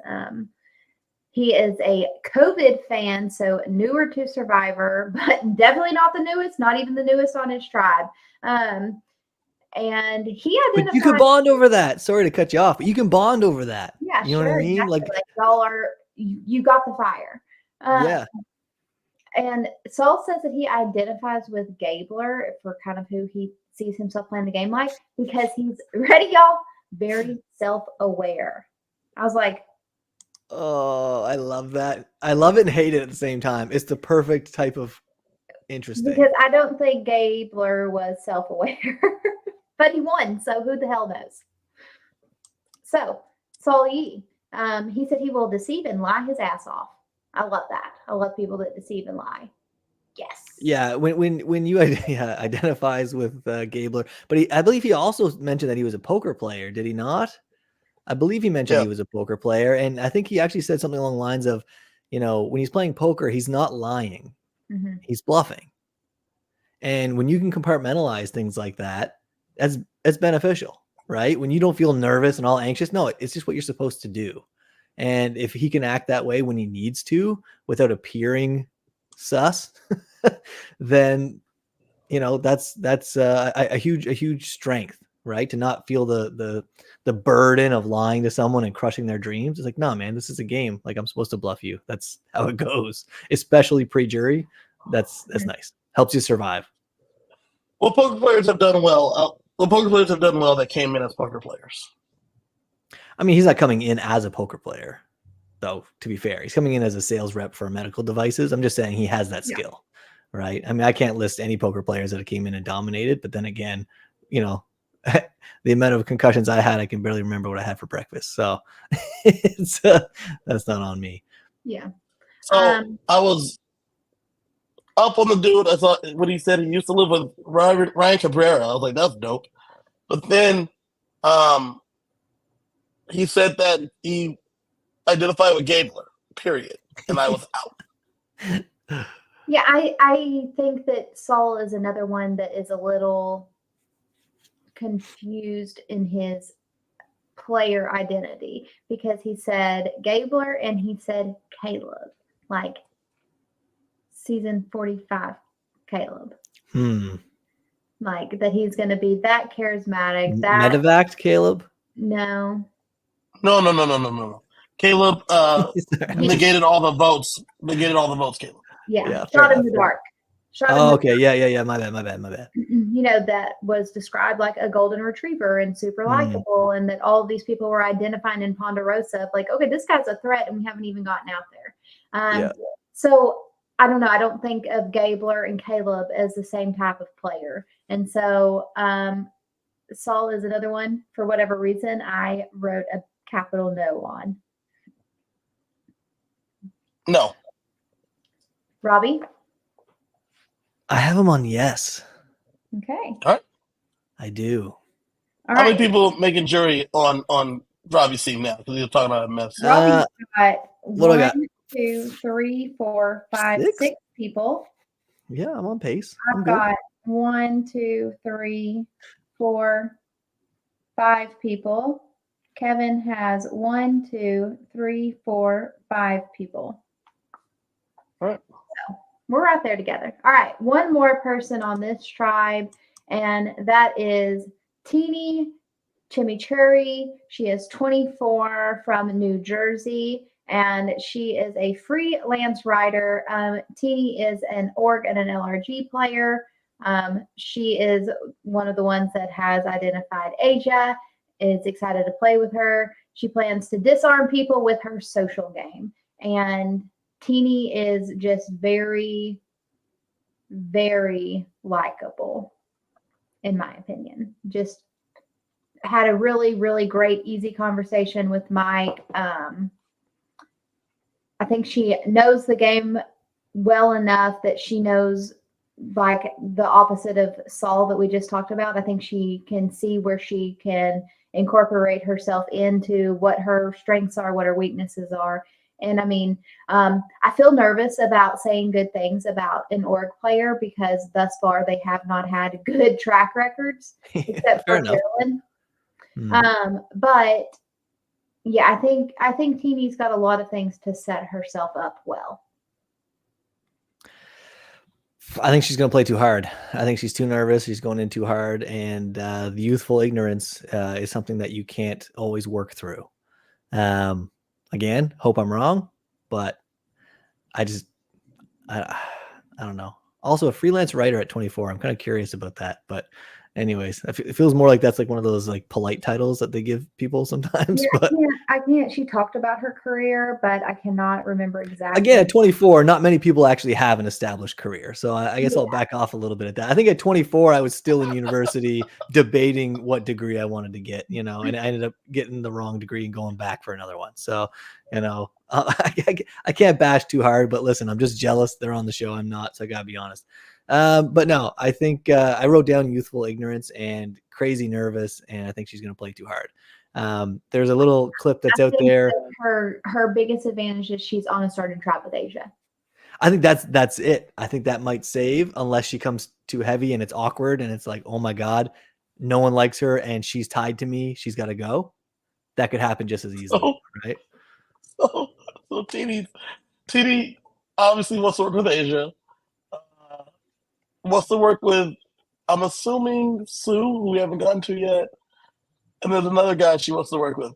He is a COVID fan, so newer to Survivor, but definitely not the newest, not even the newest on his tribe. And he identified. But you can bond over that. Sorry to cut you off, but you can bond over that. Yeah, you know what I mean? Exactly. Like y'all are, you got the fire. Yeah. And Saul says that he identifies with Gabler for kind of who he sees himself playing the game like, because he's, ready, y'all, very self-aware. I was like, oh, I love that. I love it and hate it at the same time. It's the perfect type of interesting. Because I don't think Gabler was self-aware, but he won. So who the hell knows? So Saul Yee, he said he will deceive and lie his ass off. I love that. I love people that deceive and lie. Yes. Yeah. When you identifies with Gabler, but I believe he also mentioned that he was a poker player. Did he not? I believe he mentioned he was a poker player, and I think he actually said something along the lines of, when he's playing poker, he's not lying, he's bluffing. And when you can compartmentalize things like that, that's beneficial, right? When you don't feel nervous and all anxious, no, it's just what you're supposed to do. And if he can act that way when he needs to, without appearing sus, then that's a huge strength. Right? To not feel the burden of lying to someone and crushing their dreams. It's like, no, man, this is a game. Like, I'm supposed to bluff you. That's how it goes. Especially pre-jury. That's nice. Helps you survive. Well, poker players have done well. That came in as poker players. I mean, he's not coming in as a poker player, though, to be fair. He's coming in as a sales rep for medical devices. I'm just saying he has that skill, right? I mean, I can't list any poker players that came in and dominated, but then again, the amount of concussions I had, I can barely remember what I had for breakfast. So it's that's not on me. Yeah. So I was up on the dude. I thought when he said he used to live with Ryan Cabrera, I was like, that's dope. But then he said that he identified with Gabler, period. And I was out. Yeah, I think that Saul is another one that is a little confused in his player identity, because he said Gabler and he said Caleb, like season 45 Caleb. Like that he's going to be that charismatic. That Medevac Caleb? No. Caleb negated all the votes. Caleb. Yeah. Shot in the dark. Oh, okay. Yeah. My bad. You know, that was described like a golden retriever and super likable, and that all of these people were identifying in Ponderosa, like, okay, this guy's a threat, and we haven't even gotten out there. Yeah. So I don't know. I don't think of Gabler and Caleb as the same type of player, and so Saul is another one. For whatever reason, I wrote a capital no on. No. Robbie? I have him on yes. Okay. All right. I do. All How right. many people making jury on Robbie's team now? Because you're talking about a mess. Robbie's got what do I got? 1, 2, 3, 4, 5, 6 people. Yeah, I'm on pace. I've got 1, 2, 3, 4, 5 people. Kevin has 1, 2, 3, 4, 5 people. All right. So we're right there together. All right. One more person on this tribe, and that is Teeny Chimichurri. She is 24 from New Jersey, and she is a freelance writer. Teeny is an org and an LRG player. She is one of the ones that has identified Asia, is excited to play with her. She plans to disarm people with her social game. And Teeny is just very, very likable, in my opinion. Just had a really, really great, easy conversation with Mike. I think she knows the game well enough that she knows, like, the opposite of Saul that we just talked about. I think she can see where she can incorporate herself into what her strengths are, what her weaknesses are. And I mean, I feel nervous about saying good things about an org player because thus far they have not had good track records, except for Carolyn. But yeah, I think Teeny's got a lot of things to set herself up well. I think she's going to play too hard. I think she's too nervous. She's going in too hard, and the youthful ignorance is something that you can't always work through. Again, hope I'm wrong, but I don't know. Also, a freelance writer at 24. I'm kind of curious about that, but anyways, it feels more like that's like one of those like polite titles that they give people sometimes. Yeah, but I can't. She talked about her career, but I cannot remember exactly. Again, at 24, not many people actually have an established career. So I guess I'll back off a little bit at that. I think at 24, I was still in university debating what degree I wanted to get, and I ended up getting the wrong degree and going back for another one. So, I can't bash too hard, but listen, I'm just jealous they're on the show. I'm not, so I gotta be honest. But no, I think I wrote down youthful ignorance and crazy nervous, and I think she's going to play too hard. There's a little clip that's out there. Her biggest advantage is she's on a starting trap with Asia. I think that's it. I think that might save unless she comes too heavy and it's awkward and it's like, oh my God, no one likes her and she's tied to me. She's got to go. That could happen just as easily, right? So Teeny obviously wants to work with Asia. Wants to work with, I'm assuming, Sue, who we haven't gotten to yet. And there's another guy she wants to work with.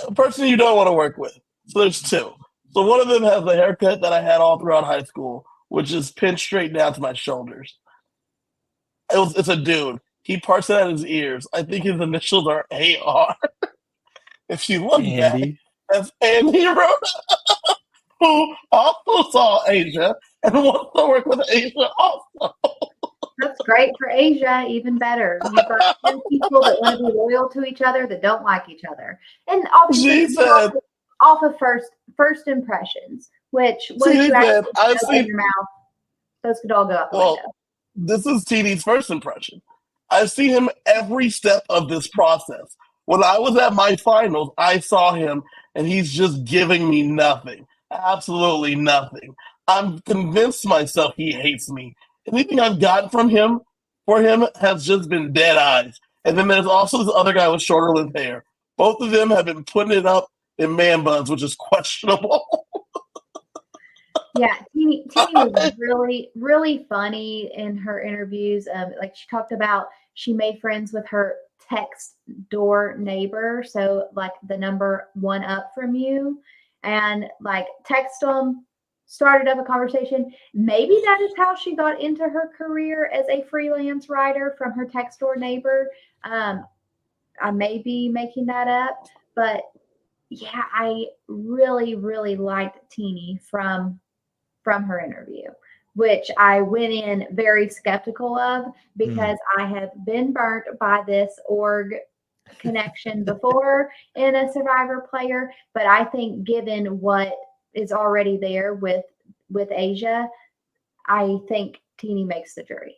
A person you don't want to work with. So there's two. So one of them has the haircut that I had all throughout high school, which is pinned straight down to my shoulders. It's a dude. He parts it at his ears. I think his initials are AR. If you look back, that's Andy Rhoda, who also saw Asia and wants to work with Asia also. That's great for Asia, even better. You've got two people that want to be loyal to each other that don't like each other. And obviously off of first impressions, which what you actually in your mouth, those could all go out the window. This is TD's first impression. I've seen him every step of this process. When I was at my finals, I saw him and he's just giving me nothing. Absolutely nothing. I'm convinced myself he hates me. Anything I've gotten from him for him has just been dead eyes. And then there's also this other guy with shorter lip hair. Both of them have been putting it up in man buns, which is questionable. Yeah, Teeny was really, really funny in her interviews. Like she talked about, she made friends with her text door neighbor. So like the number one up from you, and like text them started up a conversation. Maybe that is how she got into her career as a freelance writer from her text door neighbor. I may be making that up, but yeah, I really, really liked Teeny from her interview, which I went in very skeptical of because I have been burnt by this org connection before in a Survivor player. But I think given what is already there with Asia, I think Teeny makes the jury.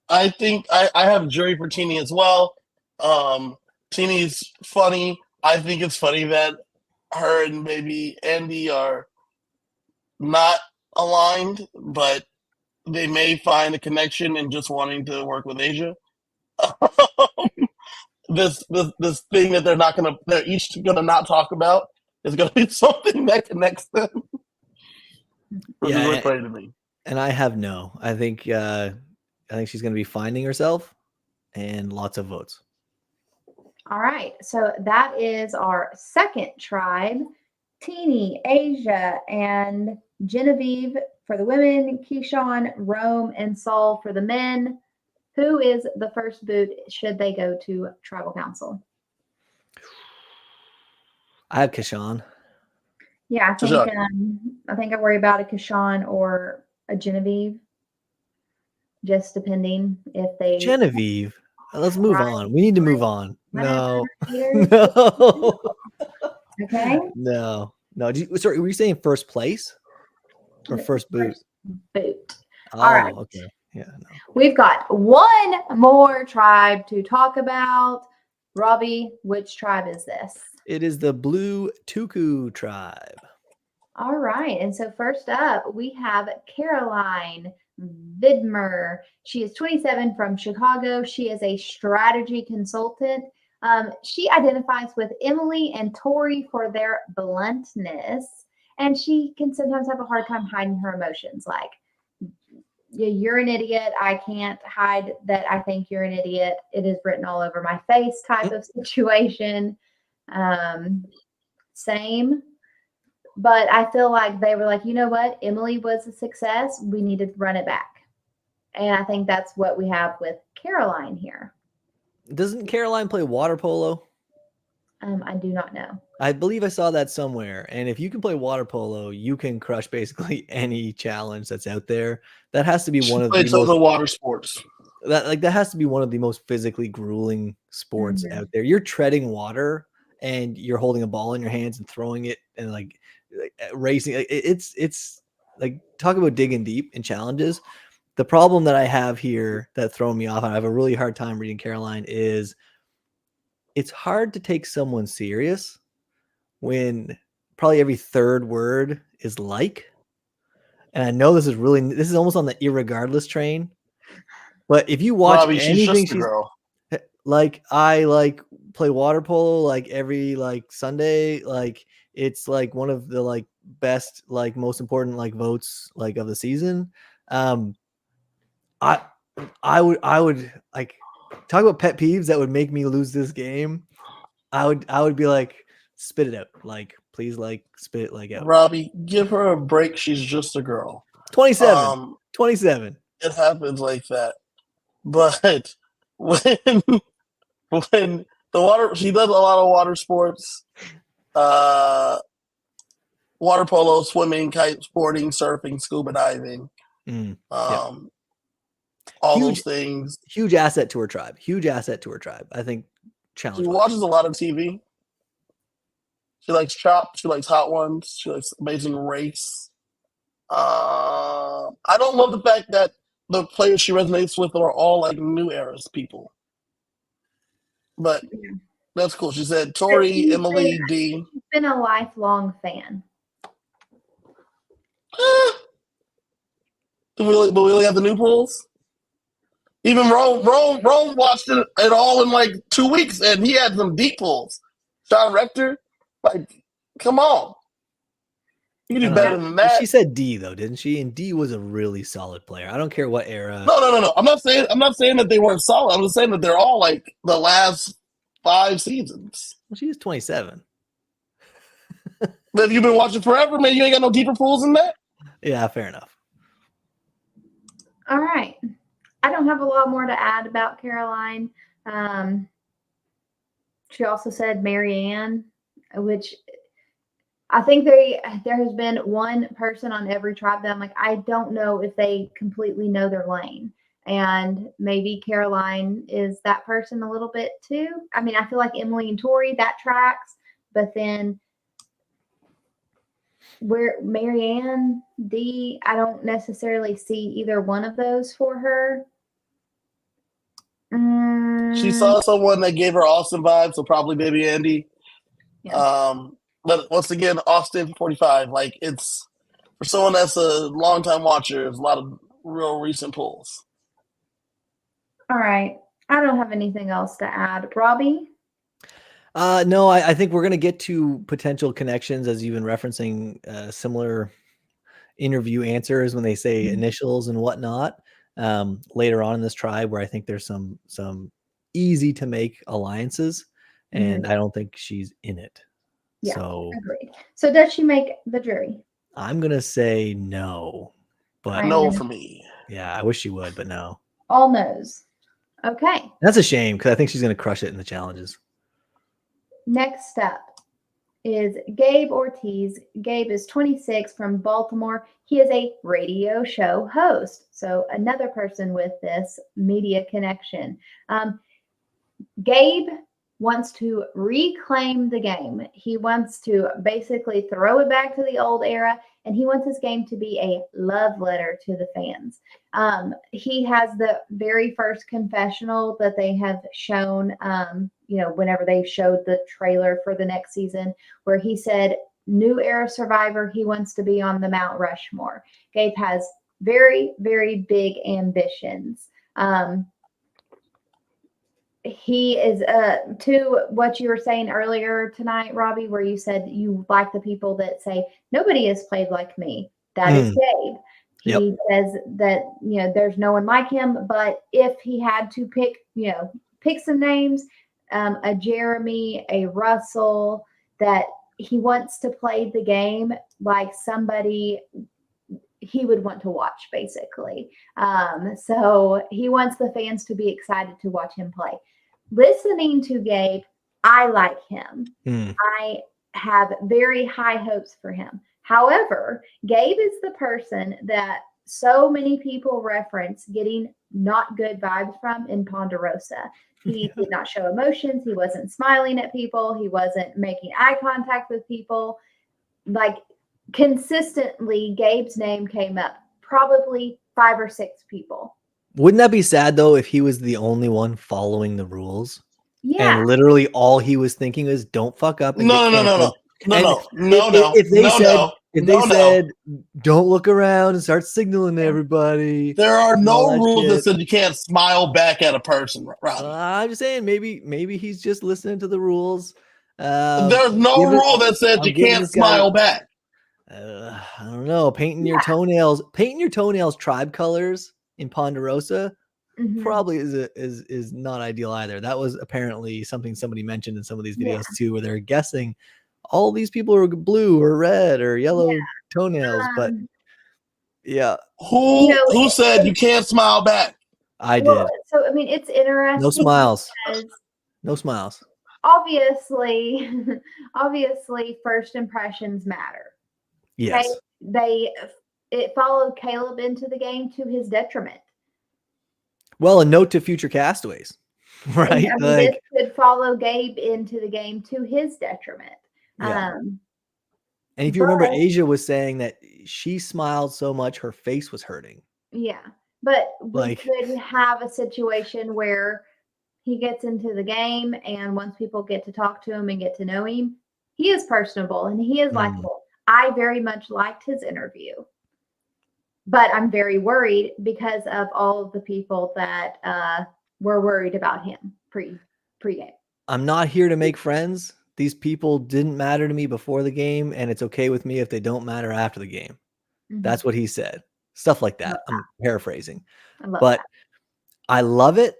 I think I have a jury for Teeny as well. Teeny's funny. I think it's funny that her and maybe Andy are not aligned, but they may find a connection in just wanting to work with Asia. This thing that they're each gonna not talk about is gonna be something that connects them. Which is really funny to me. And I have no. I think she's gonna be finding herself and lots of votes. All right, so that is our second tribe: Teeny, Asia, and Genevieve for the women, Keyshawn, Rome, and Saul for the men. Who is the first boot should they go to tribal council? I have Keyshawn. Yeah, I think I worry about a Keyshawn or a Genevieve, just depending if they. Genevieve. Let's move on. We need to move on. No. No. Okay. No. Sorry, were you saying first place or first boot? Boot. Oh, all right. Okay. Yeah. No. We've got one more tribe to talk about. Robbie, which tribe is this? It is the Blue Tuku tribe. All right. And so first up, we have Caroline Vidmer. She is 27 from Chicago. She is a strategy consultant. She identifies with Emily and Tori for their bluntness, and she can sometimes have a hard time hiding her emotions. Like, you're an idiot. I can't hide that I think you're an idiot. It is written all over my face type of situation. Same. But I feel like they were like, you know what? Emily was a success. We need to run it back. And I think that's what we have with Caroline here. Doesn't Caroline play water polo? I do not know. I believe I saw that somewhere. And if you can play water polo, you can crush basically any challenge that's out there. That has to be one of the most water sports. That has to be one of the most physically grueling sports out there. You're treading water and you're holding a ball in your hands and throwing it and like racing. It's like, talk about digging deep in challenges. The problem that I have here that thrown me off, and I have a really hard time reading Caroline, is it's hard to take someone serious when probably every third word is like. And I know this is almost on the irregardless train. But if you watch Robbie, anything, she's girl. Like, I like play water polo like every like Sunday. Like, it's like one of the like best, like most important like votes like of the season. I would like talk about pet peeves that would make me lose this game. I would be like, spit it out. Like, please, like, spit it like out. Robbie, give her a break. She's just a girl. 27. 27. It happens like that. But when the water, she does a lot of water sports, water polo, swimming, kite sporting, surfing, scuba diving, all those things. Huge asset to her tribe. I think challenge. She watches a lot of TV. She likes Chopped. She likes Hot Ones. She likes Amazing Race. I don't love the fact that the players she resonates with are all like new eras people. But that's cool. She said Tori, Emily, D. She's been a lifelong fan. But we only have the new polls. Even Rome watched it all in like 2 weeks, and he had some deep pulls. Sean Rector, like, come on. You can do better than that. She said D though, didn't she? And D was a really solid player. I don't care what era. No. I'm not saying that they weren't solid. I'm just saying that they're all like the last 5 seasons. Well, she was 27. But if you've been watching forever, man, you ain't got no deeper pools than that. Yeah, fair enough. All right. I don't have a lot more to add about Caroline. She also said Marianne, which I think there has been one person on every tribe that I'm like, I don't know if they completely know their lane. And maybe Caroline is that person a little bit too. I mean, I feel like Emily and Tori, that tracks. But then where Marianne, Dee, I don't necessarily see either one of those for her. She saw someone that gave her Austin vibes, so probably Baby Andy. Yeah. But once again, Austin 45. Like, it's for someone that's a longtime watcher, there's a lot of real recent pulls. All right. I don't have anything else to add. Robbie? No, I think we're going to get to potential connections, as you've been referencing similar interview answers when they say initials and whatnot later on in this tribe, where I think there's some easy to make alliances, and I don't think she's in it. Yeah, so agreed. So does she make the jury? I'm going to say no. But no for me. Yeah, I wish she would, but no. All no's. Okay. That's a shame, because I think she's going to crush it in the challenges. Next up is Gabe Ortiz. Gabe is 26 from Baltimore. He is a radio show host. So another person with this media connection. Gabe wants to reclaim the game. He wants to basically throw it back to the old era, and he wants his game to be a love letter to the fans. He has the very first confessional that they have shown, whenever they showed the trailer for the next season, where he said, new era survivor, he wants to be on the Mount Rushmore. Gabe has very, very big ambitions. He is to what you were saying earlier tonight, Robbie, where you said you like the people that say nobody has played like me. That is Gabe. He says that there's no one like him, but if he had to pick some names, a Jeremy, a Russell, that he wants to play the game like somebody he would want to watch, basically. So he wants the fans to be excited to watch him play. Listening to Gabe, I like him. I have very high hopes for him. However, Gabe is the person that so many people reference getting not good vibes from in Ponderosa. He did not show emotions. He wasn't smiling at people. He wasn't making eye contact with people. Like, consistently, Gabe's name came up, probably 5 or 6 people. Wouldn't that be sad, though, if he was the only one following the rules? Yeah. And literally all he was thinking was, don't fuck up. And No. If they said, don't look around and start signaling to everybody. There are no rules that said you can't smile back at a person, Robbie. I'm just saying, maybe he's just listening to the rules. There's no rule that says you can't smile back. I don't know. Painting your toenails tribe colors in Ponderosa probably is not ideal either. That was apparently something somebody mentioned in some of these videos too, where they're guessing all these people are blue or red or yellow toenails. But who said you can't smile back? I did. So I mean, it's interesting. No smiles. No smiles. Obviously, first impressions matter. Yes. It followed Caleb into the game to his detriment. Well, a note to future castaways, right? This could follow Gabe into the game to his detriment. Yeah. And if you remember, Asia was saying that she smiled so much her face was hurting. Yeah, but we could have a situation where he gets into the game, and once people get to talk to him and get to know him, he is personable and he is likable. I very much liked his interview, but I'm very worried because of all of the people that were worried about him pre-game. I'm not here to make friends. These people didn't matter to me before the game, and it's okay with me if they don't matter after the game. That's what he said. Stuff like that. I'm paraphrasing. I love it,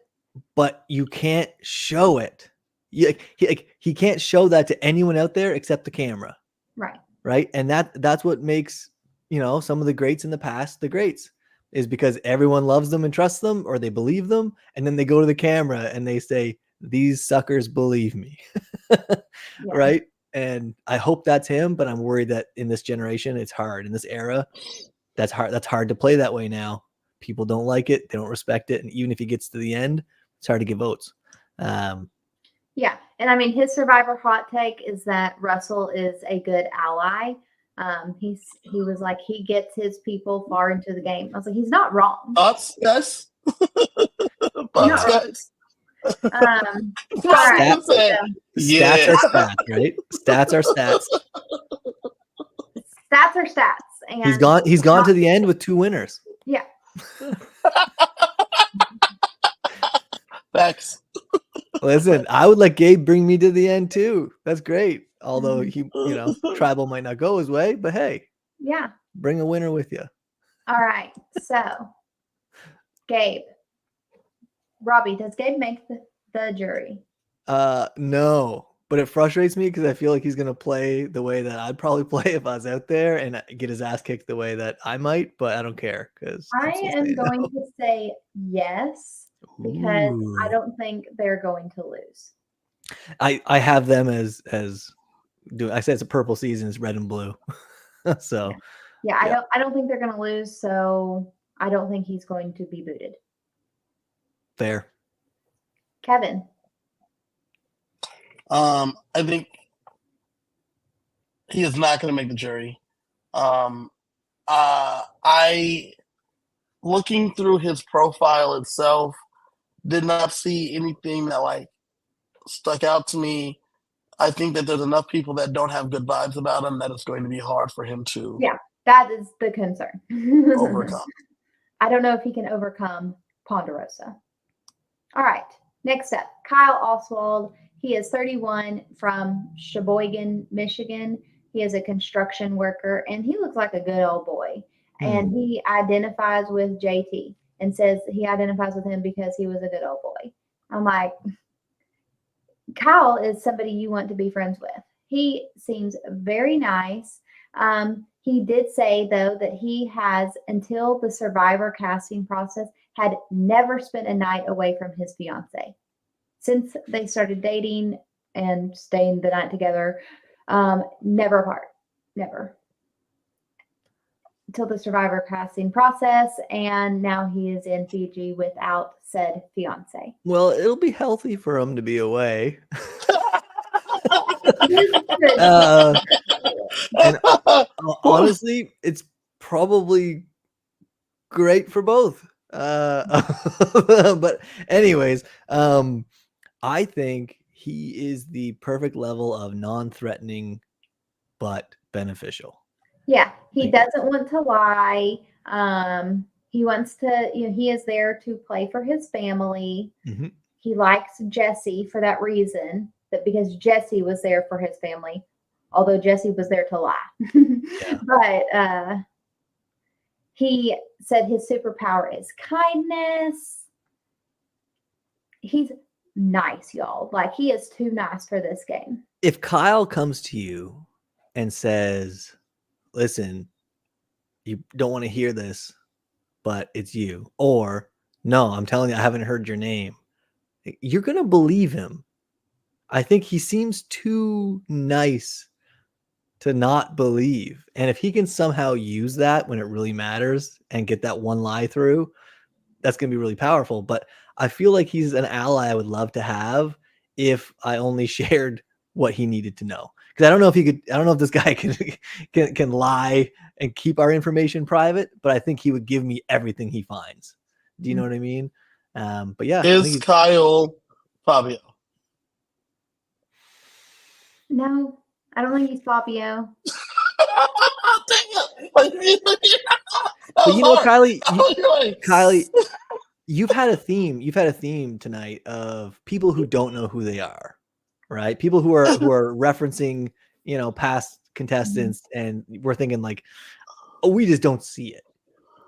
but you can't show it. He can't show that to anyone out there except the camera. Right. right? And that's what makes, some of the greats in the past the greats, is because everyone loves them and trusts them, or they believe them, and then they go to the camera and they say, these suckers believe me. Yeah. Right? And I hope that's him, but I'm worried that in this generation it's hard. In this era, that's hard to play that way now. People don't like it, they don't respect it, and even if he gets to the end, it's hard to get votes. Yeah, and I mean, his Survivor hot take is that Russell is a good ally. He was like, he gets his people far into the game. I was like, he's not wrong. Thoughts, guys? Not wrong. Guys? All right. Stats are stats, right? Stats are stats. Stats are stats. And he's gone to the end with 2 winners. Yeah. Facts. Listen, I would let Gabe bring me to the end too. That's great. Although he, tribal might not go his way, but hey, yeah, bring a winner with you. All right. So, Gabe, Robbie, does Gabe make the jury? No, but it frustrates me because I feel like he's gonna play the way that I'd probably play if I was out there, and get his ass kicked the way that I might. But I don't care because I am going to say yes, because I don't think they're going to lose. I have them as I said it's a purple season, it's red and blue. So yeah. I don't think they're going to lose, so I don't think he's going to be booted. Fair. Kevin. I think he is not going to make the jury. I looking through his profile itself, did not see anything that stuck out to me. I think that there's enough people that don't have good vibes about him that it's going to be hard for him to that is the concern. overcome. I don't know if he can overcome Ponderosa. All right, next up, Kyle Oswald. He is 31 from Sheboygan, Michigan. He is a construction worker, and he looks like a good old boy. And he identifies with JT and says he identifies with him because he was a good old boy. I'm like, Kyle is somebody you want to be friends with. He seems very nice. He did say, though, that he has, until the Survivor casting process, had never spent a night away from his fiance. Since they started dating and staying the night together, never apart. Never. Until the Survivor casting process, and now he is in Fiji without said fiance. Well, it'll be healthy for him to be away. And honestly, it's probably great for both. But anyways, I think he is the perfect level of non-threatening but beneficial. Yeah, he doesn't want to lie. He wants to, he is there to play for his family. Mm-hmm. He likes Jesse for that reason, because Jesse was there for his family, although Jesse was there to lie. But he said his superpower is kindness. He's nice, y'all. Like, he is too nice for this game. If Kyle comes to you and says, listen, you don't want to hear this, but it's you. Or, no, I'm telling you, I haven't heard your name. You're going to believe him. I think he seems too nice to not believe. And if he can somehow use that when it really matters and get that one lie through, that's going to be really powerful. But I feel like he's an ally I would love to have if I only shared what he needed to know. Because I don't know if this guy can lie and keep our information private, but I think he would give me everything he finds. Do you know what I mean? But yeah. Is Kyle Fabio? No, I don't think he's Fabio. But you know, Kylie, you've had a theme. You've had a theme tonight of people who don't know who they are, right? People who are referencing, past contestants, and we're thinking like, oh, we just don't see it.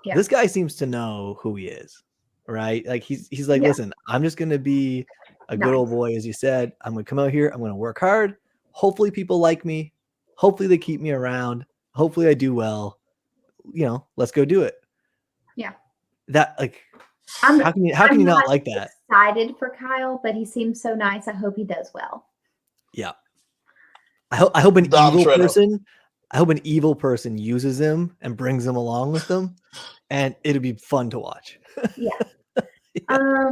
Yeah. This guy seems to know who he is, right? Like he's like, listen, I'm just gonna be a good old boy, as you said. I'm gonna come out here. I'm gonna work hard. Hopefully, people like me. Hopefully they keep me around. Hopefully I do well. Let's go do it. Yeah. That I'm how can you not like that? Excited for Kyle, but he seems so nice. I hope he does well. Yeah. I hope an Dom evil Shredder. person. I hope an evil person uses him and brings him along with them, and it'll be fun to watch. Yeah. Yeah.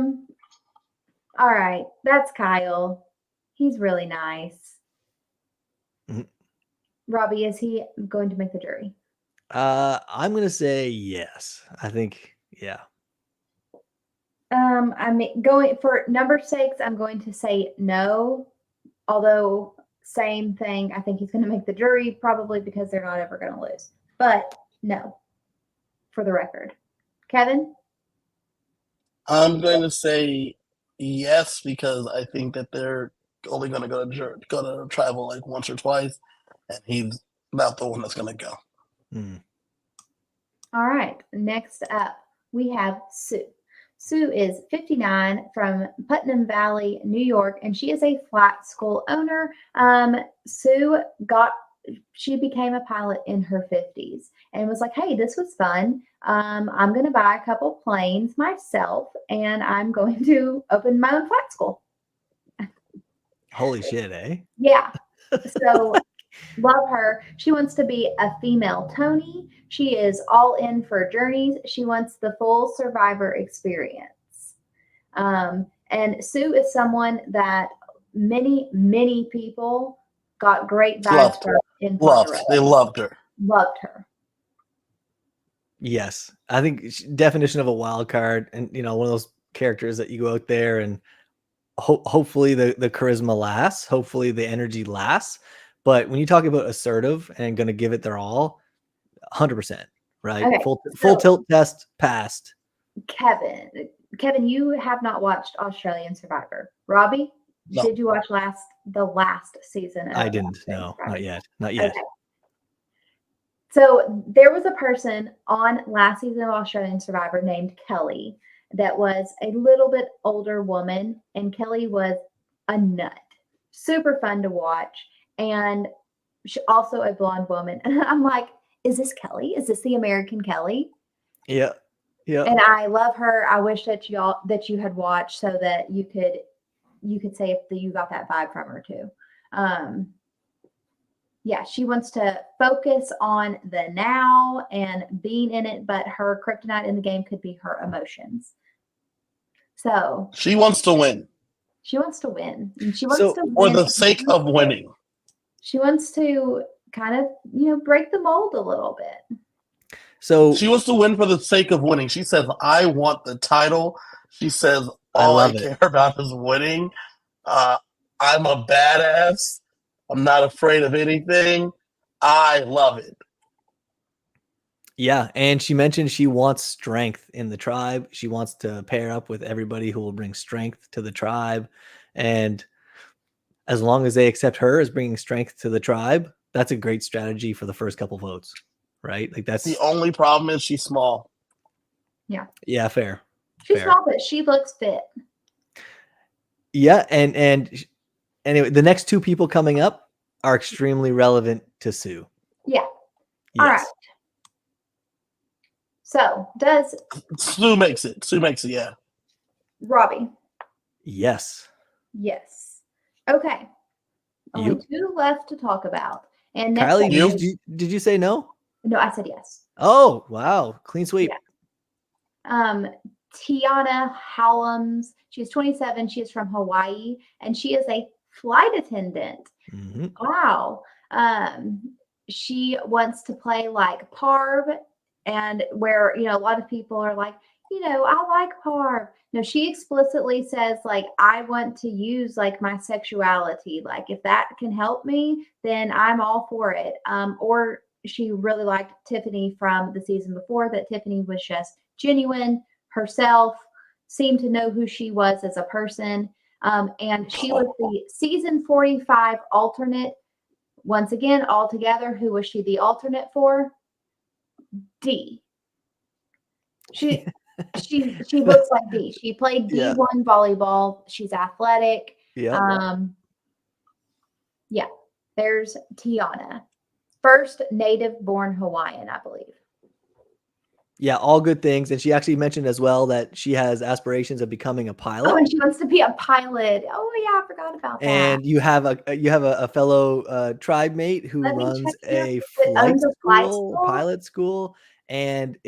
All right. That's Kyle. He's really nice. Mhm. Robbie, is he going to make the jury? I'm gonna say yes. I think yeah. I'm going for number 6. I'm going to say no. Although same thing. I think he's going to make the jury probably because they're not ever going to lose. But no, for the record. Kevin? I'm going to say yes because I think that they're only going to go to travel like once or twice, and he's not the one that's going to go. All right. Next up, we have Sue. Sue is 59 from Putnam Valley, New York, and she is a flight school owner. She became a pilot in her 50s and was like, hey, this was fun. I'm going to buy a couple planes myself, and I'm going to open my own flight school. Holy shit, eh? Yeah. So love her. She wants to be a female Tony. She is all in for journeys. She wants the full Survivor experience. And Sue is someone that many people got great vibes from in Ponderosa. They loved her. Loved her. Yes, I think definition of a wild card, and one of those characters that you go out there and hopefully the charisma lasts, hopefully the energy lasts. But when you talk about assertive and going to give it their all, 100%, right? Okay, full tilt test passed. Kevin, you have not watched Australian Survivor. Robbie, No. Did you watch the last season? I didn't. No, not yet. Not yet. Okay. So there was a person on last season of Australian Survivor named Kelly that was a little bit older woman, and Kelly was a nut. Super fun to watch, and she also a blonde woman. And I'm like, is this Kelly? Is this the American Kelly? Yeah. Yeah. And I love her. I wish that you had watched so that you could say if you got that vibe from her too. Yeah, she wants to focus on the now and being in it, but her kryptonite in the game could be her emotions. So she wants to win. She wants to win. And she wants to win for the sake of winning. She wants to kind of, break the mold a little bit. So she wants to win for the sake of winning. She says, I want the title. She says, all I care about is winning. I'm a badass. I'm not afraid of anything. I love it. Yeah, and she mentioned she wants strength in the tribe. She wants to pair up with everybody who will bring strength to the tribe. And as long as they accept her as bringing strength to the tribe, that's a great strategy for the first couple votes, right? Like that's the only problem is she's small. Yeah. Yeah, fair. She's small, but she looks fit. Yeah, and anyway, the next two people coming up are extremely relevant to Sue. Yeah. Yes. All right. So, does Sue makes it? Sue makes it, yeah. Robbie? Yes. Yes. Okay. Only two left to talk about. And next Kylie, did you say no? No, I said yes. Oh, wow. Clean sweep. Yeah. Tiana Howlams. She's 27. She is from Hawaii, and she is a flight attendant. Mm-hmm. Wow. She wants to play like Parv, and where, a lot of people are like, I like Parv. No, she explicitly says, like, I want to use, like, my sexuality. Like, if that can help me, then I'm all for it. Or she really liked Tiffany from the season before, that Tiffany was just genuine, herself, seemed to know who she was as a person. And she was the season 45 alternate. Once again, all together, who was she the alternate for? D. She looks like D. She played D1 volleyball. She's athletic. Yeah. Yeah. There's Tiana. first native-born Hawaiian, I believe. Yeah, all good things. And she actually mentioned as well that she has aspirations of becoming a pilot. Oh, and she wants to be a pilot. Oh yeah, I forgot about that. And you have a fellow tribe mate who Let me runs check here. a It flight owns a flight school, school. pilot school, and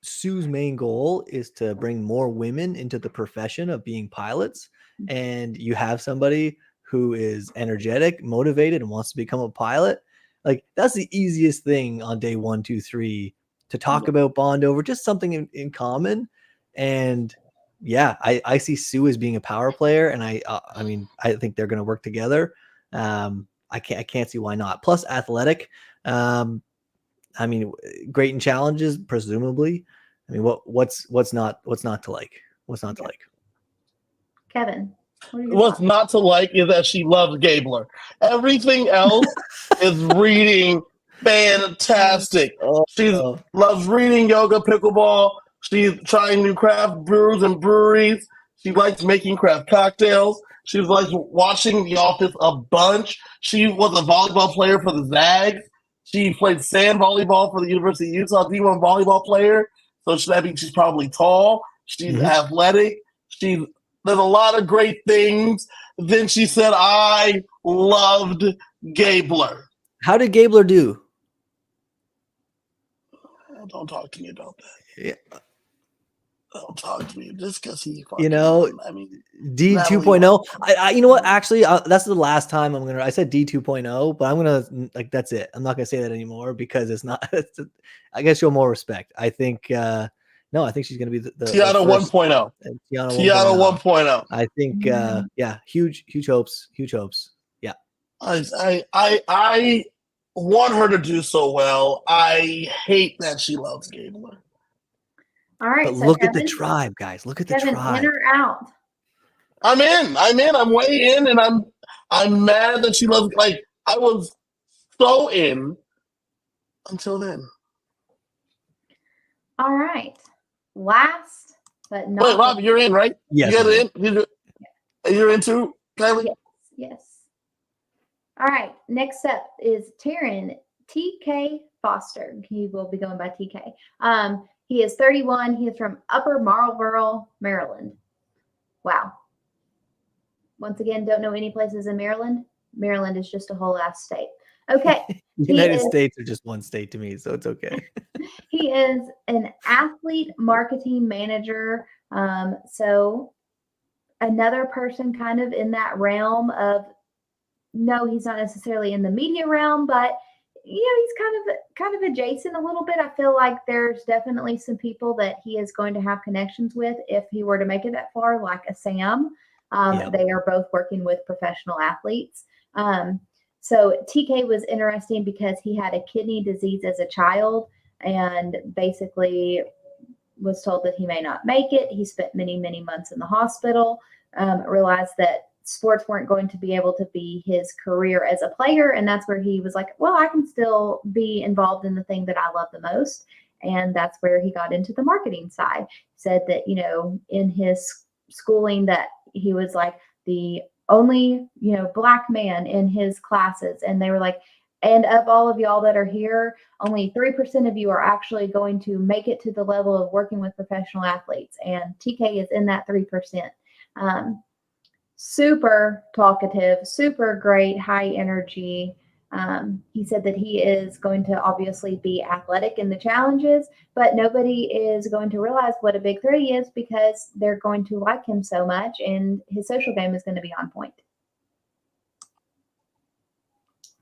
Sue's main goal is to bring more women into the profession of being pilots. And you have somebody who is energetic, motivated, and wants to become a pilot. Like, that's the easiest thing on day 1, 2, 3 to talk about, bond over, just something in common. And yeah, I see Sue as being a power player, and I mean, I think they're going to work together. I can't see why not. Plus athletic. I mean, great in challenges, presumably. I mean, what's not to like? What's not to like? Kevin, what are your What's thoughts? not to like is that she loves Gabler. Everything else is reading fantastic. She loves reading, yoga, pickleball. She's trying new craft brews and breweries. She likes making craft cocktails. She likes watching The Office a bunch. She was a volleyball player for the Zags. She played sand volleyball for the University of Utah, D1 volleyball player. So that means she's probably tall. She's athletic. There's a lot of great things. Then she said, I loved Gabler. How did Gabler do? Don't talk to me about that. Yeah. Don't talk to me just because he fucking, You know, I mean, D 2.0. I you know what? Actually, that's the last time I said D 2.0, but I'm gonna, like, that's it. I'm not gonna say that anymore because it's not. I guess show more respect. I think no, I think she's gonna be the Tiana 1.0. Tiana 1.0. I think yeah, huge hopes. Yeah. I want her to do so well. I hate that she loves Gabler. All right, But so look Kevin, at the tribe, guys. Look at the Kevin, tribe. in or out? I'm in. I'm way in, and I'm mad that she loves. Like, I was so in until then. All right. Last but not Wait, Robbie, you're in, right? Yes, You got in. You're in too, Kylie? Yes. All right. Next up is Taryn TK Foster. He will be going by TK. He is 31. He is from Upper Marlboro, Maryland. Wow. Once again, don't know any places in Maryland. Maryland is just a whole ass state. Okay. The United States are just one state to me, so it's okay. He is an athlete marketing manager. So another person kind of in that realm of, no, he's not necessarily in the media realm, but he's kind of adjacent a little bit. I feel like there's definitely some people that he is going to have connections with if he were to make it that far, like a Sam. They are both working with professional athletes. So TK was interesting because he had a kidney disease as a child and basically was told that he may not make it. He spent many, many months in the hospital, realized that sports weren't going to be able to be his career as a player. And that's where he was like, well, I can still be involved in the thing that I love the most. And that's where he got into the marketing side. Said that, in his schooling that he was like the only, Black man in his classes. And they were like, and of all of y'all that are here, only 3% of you are actually going to make it to the level of working with professional athletes. And TK is in that 3%. Super talkative, super great, high energy. He said that he is going to obviously be athletic in the challenges, but nobody is going to realize what a big 3 is because they're going to like him so much, and his social game is going to be on point.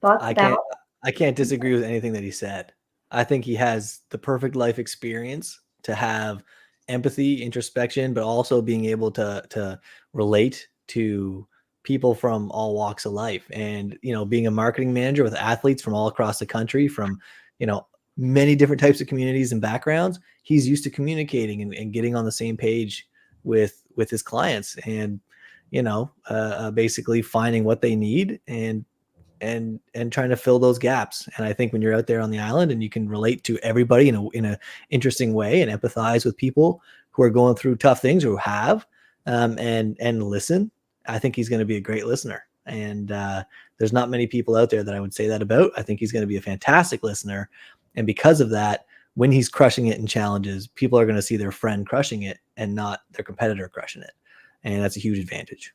Thoughts about? I can't disagree with anything that he said. I think he has the perfect life experience to have empathy, introspection, but also being able to relate to people from all walks of life. And, being a marketing manager with athletes from all across the country, from, many different types of communities and backgrounds, he's used to communicating and getting on the same page with his clients and, basically finding what they need and trying to fill those gaps. And I think when you're out there on the island and you can relate to everybody in a interesting way and empathize with people who are going through tough things or who have, and listen, I think he's going to be a great listener. And There's not many people out there that I would say that about. I think he's going to be a fantastic listener. And because of that, when he's crushing it in challenges, people are going to see their friend crushing it and not their competitor crushing it. And that's a huge advantage.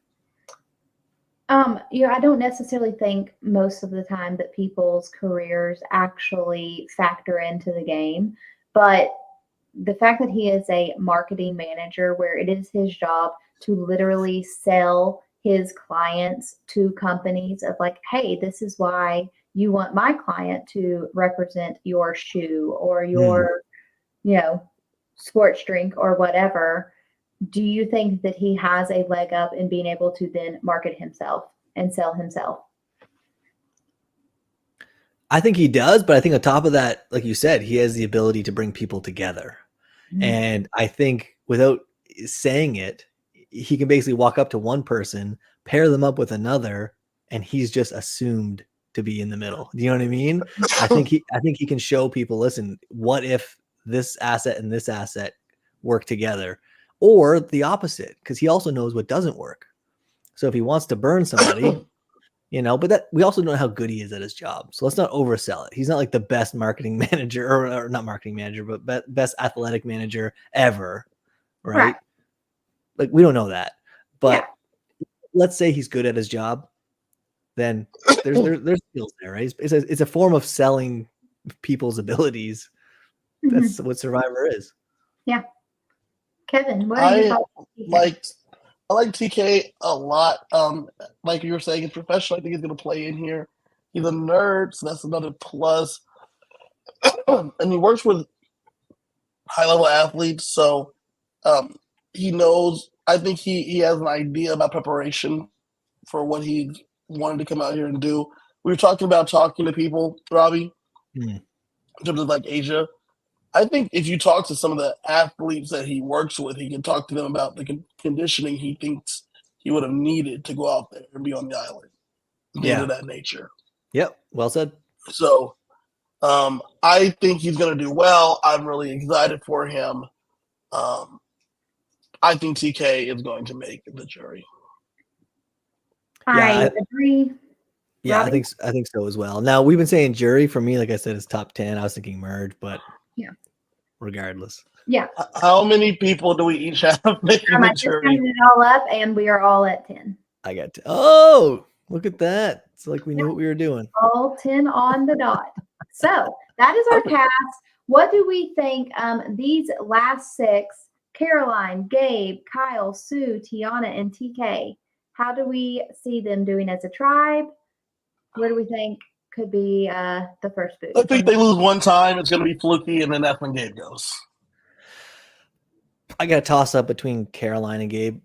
I don't necessarily think most of the time that people's careers actually factor into the game, but the fact that he is a marketing manager where it is his job to literally sell his clients to companies of like, hey, this is why you want my client to represent your shoe or your, sports drink or whatever. Do you think that he has a leg up in being able to then market himself and sell himself? I think he does, but I think on top of that, like you said, he has the ability to bring people together. Mm-hmm. And I think without saying it, he can basically walk up to one person, pair them up with another, and he's just assumed to be in the middle. Do you know what I mean? I think he can show people, listen, what if this asset and this asset work together? Or the opposite, because he also knows what doesn't work. So if he wants to burn somebody, but that we also know how good he is at his job. So let's not oversell it. He's not like the best marketing manager or not marketing manager, but best athletic manager ever. Right? Like we don't know that, but let's say he's good at his job. Then there's skills there, right? It's a form of selling people's abilities. Mm-hmm. That's what Survivor is. Yeah. Kevin, what are your thoughts? I like TK a lot. Like you were saying, he's professional. I think he's going to play in here. He's a nerd, so that's another plus. And he works with high-level athletes, so he knows. I think he has an idea about preparation for what he wanted to come out here and do. We were talking about talking to people, Robbie, in terms of like Asia. I think if you talk to some of the athletes that he works with, he can talk to them about the conditioning he thinks he would have needed to go out there and be on the island. Things of that nature. Yep. Well said. So I think he's going to do well. I'm really excited for him. I think TK is going to make the jury. I agree. Yeah, Robbie? I think so as well. Now we've been saying jury. For me, like I said, it's top 10. I was thinking merge, but regardless. Yeah. How many people do we each have making the jury? I just it all up, and we are all at 10. I got 10. Oh, look at that! It's like we knew what we were doing. All 10 on the dot. So that is our cast. What do we think? These last 6: Caroline, Gabe, Kyle, Sue, Tiana, and TK. How do we see them doing as a tribe? Where do we think could be the first boot? I think they lose one time. It's going to be fluky, and then that's when Gabe goes. I got a toss up between Caroline and Gabe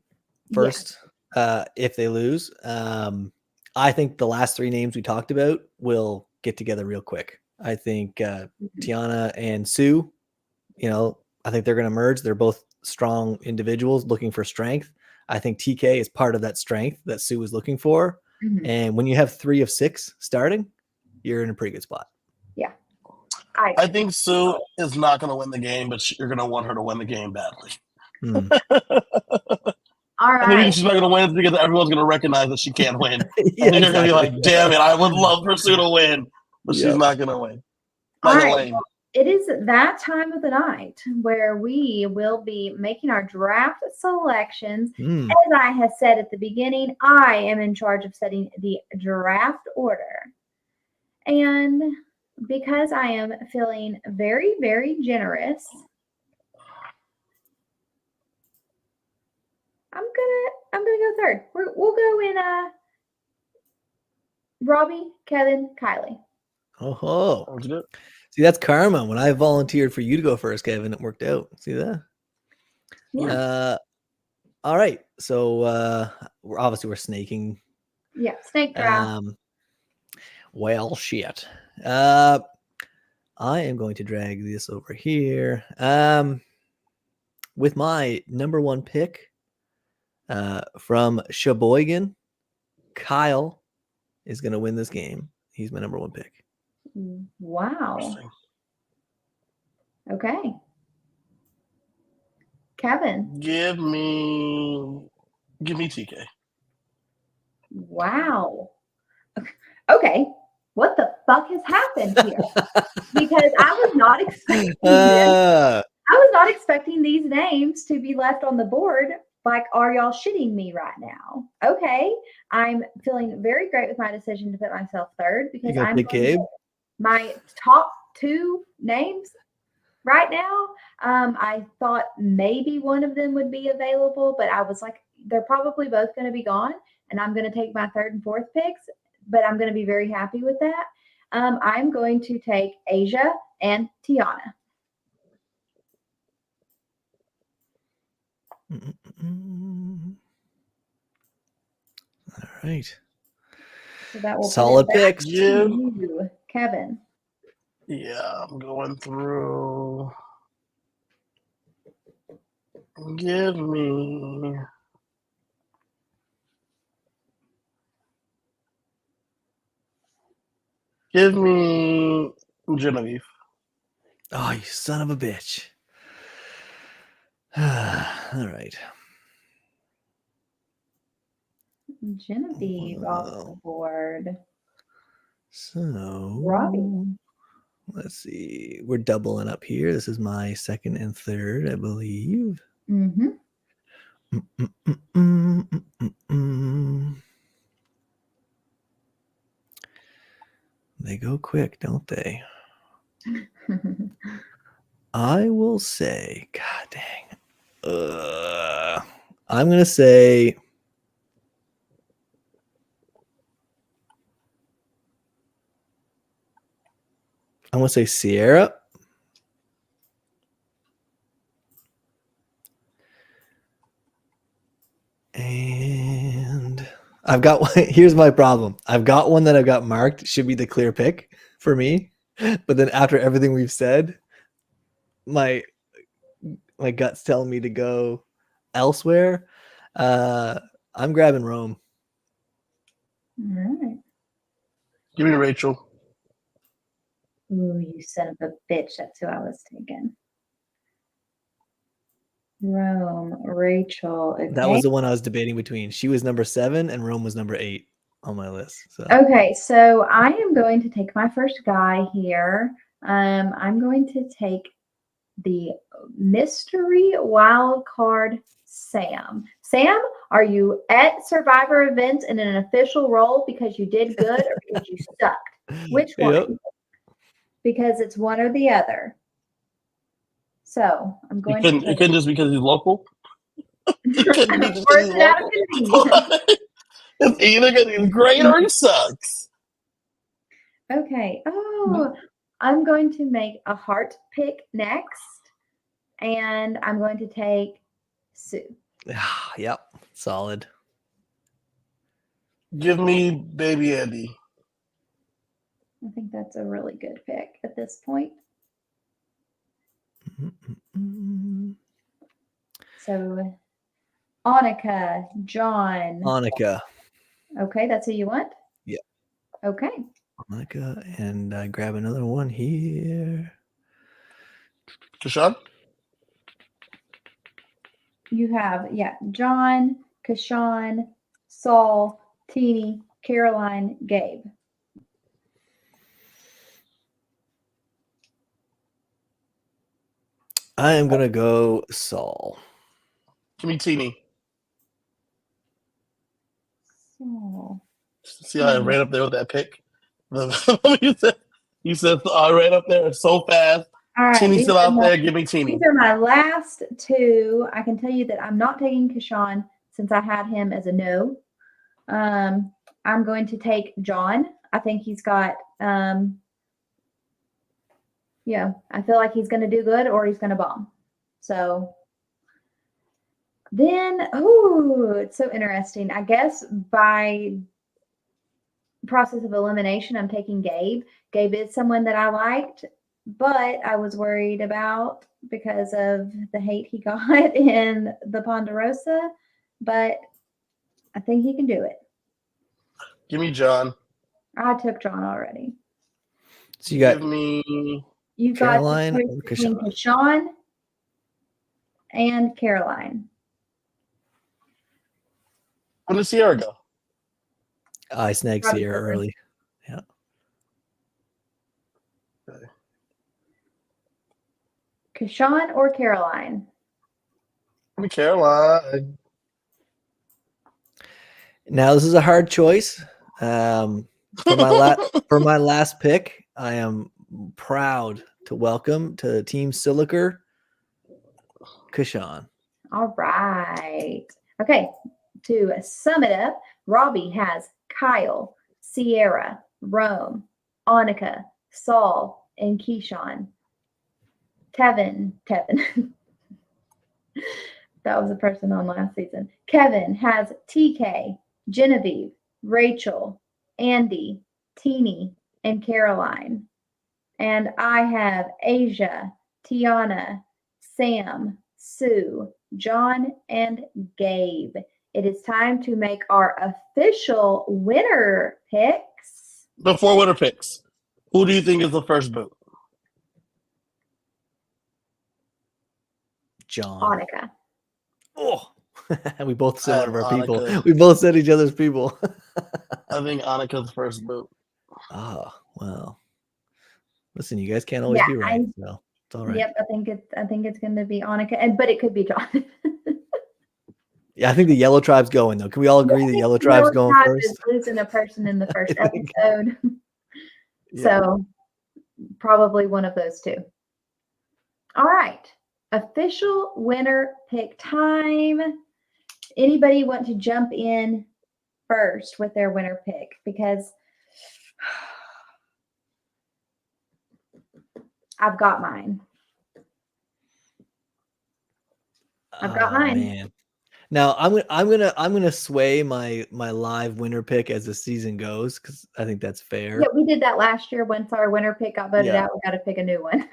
first. If they lose, I think the last 3 names we talked about will get together real quick. I think Tiana and Sue, I think they're going to merge. They're both strong individuals looking for strength. I think TK is part of that strength that Sue is looking for. Mm-hmm. And when you have 3 of 6 starting, you're in a pretty good spot. Yeah. I think Sue is not going to win the game, but you're going to want her to win the game badly. All right. And the reason she's not going to win is because everyone's going to recognize that she can't win. And you're going to be like, damn it, I would love for Sue to win, but she's not going to win. All right. It is that time of the night where we will be making our draft selections. As I have said at the beginning, I am in charge of setting the draft order. And because I am feeling very, very generous, I'm gonna go third. We'll go in Robbie, Kevin, Kiley. Oh, see, that's karma. When I volunteered for you to go first, Kevin, it worked out. See that? Yeah. All right. So we're snaking. Yeah, snake draft. Well, shit. I am going to drag this over here. With my number 1 pick from Sheboygan, Kyle is going to win this game. He's my number 1 pick. Wow. Okay. Kevin. Give me TK. Wow. okay, what the fuck has happened here? Because I was not expecting this. I was not expecting these names to be left on the board. Like, are y'all shitting me right now? Okay, I'm feeling very great with my decision to put myself third because I'm going Gabe. My top 2 names right now. I thought maybe one of them would be available, but I was like, they're probably both going to be gone, and I'm going to take my 3rd and 4th picks. But I'm going to be very happy with that. I'm going to take Asia and Tiana. All right. So that will solid picks. To you, Kevin. Yeah, I'm going through. Give me. Genevieve. Oh, you son of a bitch. All right. Genevieve off the board. So, Robbie. Let's see. We're doubling up here. This is my 2nd and 3rd, I believe. Mm-hmm. They go quick, don't they? I will say, God dang. I'm going to say Sierra. And I've got one. Here's my problem. I've got one that I've got marked. Should be the clear pick for me. But then after everything we've said, my gut's telling me to go elsewhere. I'm grabbing Rome. All right. Give me Rachel. Ooh, you son of a bitch. That's who I was taking. Rome, Rachel. Okay. That was the one I was debating between. She was number 7 and Rome was number 8 on my list. So. Okay, so I am going to take my first guy here. I'm going to take the mystery wild card Sam. Sam, are you at Survivor events in an official role because you did good or because you sucked? Which one? Yep. Because it's one or the other. So I'm going to. It couldn't just because he's local. It's either because he's great or he sucks. Okay. Oh, I'm going to make a heart pick next, and I'm going to take Sue. Yep, solid. Give me Baby Andy. I think that's a really good pick at this point. So, Annika, John. Annika. Okay, that's who you want? Yeah. Okay. Annika, and I grab another one here. Kashawn? You have, John, Kashawn, Saul, Teeny, Caroline, Gabe. I am going to go Saul. Give me Teeny. Saul. See how I ran up there with that pick? you said I ran up there so fast. All right, Teeny's still out there. Give me Teeny. These are my last 2. I can tell you that I'm not taking Kashawn since I had him as a no. I'm going to take John. I think he's got, I feel like he's going to do good or he's going to bomb. So then, it's so interesting. I guess by process of elimination, I'm taking Gabe. Gabe is someone that I liked, but I was worried about because of the hate he got in the Ponderosa. But I think he can do it. Give me John. I took John already. So you got you Caroline got Kashawn and Caroline. When did Sierra go? I snagged Sierra early. Keshawn or Caroline? Caroline. Now this is a hard choice. For my last pick, I am proud to welcome to Team Siliker, Keshawn. All right. Okay. To sum it up, Robbie has Kyle, Sierra, Rome, Annika, Saul, and Keyshawn. Tevin. That was a person on last season. Kevin has TK, Genevieve, Rachel, Andy, Teeny, and Caroline. And I have Asia, Tiana, Sam, Sue, John, and Gabe. It is time to make our official winner picks. Before winner picks, who do you think is the first boot? John. Annika. Oh, we both said one of our people. Annika. We both said each other's people. I think Annika's first boot. Oh, well. Listen, you guys can't always be right, so it's all right. Yep, I think it's going to be Annika, but it could be John. Yeah, I think the Yellow Tribe's going though. Can we all agree the Yellow Tribe's going first? Is losing a person in the first episode, so probably one of those two. All right, official winner pick time. Anybody want to jump in first with their winner pick? Because I've got mine. Man. Now I'm gonna sway my live winner pick as the season goes because I think that's fair. Yeah, we did that last year. Once our winner pick got voted out, we got to pick a new one.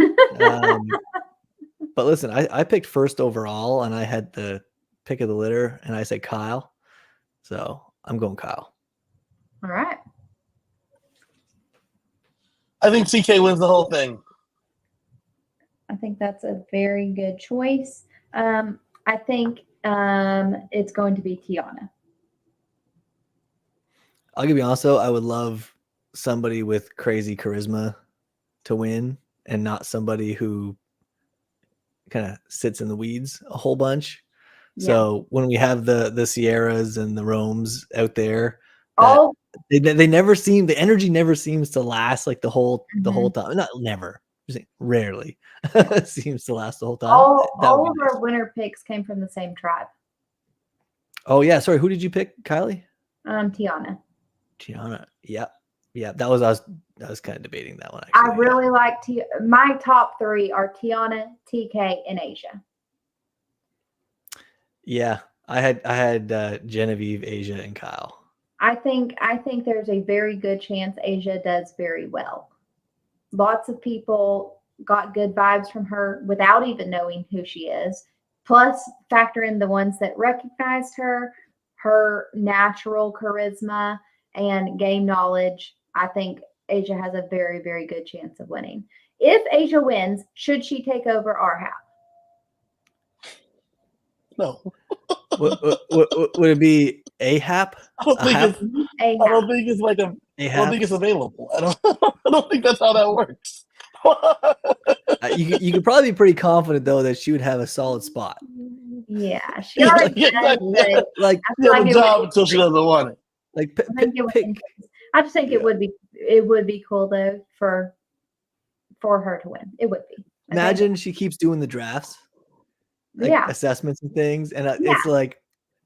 But listen, I picked first overall, and I had the pick of the litter, and I said Kyle, so I'm going Kyle. All right. I think TK wins the whole thing. I think that's a very good choice. I think it's going to be Tiana. I'll give you honest though, I would love somebody with crazy charisma to win and not somebody who kind of sits in the weeds a whole bunch. Yeah. So when we have the Sierras and the Romes out there, they never seem, the energy never seems to last like the whole time. Not never. Rarely seems to last the whole time. All of our winner picks came from the same tribe. Oh yeah, sorry. Who did you pick, Kylie? Tiana. Yeah. That was I was kind of debating that one. Actually. I really like my top three are Tiana, TK, and Asia. Yeah, I had Genevieve, Asia, and Kyle. I think there's a very good chance Asia does very well. Lots of people got good vibes from her without even knowing who she is. Plus, factor in the ones that recognized her natural charisma and game knowledge. I think Asia has a very, very good chance of winning. If Asia wins, should she take over our house? No. Would it be AHAP? I don't think it's like I don't think it's available. I don't think that's how that works. You could probably be pretty confident though that she would have a solid spot. Yeah, she already does, like the job until she doesn't want it. Like I just think it would be cool though for her to win. It would be. Imagine she keeps doing the drafts, assessments and things, and it's like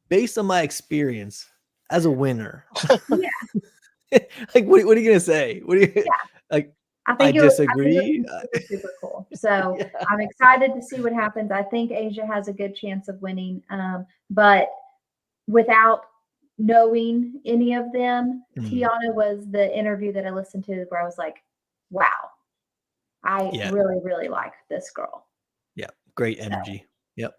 based on my experience as a winner. Like what are you gonna say? What do you like? I disagree. It super cool. So I'm excited to see what happens. I think Asia has a good chance of winning, but without knowing any of them, Tiana was the interview that I listened to where I was like, wow, I really, really like this girl. Yeah, great energy. Yep.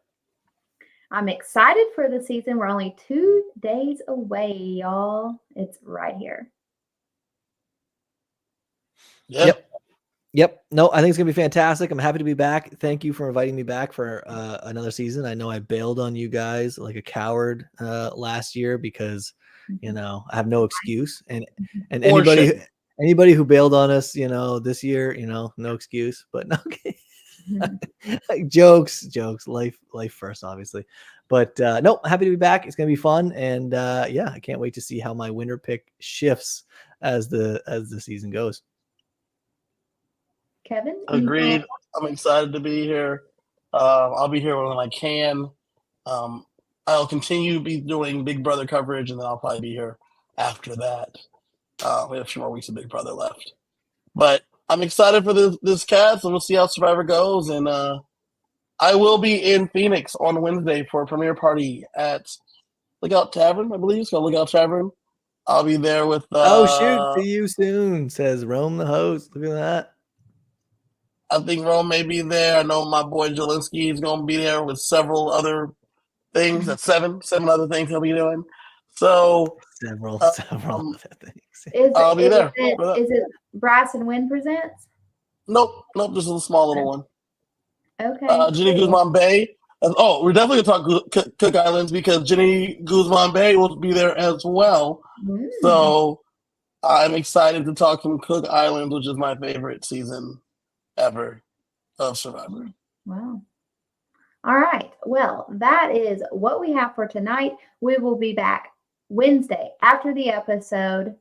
I'm excited for the season. We're only 2 days away, y'all. It's right here. Yep. No, I think it's going to be fantastic. I'm happy to be back. Thank you for inviting me back for another season. I know I bailed on you guys like a coward last year because, I have no excuse. And anybody who bailed on us, this year, no excuse. But okay. jokes, life first, obviously. But no, happy to be back. It's gonna be fun, and yeah, I can't wait to see how my winner pick shifts as the season goes. Kevin? any Agreed. thoughts? I'm excited to be here. I'll be here when I can. I'll continue to be doing Big Brother coverage, and then I'll probably be here after that. We have a few more weeks of Big Brother left. But I'm excited for this cast, and we'll see how Survivor goes. And I will be in Phoenix on Wednesday for a premiere party at Lookout Tavern, I believe. It's called Lookout Tavern. I'll be there with. Oh shoot! See you soon, says Rome the host. Look at that. I think Rome may be there. I know my boy Jelinski is going to be there with several other things. That's seven other things he'll be doing. So Several um, other things. I'll be there. Is it Brass and Win presents? Nope, just a small little one. Okay. Jenny cool. Guzman Bay. We're definitely going to talk Cook Islands because Jenny Guzman Bay will be there as well. So I'm excited to talk some Cook Islands, which is my favorite season ever of Survivor. Wow. All right. Well, that is what we have for tonight. We will be back Wednesday after the episode,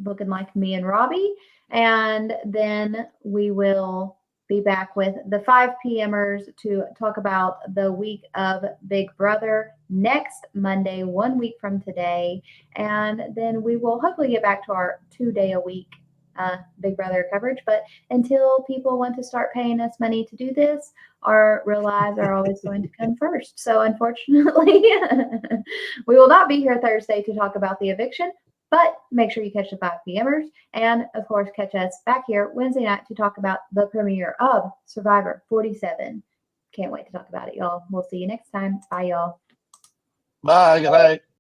looking like me and Robbie. And then we will be back with the 5 p.m.ers to talk about the week of Big Brother next Monday, 1 week from today. And then we will hopefully get back to our 2-day-a-week Big Brother coverage. But until people want to start paying us money to do this, our real lives are always going to come first. So unfortunately, we will not be here Thursday to talk about the eviction. But make sure you catch the 5 p.m.ers. And, of course, catch us back here Wednesday night to talk about the premiere of Survivor 47. Can't wait to talk about it, y'all. We'll see you next time. Bye, y'all. Bye. Good night.